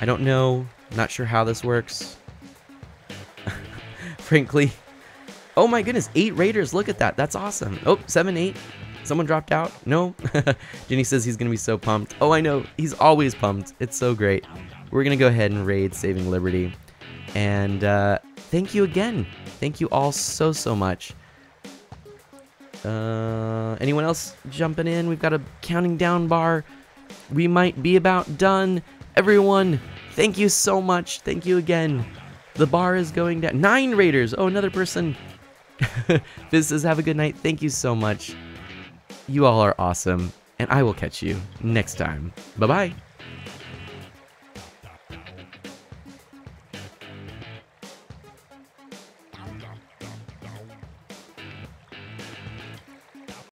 I don't know. Not sure how this works. Frankly. Oh my goodness, 8 raiders. Look at that. That's awesome. Oh, 7, 8. Someone dropped out? No? Jenny says he's going to be so pumped. Oh, I know. He's always pumped. It's so great. We're going to go ahead and raid Saving Liberty. And thank you again. Thank you all so much. Anyone else jumping in? We've got a counting down bar. We might be about done. Everyone, thank you so much. Thank you again. The bar is going down. 9 raiders. Oh, another person. Fizz says, have a good night. Thank you so much. You all are awesome, and I will catch you next time. Bye-bye.